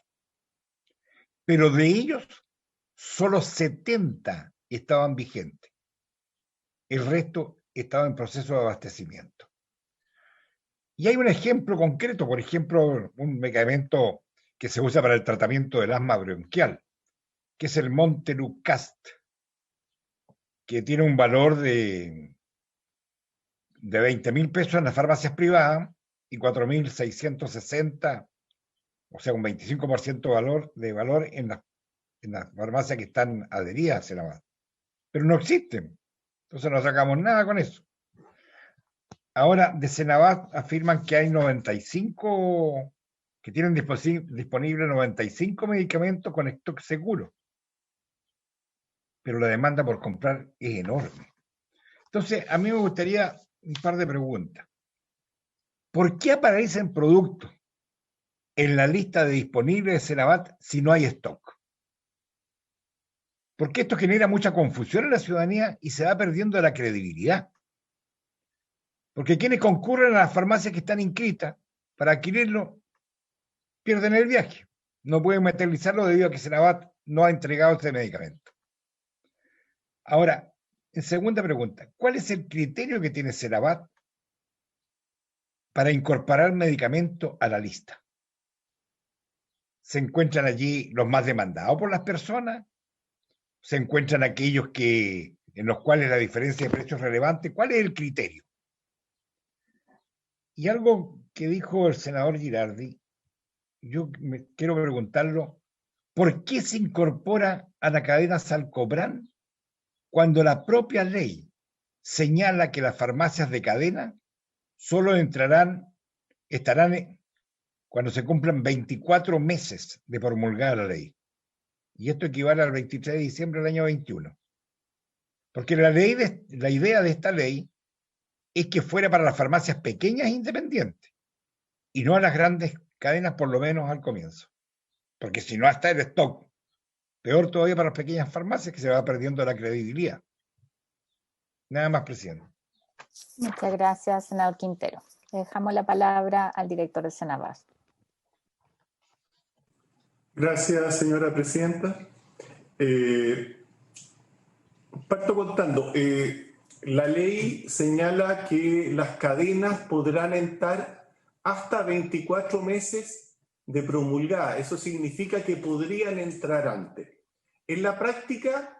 Pero de ellos, solo 70 estaban vigentes. El resto estaba en proceso de abastecimiento. Y hay un ejemplo concreto, por ejemplo, un medicamento que se usa para el tratamiento del asma bronquial, que es el Montelukast, que tiene un valor de 20.000 pesos en las farmacias privadas y 4.660, o sea, un 25% de valor en las farmacias que están adheridas a Senavat. Pero no existen. Entonces no sacamos nada con eso. Ahora, de Senavat afirman que hay 95, que tienen disponible 95 medicamentos con stock seguro. Pero la demanda por comprar es enorme. Entonces, a mí me gustaría un par de preguntas. ¿Por qué aparecen productos en la lista de disponibles de Senavat si no hay stock? Porque esto genera mucha confusión en la ciudadanía y se va perdiendo la credibilidad. Porque quienes concurren a las farmacias que están inscritas para adquirirlo pierden el viaje. No pueden materializarlo debido a que Senavat no ha entregado este medicamento. Ahora, en segunda pregunta, ¿cuál es el criterio que tiene Senavat para incorporar medicamentos a la lista? ¿Se encuentran allí los más demandados por las personas? ¿Se encuentran aquellos en los cuales la diferencia de precios es relevante? ¿Cuál es el criterio? Y algo que dijo el senador Girardi, yo quiero preguntarlo, ¿por qué se incorpora a la cadena Salcobran cuando la propia ley señala que las farmacias de cadena solo estarán cuando se cumplan 24 meses de promulgada la ley? Y esto equivale al 23 de diciembre del año 21. Porque la idea de esta ley es que fuera para las farmacias pequeñas e independientes, y no a las grandes cadenas, por lo menos al comienzo. Porque si no está el stock, peor todavía para las pequeñas farmacias, que se va perdiendo la credibilidad. Nada más, presidente. Muchas gracias, senador Quintero. Le dejamos la palabra al director de Senavat. Gracias, señora presidenta. Parto contando. La ley señala que las cadenas podrán entrar hasta 24 meses de promulgada. Eso significa que podrían entrar antes. En la práctica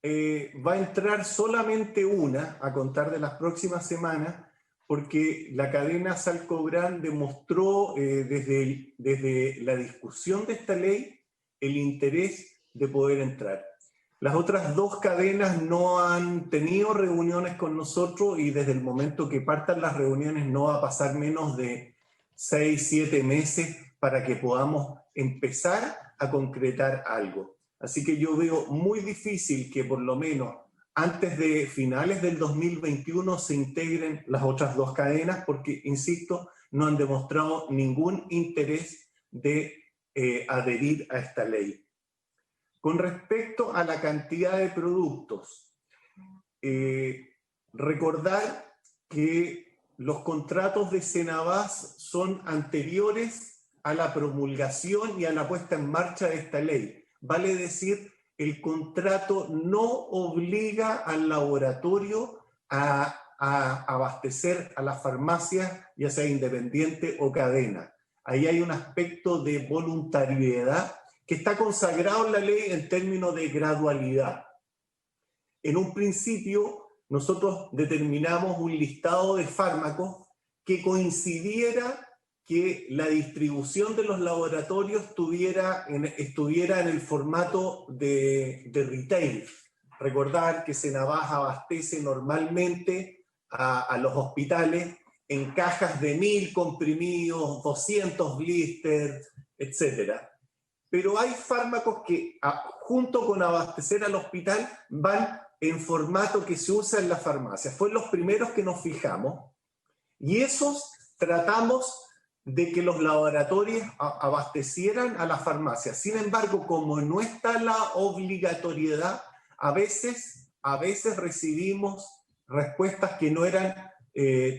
va a entrar solamente una a contar de las próximas semanas, porque la cadena Salcobran demostró desde la discusión de esta ley el interés de poder entrar. Las otras dos cadenas no han tenido reuniones con nosotros y desde el momento que partan las reuniones no va a pasar menos de 6, 7 meses para que podamos empezar a concretar algo. Así que yo veo muy difícil que por lo menos antes de finales del 2021 se integren las otras dos cadenas porque, insisto, no han demostrado ningún interés de adherir a esta ley. Con respecto a la cantidad de productos, recordar que los contratos de Senavat son anteriores a la promulgación y a la puesta en marcha de esta ley. Vale decir, el contrato no obliga al laboratorio a abastecer a las farmacias, ya sea independiente o cadena. Ahí hay un aspecto de voluntariedad que está consagrado en la ley en términos de gradualidad. En un principio, nosotros determinamos un listado de fármacos que coincidiera que la distribución de los laboratorios estuviera en el formato de retail. Recordar que Senavat abastece normalmente a los hospitales en cajas de 1000 comprimidos, 200 blisters, etc. Pero hay fármacos que, junto con abastecer al hospital, van en formato que se usa en la farmacia. Fueron los primeros que nos fijamos y esos tratamos de que los laboratorios abastecieran a la farmacia. Sin embargo, como no está la obligatoriedad, a veces recibimos respuestas que no eran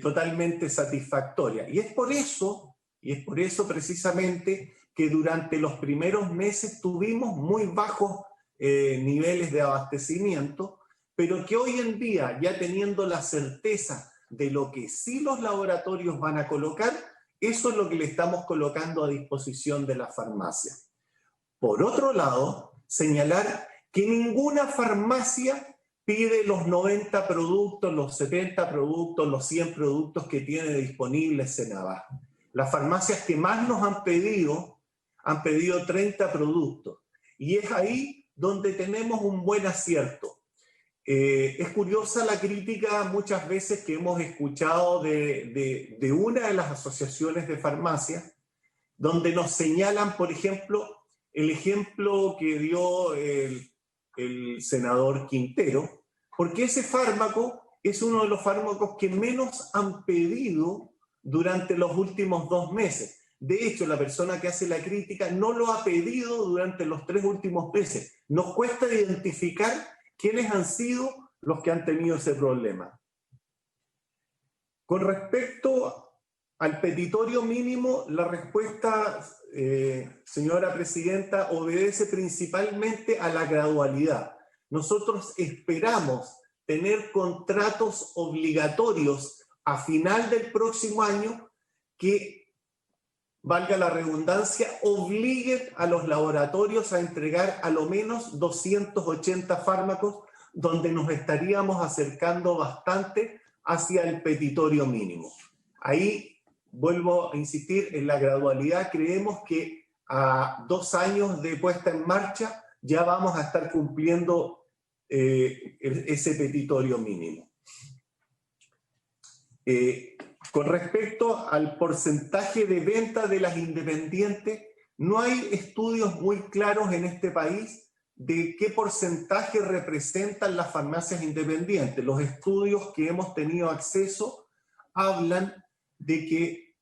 totalmente satisfactorias. Y es por eso precisamente que durante los primeros meses tuvimos muy bajos niveles de abastecimiento, pero que hoy en día, ya teniendo la certeza de lo que sí los laboratorios van a colocar, eso es lo que le estamos colocando a disposición de la farmacia. Por otro lado, señalar que ninguna farmacia pide los 90 productos, los 70 productos, los 100 productos que tiene disponibles Senabas. Las farmacias que más nos han pedido 30 productos. Y es ahí donde tenemos un buen acierto. Es curiosa la crítica muchas veces que hemos escuchado de una de las asociaciones de farmacias, donde nos señalan, por ejemplo, el ejemplo que dio el senador Quintero, porque ese fármaco es uno de los fármacos que menos han pedido durante los últimos 2 meses. De hecho, la persona que hace la crítica no lo ha pedido durante los 3 últimos meses. Nos cuesta identificar quiénes han sido los que han tenido ese problema. Con respecto al petitorio mínimo, la respuesta, señora presidenta, obedece principalmente a la gradualidad. Nosotros esperamos tener contratos obligatorios a final del próximo año que, valga la redundancia, obliguen a los laboratorios a entregar a lo menos 280 fármacos, donde nos estaríamos acercando bastante hacia el petitorio mínimo. Ahí vuelvo a insistir en la gradualidad. Creemos que a 2 años de puesta en marcha ya vamos a estar cumpliendo ese petitorio mínimo. Con respecto al porcentaje de venta de las independientes, no hay estudios muy claros en este país de qué porcentaje representan las farmacias independientes. Los estudios que hemos tenido acceso hablan de que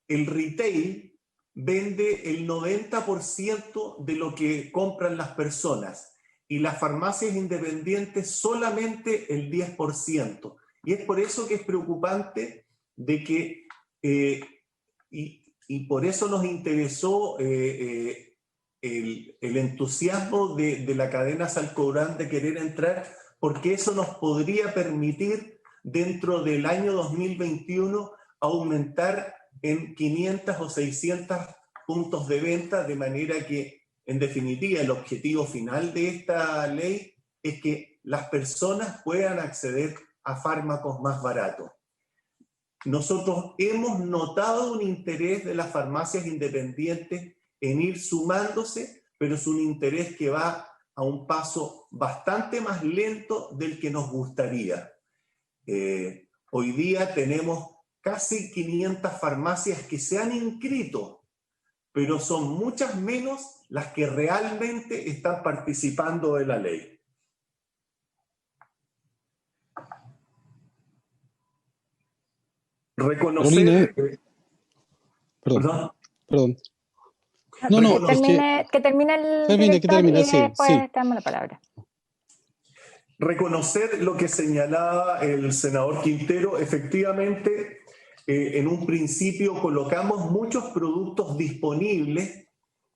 el retail vende el 90% de lo que compran las personas y las farmacias independientes solamente el 10%. Y es por eso que es preocupante de que, y por eso nos interesó el entusiasmo de la cadena Salcobrand de querer entrar, porque eso nos podría permitir dentro del año 2021 aumentar en 500 o 600 puntos de venta, de manera que, en definitiva, el objetivo final de esta ley es que las personas puedan acceder a fármacos más baratos. Nosotros hemos notado un interés de las farmacias independientes en ir sumándose, pero es un interés que va a un paso bastante más lento del que nos gustaría. Hoy día tenemos casi 500 farmacias que se han inscrito, pero son muchas menos las que realmente están participando de la ley. Reconocer... Perdón. No, que termine el director y después te damos la palabra. Reconocer lo que señalaba el senador Quintero. Efectivamente, en un principio colocamos muchos productos disponibles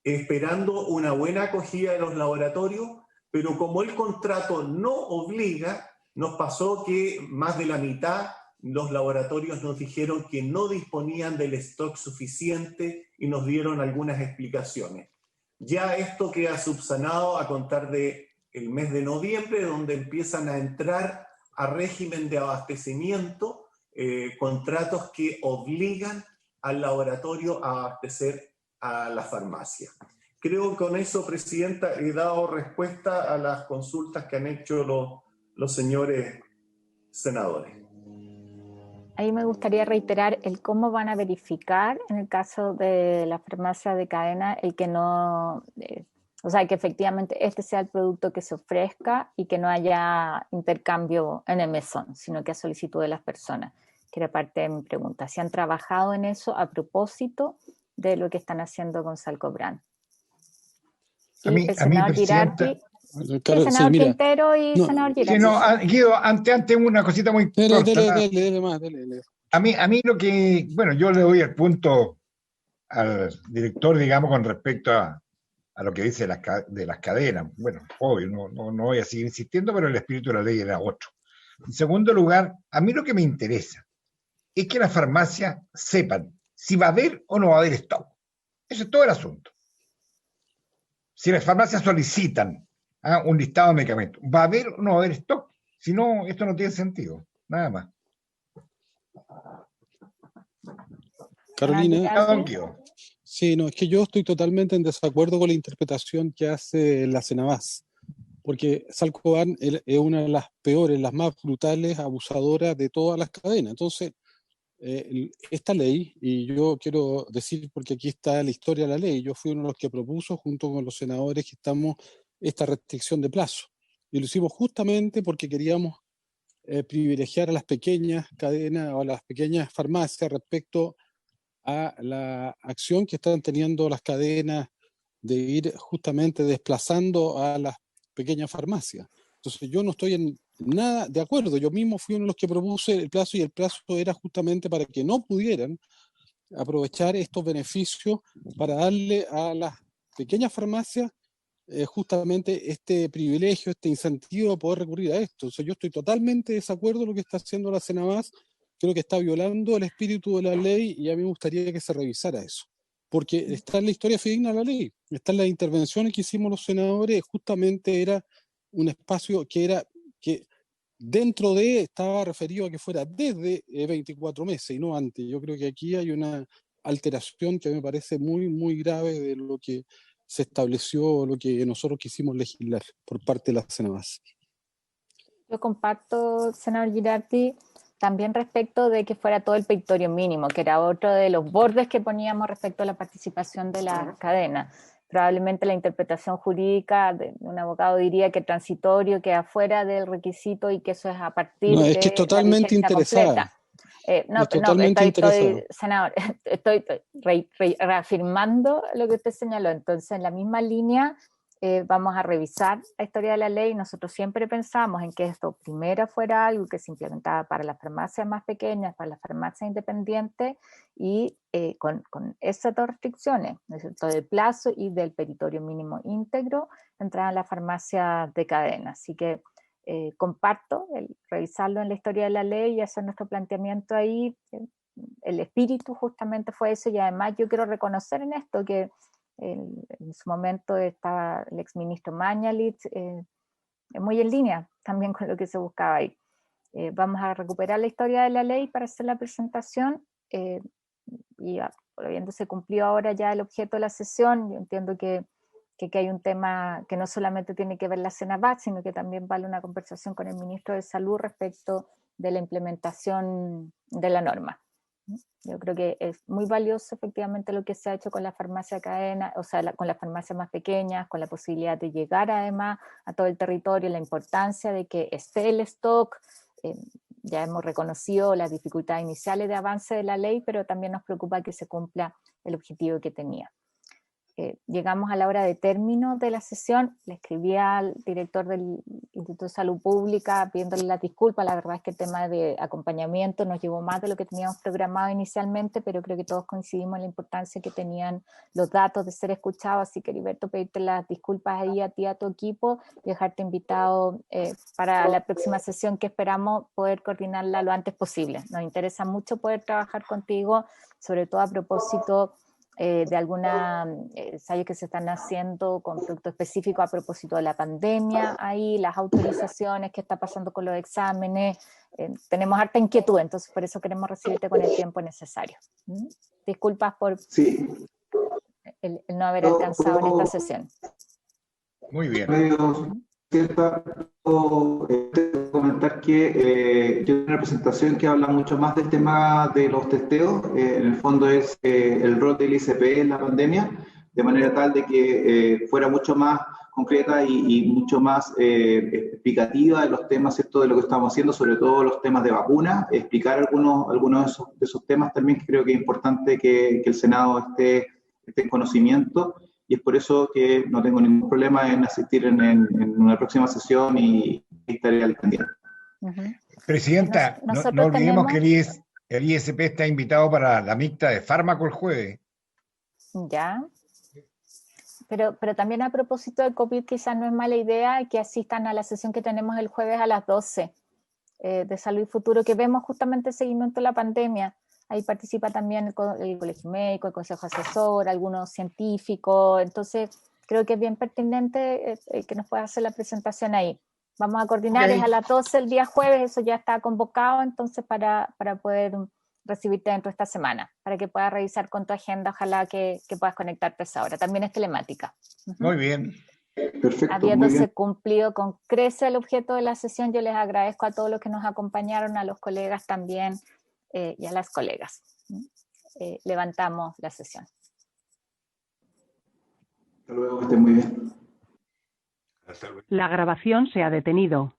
esperando una buena acogida de los laboratorios, pero como el contrato no obliga, nos pasó que más de la mitad los laboratorios nos dijeron que no disponían del stock suficiente y nos dieron algunas explicaciones. Ya esto queda subsanado a contar de el mes de noviembre, donde empiezan a entrar a régimen de abastecimiento contratos que obligan al laboratorio a abastecer a la farmacia. Creo que con eso, Presidenta, he dado respuesta a las consultas que han hecho los señores senadores. Ahí me gustaría reiterar el cómo van a verificar en el caso de la farmacia de cadena el que no, o sea, que efectivamente este sea el producto que se ofrezca y que no haya intercambio en el mesón, sino que a solicitud de las personas, que era parte de mi pregunta. ¿Si han trabajado en eso a propósito de lo que están haciendo con Salcobrand? El senador Girardi, senador Quintero y senador Girardi. Sí, no, Guido, antes una cosita muy corta. Dele. A mí lo que, bueno, yo le doy el punto al director, digamos, con respecto a lo que dice de las cadenas. Bueno, obvio, no voy a seguir insistiendo, pero el espíritu de la ley era otro. En segundo lugar, a mí lo que me interesa es que las farmacias sepan si va a haber o no va a haber stock. Eso es todo el asunto. Si las farmacias solicitan un listado de medicamentos, ¿va a haber o no va a haber stock? Si no, esto no tiene sentido, nada más. Carolina, sí, no, es que yo estoy totalmente en desacuerdo con la interpretación que hace la Cenabás, porque Salcoban es una de las peores, las más brutales, abusadoras de todas las cadenas. Entonces, esta ley, y yo quiero decir, porque aquí está la historia de la ley, yo fui uno de los que propuso, junto con los senadores que estamos, esta restricción de plazo. Y lo hicimos justamente porque queríamos privilegiar a las pequeñas cadenas o a las pequeñas farmacias respecto a la acción que están teniendo las cadenas de ir justamente desplazando a las pequeñas farmacias. Entonces yo no estoy en nada de acuerdo, yo mismo fui uno de los que propuse el plazo, y el plazo era justamente para que no pudieran aprovechar estos beneficios para darle a las pequeñas farmacias justamente este privilegio, este incentivo a poder recurrir a esto. O sea, yo estoy totalmente de desacuerdo con lo que está haciendo la Cenabás, creo que está violando el espíritu de la ley y a mí me gustaría que se revisara eso. Porque está en la historia fidedigna de la ley, está en las intervenciones que hicimos los senadores, justamente era un espacio que dentro de estaba referido a que fuera desde 24 meses y no antes. Yo creo que aquí hay una alteración que me parece muy, muy grave de lo que se estableció, lo que nosotros quisimos legislar por parte de la Cenabás. Yo comparto, senador Girardi, también respecto de que fuera todo el peitorio mínimo, que era otro de los bordes que poníamos respecto a la participación de la cadena. Probablemente la interpretación jurídica de un abogado diría que transitorio queda fuera del requisito y que eso es a partir de que es totalmente la interesada. Senador, estoy reafirmando lo que usted señaló. Entonces, en la misma línea, vamos a revisar la historia de la ley. Nosotros siempre pensamos en que esto primero fuera algo que se implementaba para las farmacias más pequeñas, para las farmacias independientes, y con esas dos restricciones, ¿no es cierto?, del plazo y del peritorio mínimo íntegro, entraban las farmacias de cadena. Así que comparto el revisarlo en la historia de la ley y hacer nuestro planteamiento ahí. El espíritu justamente fue eso, y además yo quiero reconocer en esto que en su momento estaba el exministro Mañalich muy en línea también con lo que se buscaba ahí. Vamos a recuperar la historia de la ley para hacer la presentación y habiéndose cumplido ahora ya el objeto de la sesión, yo entiendo que hay un tema que no solamente tiene que ver la Cenabás, sino que también vale una conversación con el ministro de Salud respecto de la implementación de la norma. Yo creo que es muy valioso efectivamente lo que se ha hecho con la farmacia cadena, o sea, con las farmacias más pequeñas, con la posibilidad de llegar además a todo el territorio, la importancia de que esté el stock. Ya hemos reconocido las dificultades iniciales de avance de la ley, pero también nos preocupa que se cumpla el objetivo que tenía. Llegamos a la hora de término de la sesión. Le escribí al director del Instituto de Salud Pública pidiéndole las disculpas. La verdad es que el tema de acompañamiento nos llevó más de lo que teníamos programado inicialmente, pero creo que todos coincidimos en la importancia que tenían los datos de ser escuchados. Así que, Heriberto, pedirte las disculpas ahí a ti, a tu equipo, y dejarte invitado para la próxima sesión, que esperamos poder coordinarla lo antes posible. Nos interesa mucho poder trabajar contigo, sobre todo a propósito de algunos ensayos que se están haciendo con productos específicos a propósito de la pandemia, ahí las autorizaciones, qué está pasando con los exámenes. Tenemos harta inquietud, entonces por eso queremos recibirte con el tiempo necesario. Disculpas por el no haber alcanzado en esta sesión. Muy bien. Comentar que yo tengo una presentación que habla mucho más del tema de los testeos. En el fondo es el rol del ICP en la pandemia, de manera tal de que fuera mucho más concreta y mucho más explicativa de los temas, ¿cierto?, de lo que estamos haciendo, sobre todo los temas de vacuna, explicar algunos de esos temas también, que creo que es importante que el Senado esté en conocimiento. Y es por eso que no tengo ningún problema en asistir en una próxima sesión y estaré al pendiente. Presidenta, no olvidemos que el ISP está invitado para la mixta de fármaco el jueves. Ya. Pero también a propósito del COVID, quizás no es mala idea que asistan a la sesión que tenemos el jueves a las 12 de Salud y Futuro, que vemos justamente el seguimiento de la pandemia. Ahí participa también el Colegio Médico, el Consejo Asesor, algunos científicos. Entonces, creo que es bien pertinente que nos pueda hacer la presentación ahí. Vamos a coordinar, es a las 12 el día jueves, eso ya está convocado, entonces para poder recibirte dentro de esta semana, para que puedas revisar con tu agenda, ojalá que puedas conectarte a esa hora. También es telemática. Muy bien. Perfecto. Habiéndose cumplido con creces el objeto de la sesión, yo les agradezco a todos los que nos acompañaron, a los colegas también y a las colegas. Levantamos la sesión. Hasta luego, que estén muy bien. Hasta luego. La grabación se ha detenido.